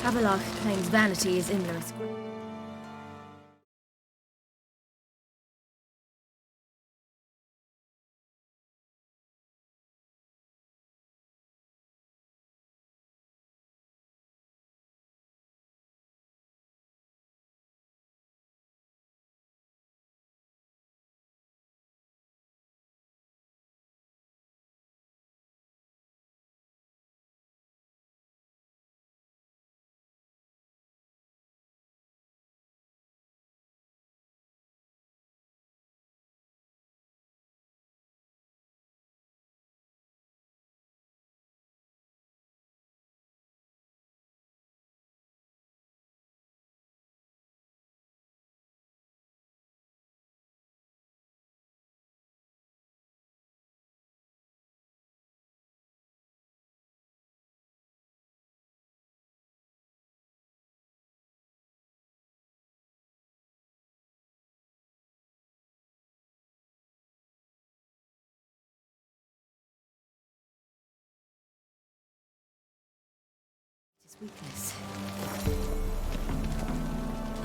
Speaker 8: Avalok claims vanity is Imlerith's. Weakness.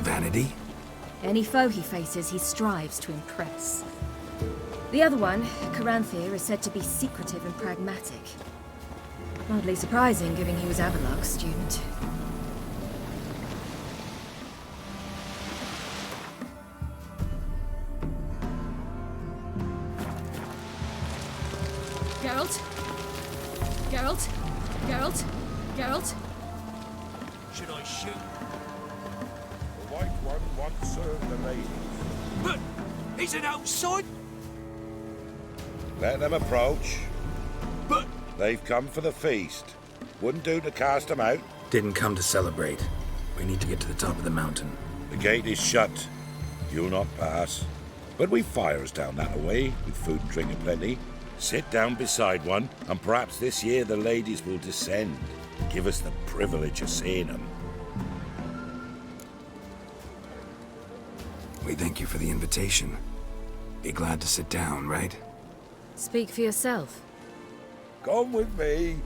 Speaker 4: Vanity?
Speaker 8: Any foe he faces, he strives to impress. The other one, Caranthir, is said to be secretive and pragmatic. Hardly surprising, given he was Avalok's student.
Speaker 23: Geralt? Geralt? Geralt? Geralt?
Speaker 5: Should I shoot?
Speaker 19: The White One once served the ladies.
Speaker 5: But he's an outside.
Speaker 19: Let them approach.
Speaker 5: But
Speaker 19: They've come for the feast. Wouldn't do to cast them out.
Speaker 4: Didn't come to celebrate. We need to get to the top of the mountain.
Speaker 19: The gate is shut.
Speaker 12: You'll not pass. But we've fires down that way, with food and drink aplenty. Sit down beside one, and perhaps this year the ladies will descend. Give us the privilege of seeing them.
Speaker 4: We thank you for the invitation. Be glad to sit down, right?
Speaker 8: Speak for yourself.
Speaker 12: Come with me.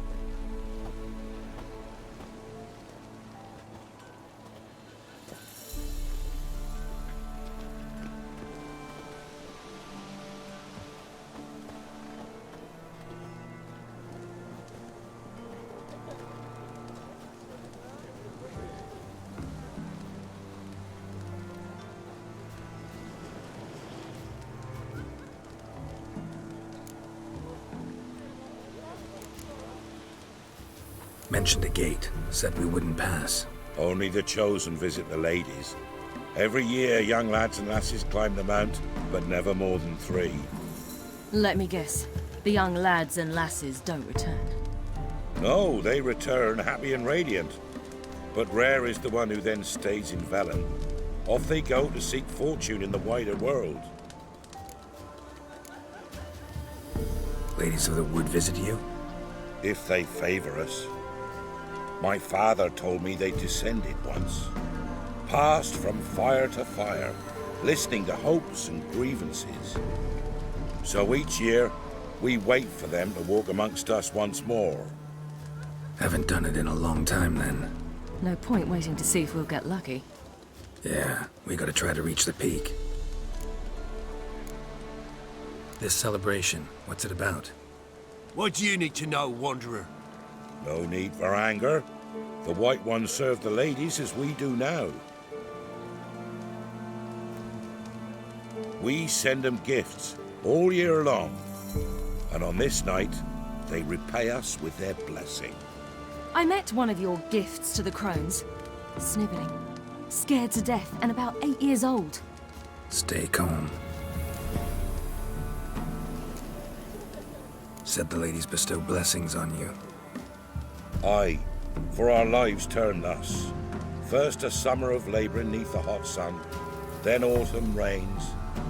Speaker 4: Mentioned a gate, said we wouldn't pass.
Speaker 12: Only the chosen visit the ladies. Every year, young lads and lasses climb the mount, but never more than 3.
Speaker 6: Let me guess. The young lads and lasses don't return.
Speaker 12: No, they return happy and radiant. But rare is the one who then stays in Velen. Off they go to seek fortune in the wider world.
Speaker 4: Ladies of the Wood visit you?
Speaker 12: If they favor us. My father told me they descended once. Passed from fire to fire, listening to hopes and grievances. So each year, we wait for them to walk amongst us once more.
Speaker 4: Haven't done it in a long time, then.
Speaker 6: No point waiting to see if we'll get lucky.
Speaker 4: Yeah, we gotta try to reach the peak. This celebration, what's it about?
Speaker 5: What do you need to know, Wanderer?
Speaker 12: No need for anger. The White Ones serve the ladies as we do now. We send them gifts all year long. And on this night, they repay us with their blessing.
Speaker 6: I met one of your gifts to the crones. Sniveling. Scared to death and about 8 years old.
Speaker 4: Stay calm. Said the ladies bestow blessings on you.
Speaker 12: Aye, for our lives turn thus. First a summer of labouring neath the hot sun, then autumn rains,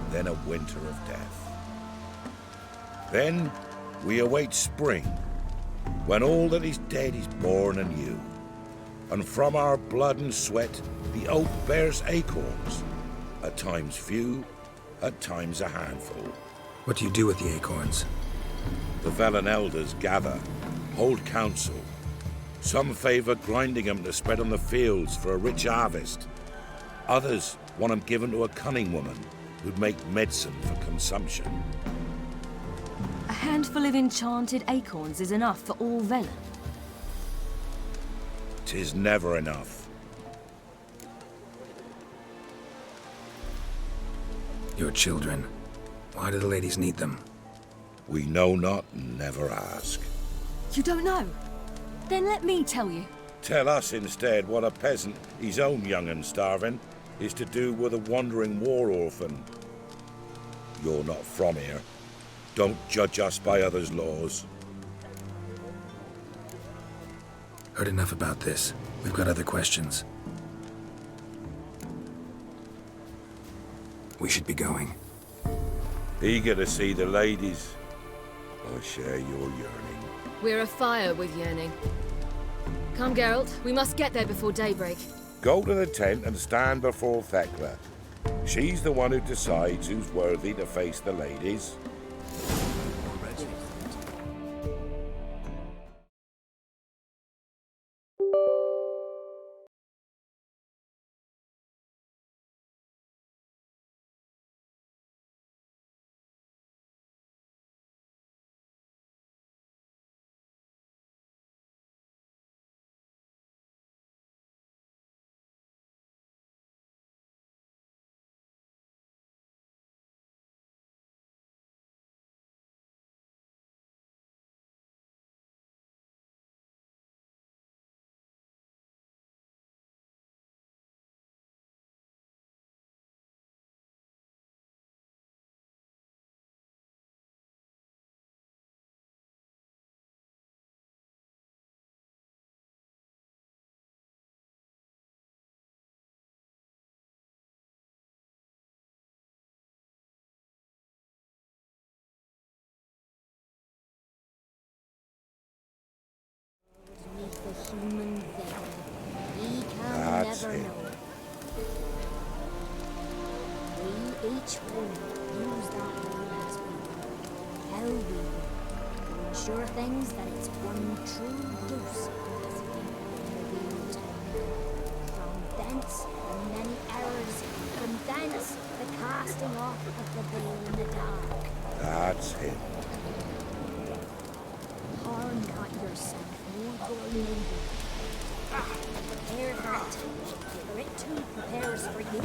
Speaker 12: then a winter of death. Then we await spring, when all that is dead is born anew. And from our blood and sweat, the oak bears acorns, at times few, at times a handful.
Speaker 4: What do you do with the acorns?
Speaker 12: The Velen elders gather, hold council. Some favor grinding them to spread on the fields for a rich harvest. Others want them given to a cunning woman who'd make medicine for consumption.
Speaker 6: A handful of enchanted acorns is enough for all Velen.
Speaker 12: 'Tis never enough.
Speaker 4: Your children. Why do the ladies need them?
Speaker 12: We know not and never ask.
Speaker 6: You don't know? Then let me tell you.
Speaker 12: Tell us instead what a peasant, his own young and starving, is to do with a wandering war orphan. You're not from here. Don't judge us by others' laws.
Speaker 4: Heard enough about this. We've got other questions. We should be going.
Speaker 12: Eager to see the ladies. I share your yearning.
Speaker 23: We're afire with yearning. Come, Geralt. We must get there before daybreak.
Speaker 12: Go to the tent and stand before Thekla. She's the one who decides who's worthy to face the ladies.
Speaker 9: human thing. We can
Speaker 14: That's
Speaker 9: never
Speaker 14: it.
Speaker 9: know. We each one use that word as we will. How we will. To ensure things that it's one true use has been revealed. From thence, the many errors. From thence, the casting off of the veil in the dark.
Speaker 14: That's it.
Speaker 9: Harm not yourself, mortal lady. Prepare for it, for it too prepares for you.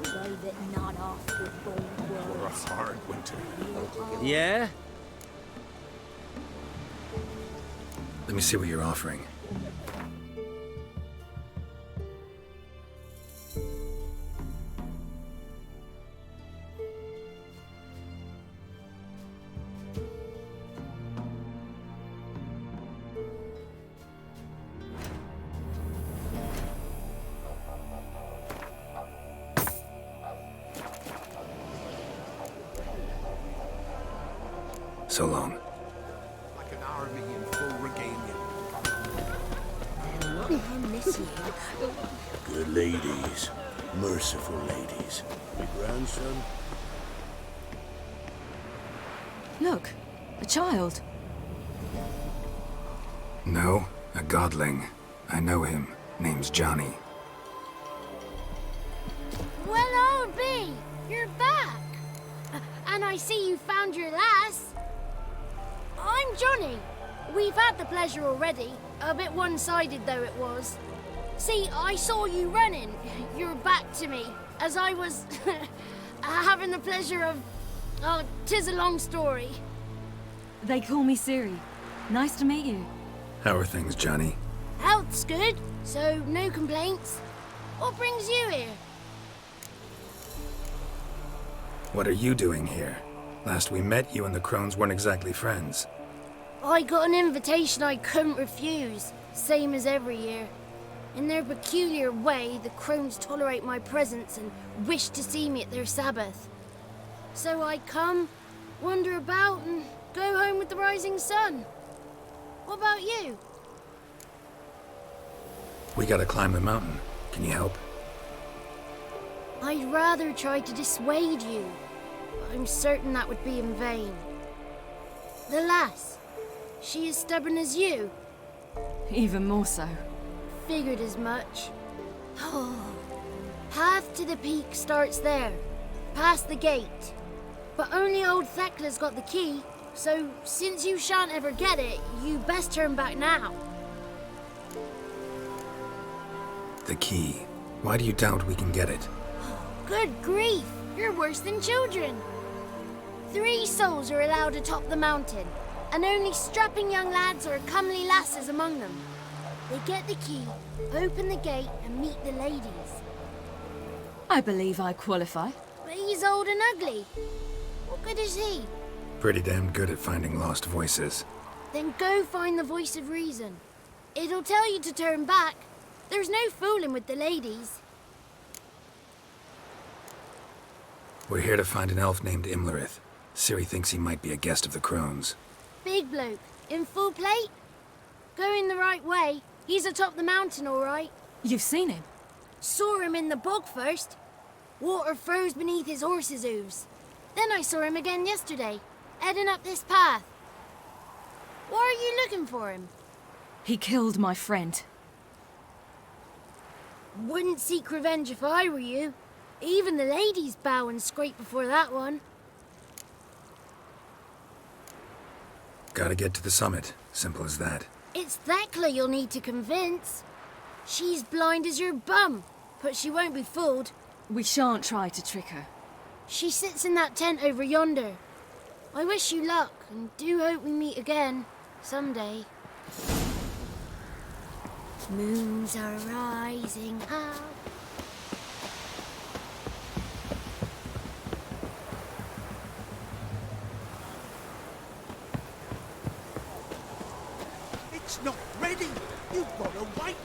Speaker 9: Drive it not off with bold words.
Speaker 14: For a hard winter.
Speaker 10: Yeah?
Speaker 4: Let me see what you're offering. So long.
Speaker 5: Like an army in full regalia.
Speaker 9: I miss you.
Speaker 14: Good ladies. Merciful ladies.
Speaker 5: My grandson.
Speaker 6: Look, a child.
Speaker 4: No, a godling. I know him. Name's Johnny.
Speaker 9: Well, I'll be. You're back. And I see you found your lass. I'm Johnny. We've had the pleasure already. A bit one-sided though it was. See, I saw you running. Your back to me. As I was having the pleasure of... Oh, 'tis a long story.
Speaker 6: They call me Ciri. Nice to meet you.
Speaker 4: How are things, Johnny?
Speaker 9: Health's good, so no complaints. What brings you here?
Speaker 4: What are you doing here? Last we met, you and the Crones weren't exactly friends.
Speaker 9: I got an invitation I couldn't refuse, same as every year. In their peculiar way, the Crones tolerate my presence and wish to see me at their Sabbath. So I come, wander about, and go home with the rising sun. What about you?
Speaker 4: We gotta climb the mountain. Can you help?
Speaker 9: I'd rather try to dissuade you. I'm certain that would be in vain. The lass, she as stubborn as you?
Speaker 6: Even more so.
Speaker 9: Figured as much. Path to the peak starts there, past the gate. But only old Thekla's got the key, so since you shan't ever get it, you best turn back now.
Speaker 4: The key. Why do you doubt we can get it?
Speaker 9: Good grief, you're worse than children. 3 souls are allowed atop the mountain, and only strapping young lads or comely lasses among them. They get the key, open the gate, and meet the ladies.
Speaker 6: I believe I qualify.
Speaker 9: But he's old and ugly. What good is he?
Speaker 4: Pretty damn good at finding lost voices.
Speaker 9: Then go find the voice of reason. It'll tell you to turn back. There's no fooling with the ladies.
Speaker 4: We're here to find an elf named Imlerith. Ciri thinks he might be a guest of the Crones.
Speaker 9: Big bloke, in full plate? Going the right way. He's atop the mountain, all right.
Speaker 6: You've seen him?
Speaker 9: Saw him in the bog first. Water froze beneath his horse's hooves. Then I saw him again yesterday, heading up this path. Why are you looking for him?
Speaker 6: He killed my friend.
Speaker 9: Wouldn't seek revenge if I were you. Even the ladies bow and scrape before that one.
Speaker 4: Gotta get to the summit. Simple as that.
Speaker 9: It's Thekla you'll need to convince. She's blind as your bum, but she won't be fooled.
Speaker 6: We shan't try to trick her.
Speaker 9: She sits in that tent over yonder. I wish you luck, and do hope we meet again, someday. Moons are rising high.
Speaker 5: It's not ready. You've got to wait.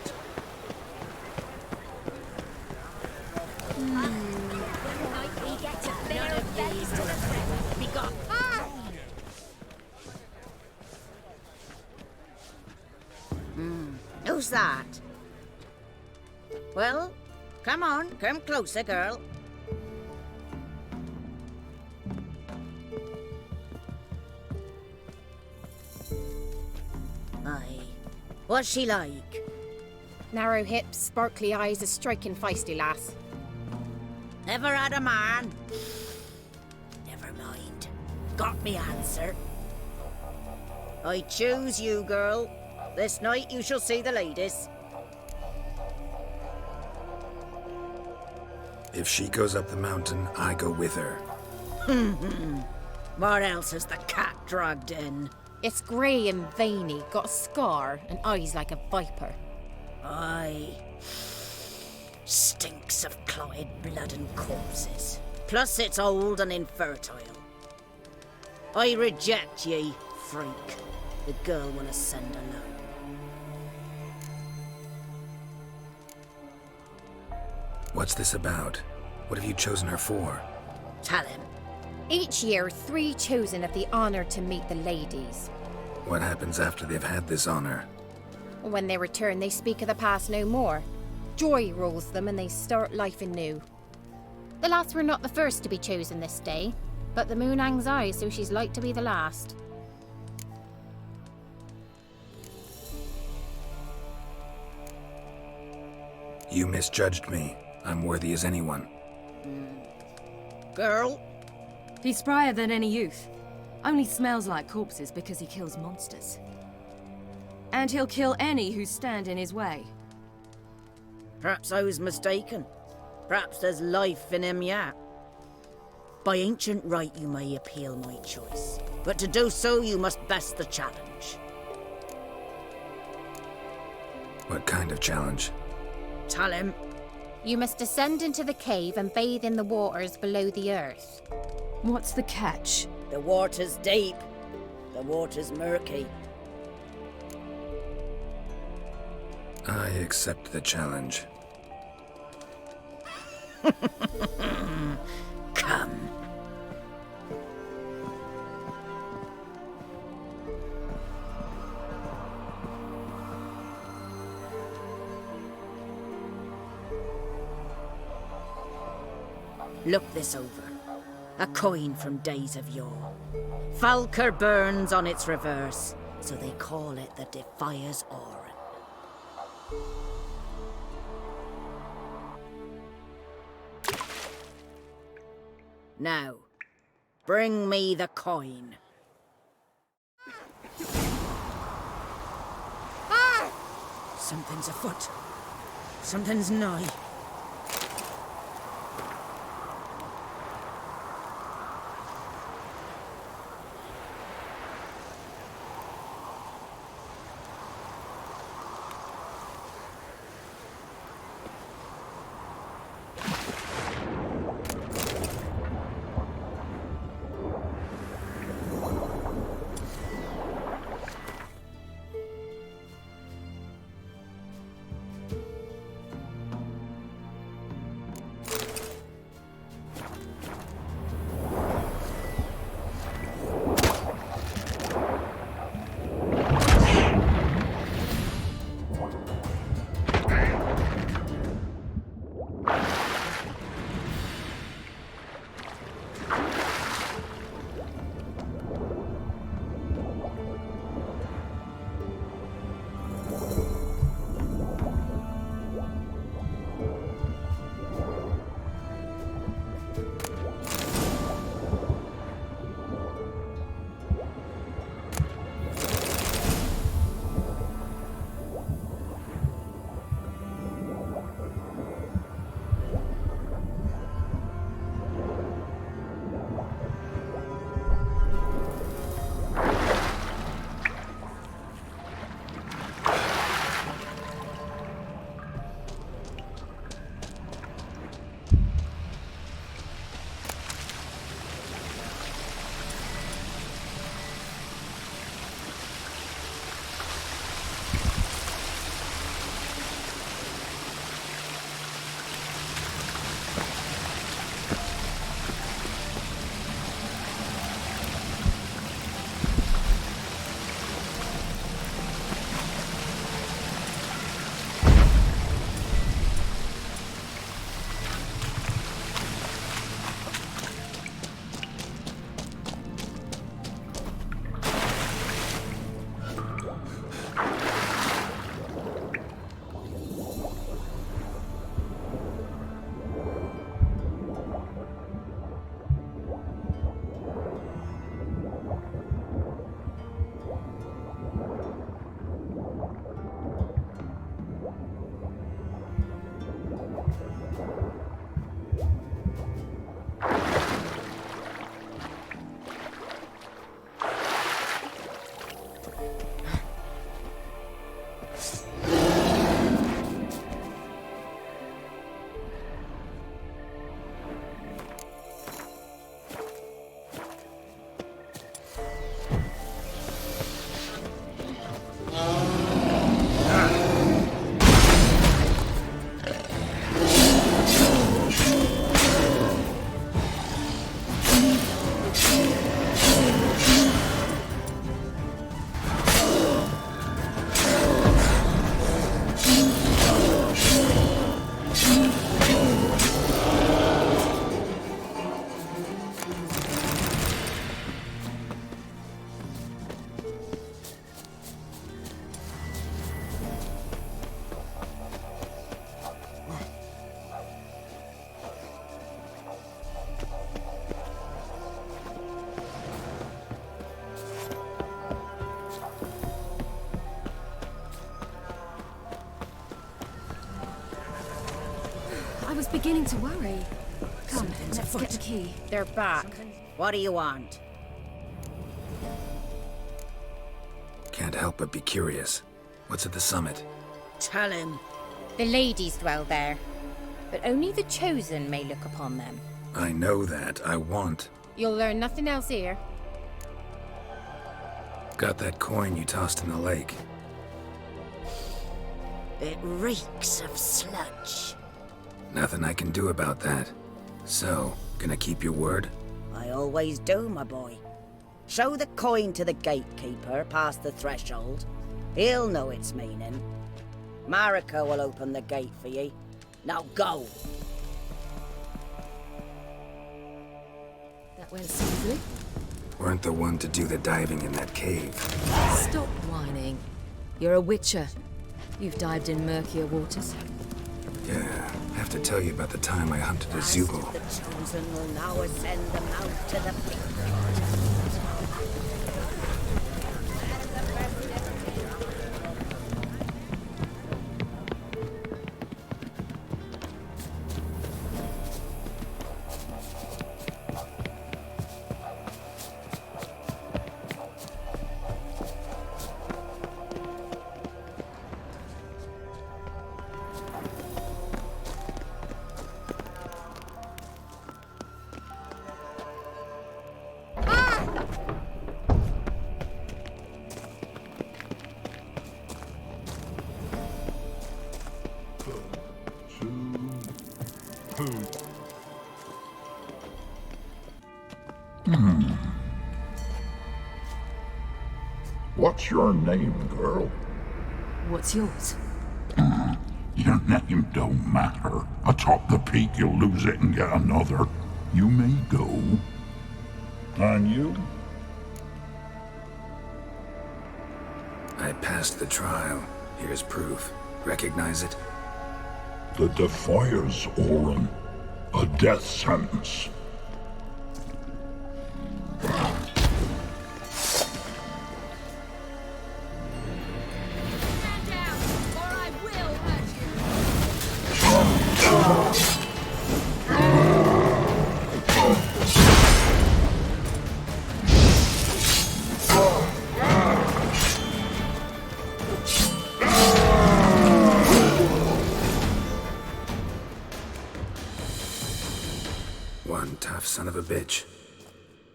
Speaker 9: We get to bare face to the threat. We got
Speaker 2: How's that? Well, come on, come closer, girl. Aye. What's she like?
Speaker 7: Narrow hips, sparkly eyes, a striking feisty lass.
Speaker 2: Never had a man? Never mind. Got me answer. I choose you, girl. This night you shall see the ladies.
Speaker 4: If she goes up the mountain, I go with her.
Speaker 2: What else has the cat dragged in?
Speaker 7: It's grey and veiny, got a scar, and eyes like a viper.
Speaker 2: Aye. Stinks of clotted blood and corpses. Plus it's old and infertile. I reject ye, freak. The girl will ascend alone.
Speaker 4: What's this about? What have you chosen her for?
Speaker 2: Tell him.
Speaker 7: Each year, 3 chosen have the honour to meet the ladies.
Speaker 4: What happens after they've had this honor?
Speaker 7: When they return, they speak of the past no more. Joy rules them and they start life anew. The lass were not the first to be chosen this day, but the moon hangs high, so she's like to be the last.
Speaker 4: You misjudged me. I'm worthy as anyone.
Speaker 2: Girl?
Speaker 6: He's sprier than any youth. Only smells like corpses because he kills monsters. And he'll kill any who stand in his way.
Speaker 2: Perhaps I was mistaken. Perhaps there's life in him yet. By ancient right you may appeal my choice, but to do so you must best the challenge.
Speaker 4: What kind of challenge?
Speaker 2: Tell him.
Speaker 7: You must descend into the cave and bathe in the waters below the earth.
Speaker 6: What's the catch?
Speaker 2: The water's deep. The water's murky.
Speaker 4: I accept the challenge.
Speaker 2: Come. Look this over. A coin from days of yore. Falker burns on its reverse, so they call it the Defier's Oran. Now, bring me the coin. Ah! Something's afoot. Something's nigh.
Speaker 8: was beginning to worry. Come, let's get the key.
Speaker 2: They're back. What do you want?
Speaker 4: Can't help but be curious. What's at the summit?
Speaker 2: Tell him.
Speaker 13: The ladies dwell there, but only the chosen may look upon them.
Speaker 4: I know that. I want.
Speaker 13: You'll learn nothing else here.
Speaker 4: Got that coin you tossed in the lake.
Speaker 2: It reeks of sludge.
Speaker 4: Nothing I can do about that. So, gonna keep your word?
Speaker 2: I always do, my boy. Show the coin to the gatekeeper past the threshold. He'll know its meaning. Marika will open the gate for ye. Now go!
Speaker 8: That went smoothly.
Speaker 4: Weren't the one to do the diving in that cave.
Speaker 8: Stop whining. You're a witcher. You've dived in murkier waters.
Speaker 4: Yeah, have to tell you about the time I hunted a Zeugle.
Speaker 2: The chosen will now ascend the mount to the peak.
Speaker 18: What's your name, girl?
Speaker 8: What's yours?
Speaker 18: Your name don't matter. Atop the peak, you'll lose it and get another. You may go. And you?
Speaker 4: I passed the trial. Here's proof. Recognize it?
Speaker 18: The Defiers, Orin. A death sentence.
Speaker 4: One tough son of a bitch.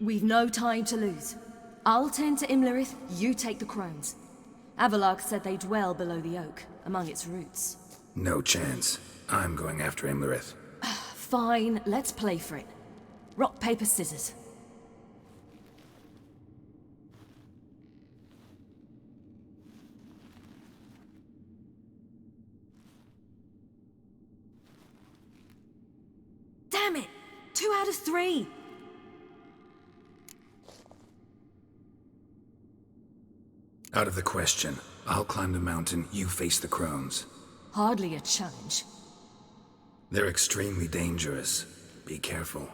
Speaker 6: We've no time to lose. I'll tend to Imlerith, you take the crones. Avalok said they dwell below the oak, among its roots.
Speaker 4: No chance. I'm going after Imlerith.
Speaker 6: Fine, let's play for it. Rock, paper, scissors. Damn it! 2 out of 3!
Speaker 4: Out of the question. I'll climb the mountain, you face the crones.
Speaker 6: Hardly a challenge.
Speaker 4: They're extremely dangerous. Be careful.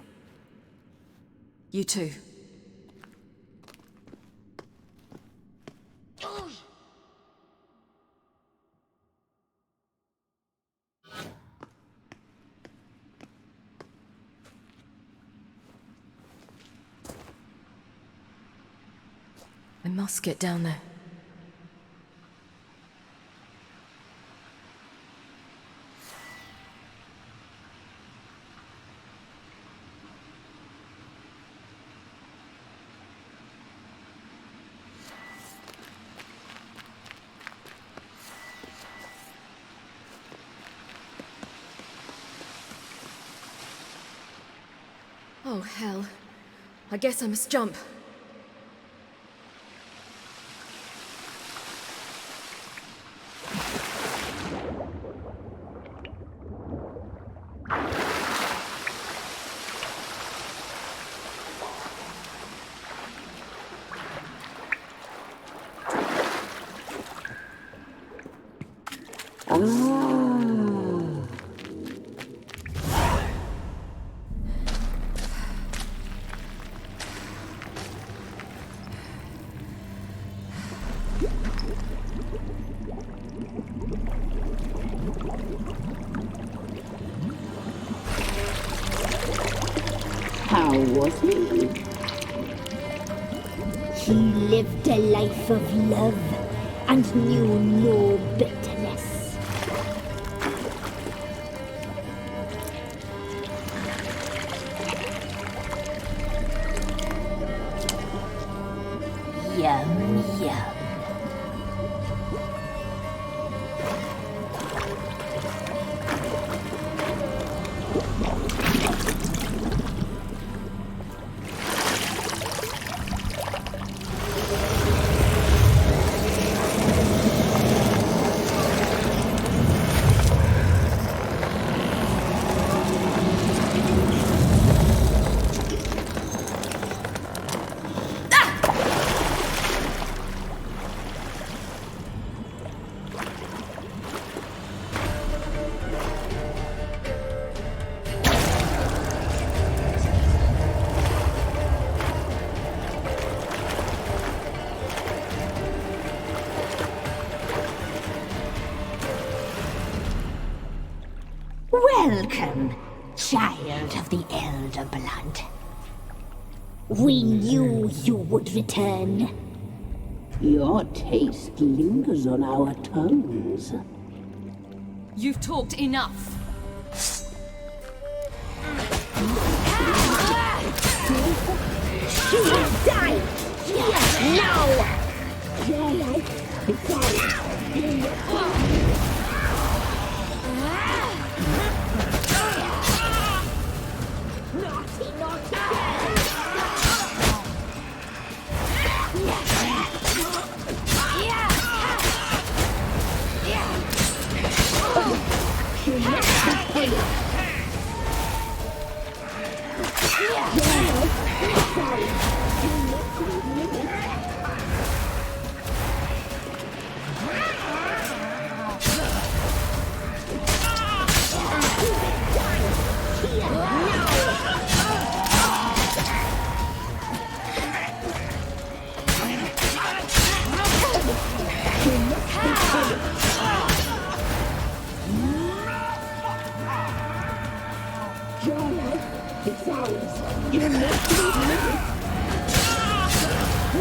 Speaker 6: You too. I must get down there. Oh, hell. I guess I must jump.
Speaker 16: How was he? He lived a life of love and knew no bitterness. Yum, yum. Welcome, child of the Elder Blood. We knew you would return. Your taste lingers on our tongues.
Speaker 23: You've talked enough.
Speaker 16: You will die! Here, now! Your life is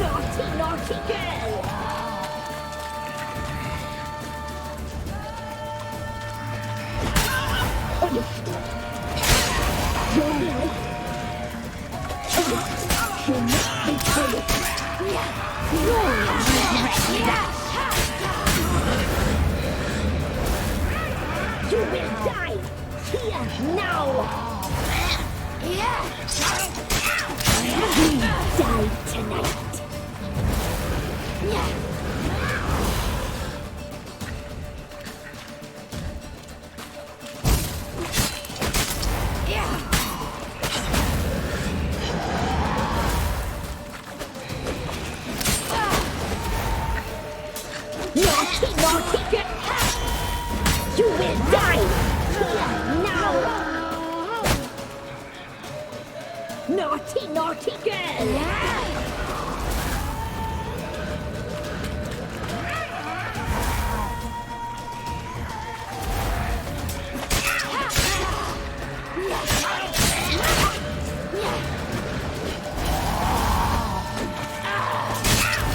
Speaker 16: naughty, naughty girl! Naughty, naughty girl! You will die here now! You die tonight! Naughty, naughty girl! You will die here now! Naughty, naughty girl!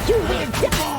Speaker 16: You will die!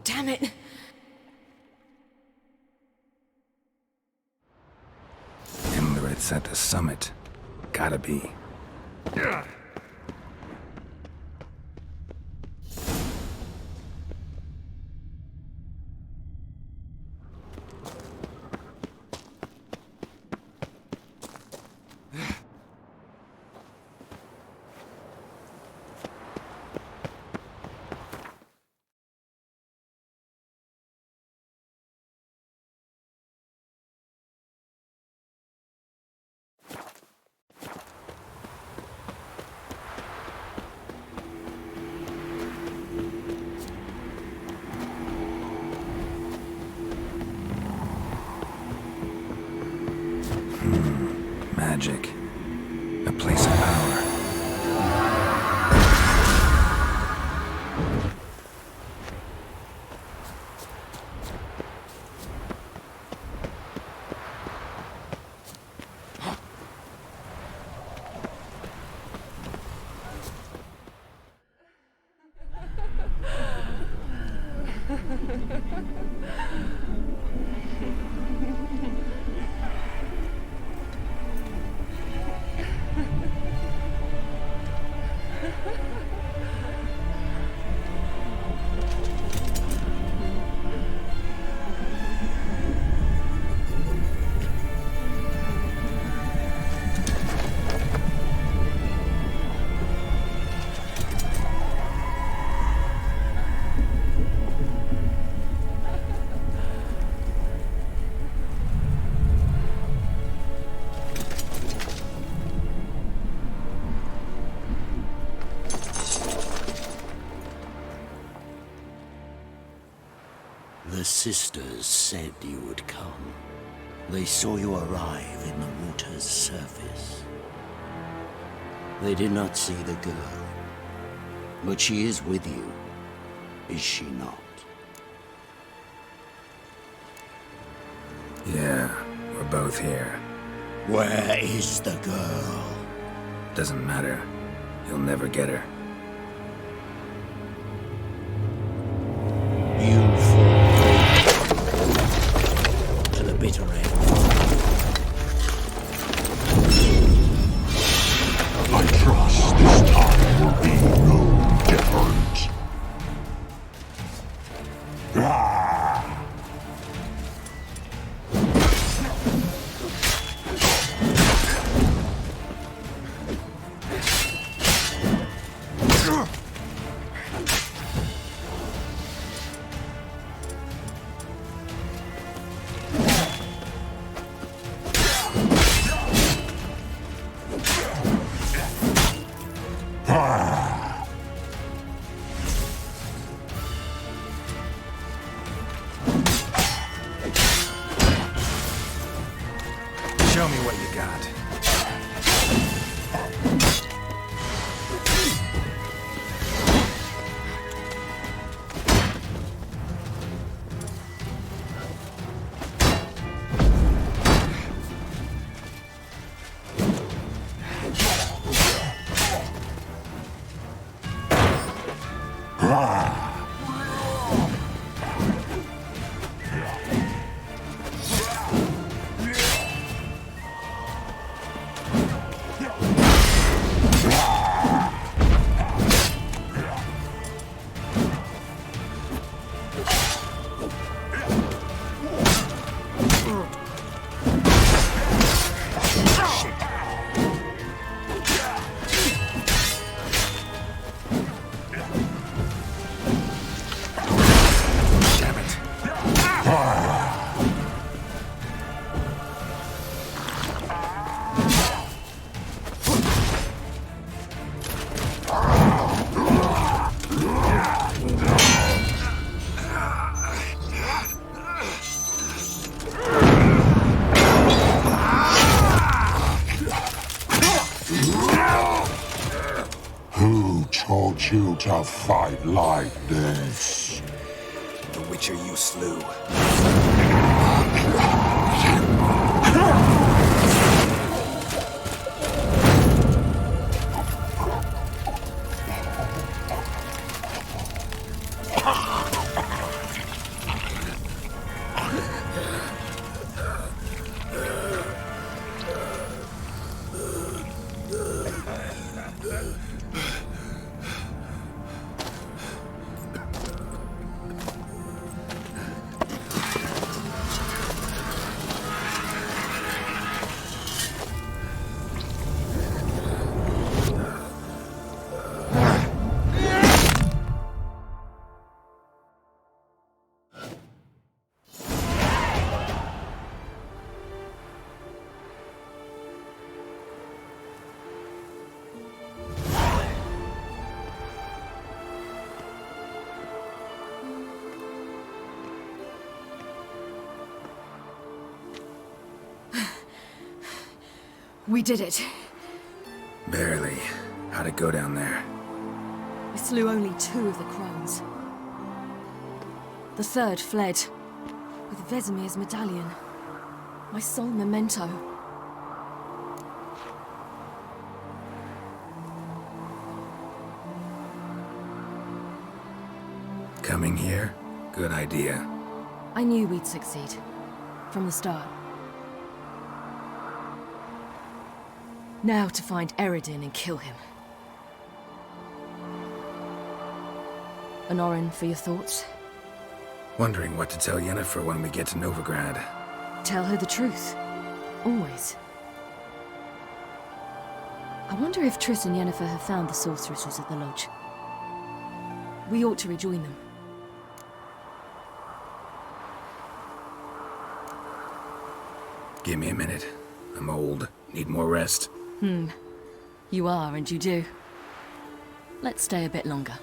Speaker 3: Damn it!
Speaker 4: Imlerith's at the summit. Gotta be. Magic. A place of power.
Speaker 20: The sisters said you would come. They saw you arrive in the water's surface. They did not see the girl. But she is with you, is she not?
Speaker 4: Yeah, we're both here.
Speaker 20: Where is the girl?
Speaker 4: Doesn't matter. You'll never get her.
Speaker 20: You fall to the bitter end.
Speaker 18: I trust this time will be no different.
Speaker 4: Show me what you got.
Speaker 18: Who taught you to fight like this?
Speaker 4: The Witcher you slew.
Speaker 6: We did it.
Speaker 4: Barely. How'd it go down there?
Speaker 6: We slew only 2 of the crones. The 3rd fled, with Vesemir's medallion. My sole memento.
Speaker 4: Coming here? Good idea.
Speaker 6: I knew we'd succeed. From the start. Now to find Eredin and kill him. Honorin, for your thoughts?
Speaker 4: Wondering what to tell Yennefer when we get to Novigrad.
Speaker 6: Tell her the truth. Always. I wonder if Triss and Yennefer have found the sorceresses at the lodge. We ought to rejoin them.
Speaker 4: Give me a minute. I'm old. Need more rest.
Speaker 6: You are, and you do. Let's stay a bit longer.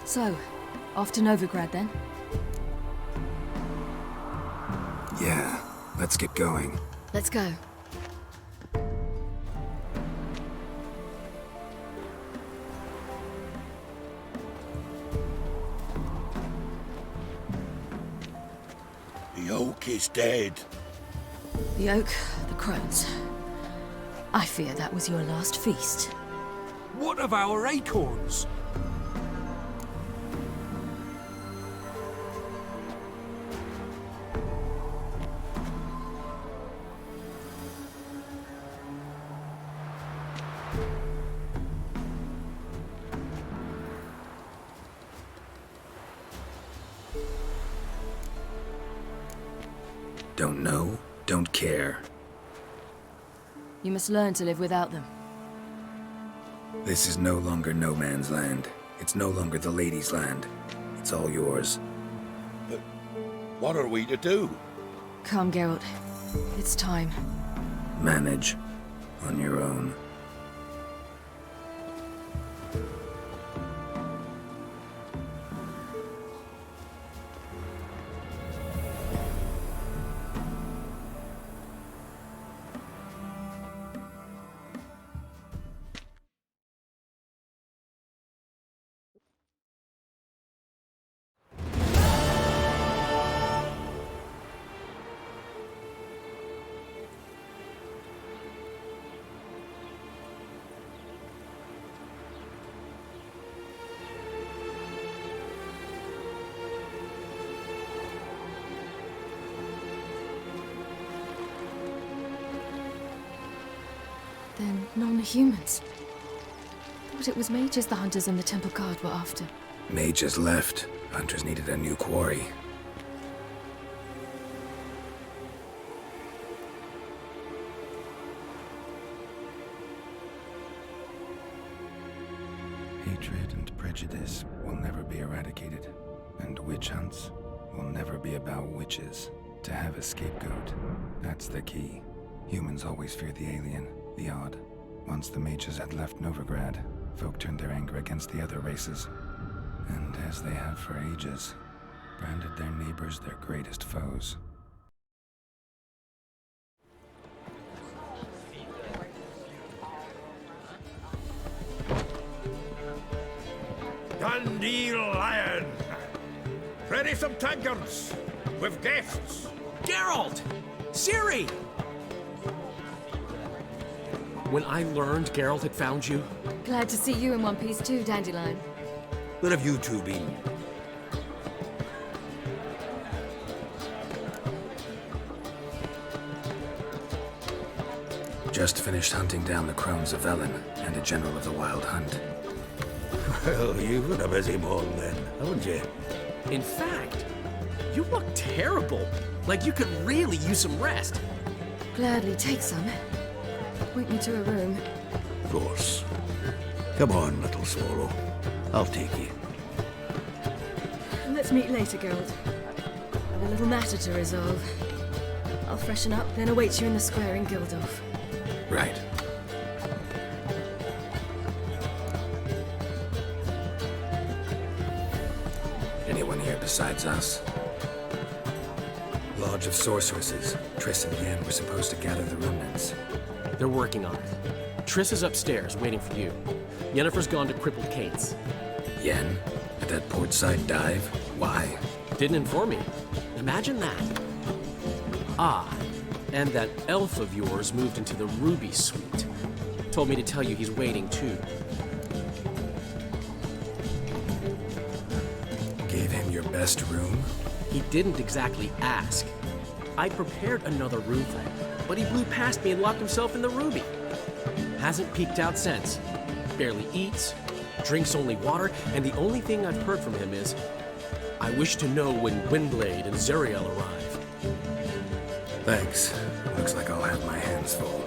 Speaker 6: So, off to Novigrad then?
Speaker 4: Yeah, let's get going.
Speaker 6: Let's go.
Speaker 12: The oak is dead.
Speaker 6: The oak, the crones. I fear that was your last feast.
Speaker 5: What of our acorns?
Speaker 4: Don't know, don't care.
Speaker 6: You must learn to live without them.
Speaker 4: This is no longer no man's land. It's no longer the lady's land. It's all yours.
Speaker 12: But what are we to do?
Speaker 6: Come, Geralt. It's time.
Speaker 4: Manage. On your own.
Speaker 6: Then non-humans. Thought it was mages the hunters and the temple guard were after.
Speaker 4: Mages left. Hunters needed a new quarry. Hatred and prejudice will never be eradicated, and witch hunts will never be about witches. To have a scapegoat, that's the key. Humans always fear the alien, the odd. Once the mages had left Novigrad, folk turned their anger against the other races. And as they have for ages, branded their neighbors their greatest foes.
Speaker 12: Dandelion! Ready some tankards! With guests!
Speaker 17: Geralt! Ciri! When I learned Geralt had found you...
Speaker 8: Glad to see you in one piece too, Dandelion.
Speaker 12: Where have you two been?
Speaker 4: Just finished hunting down the crones of Velen and a general of the Wild Hunt.
Speaker 12: Well, you've been a busy morning then, haven't you?
Speaker 17: In fact, you look terrible. Like you could really use some rest.
Speaker 8: Gladly take some. Point me to a room.
Speaker 12: Of course. Come on, little swallow. I'll take you.
Speaker 8: Let's meet later, Geralt. I've a little matter to resolve. I'll freshen up, then await you in the square in Gildorf.
Speaker 4: Right. Anyone here besides us? Lodge of Sorceresses. Triss and Yen were supposed to gather the remnants.
Speaker 17: They're working on it. Triss is upstairs, waiting for you. Yennefer's gone to Crippled Cates.
Speaker 4: Yen? At that portside dive? Why?
Speaker 17: Didn't inform me. Imagine that. Ah, and that elf of yours moved into the Ruby Suite. Told me to tell you he's waiting too.
Speaker 4: Gave him your best room?
Speaker 17: He didn't exactly ask. I prepared another room for him, but he blew past me and locked himself in the Ruby. Hasn't peeked out since. Barely eats, drinks only water, and the only thing I've heard from him is, I wish to know when Gwynblade and Zariel arrive.
Speaker 4: Thanks. Looks like I'll have my hands full.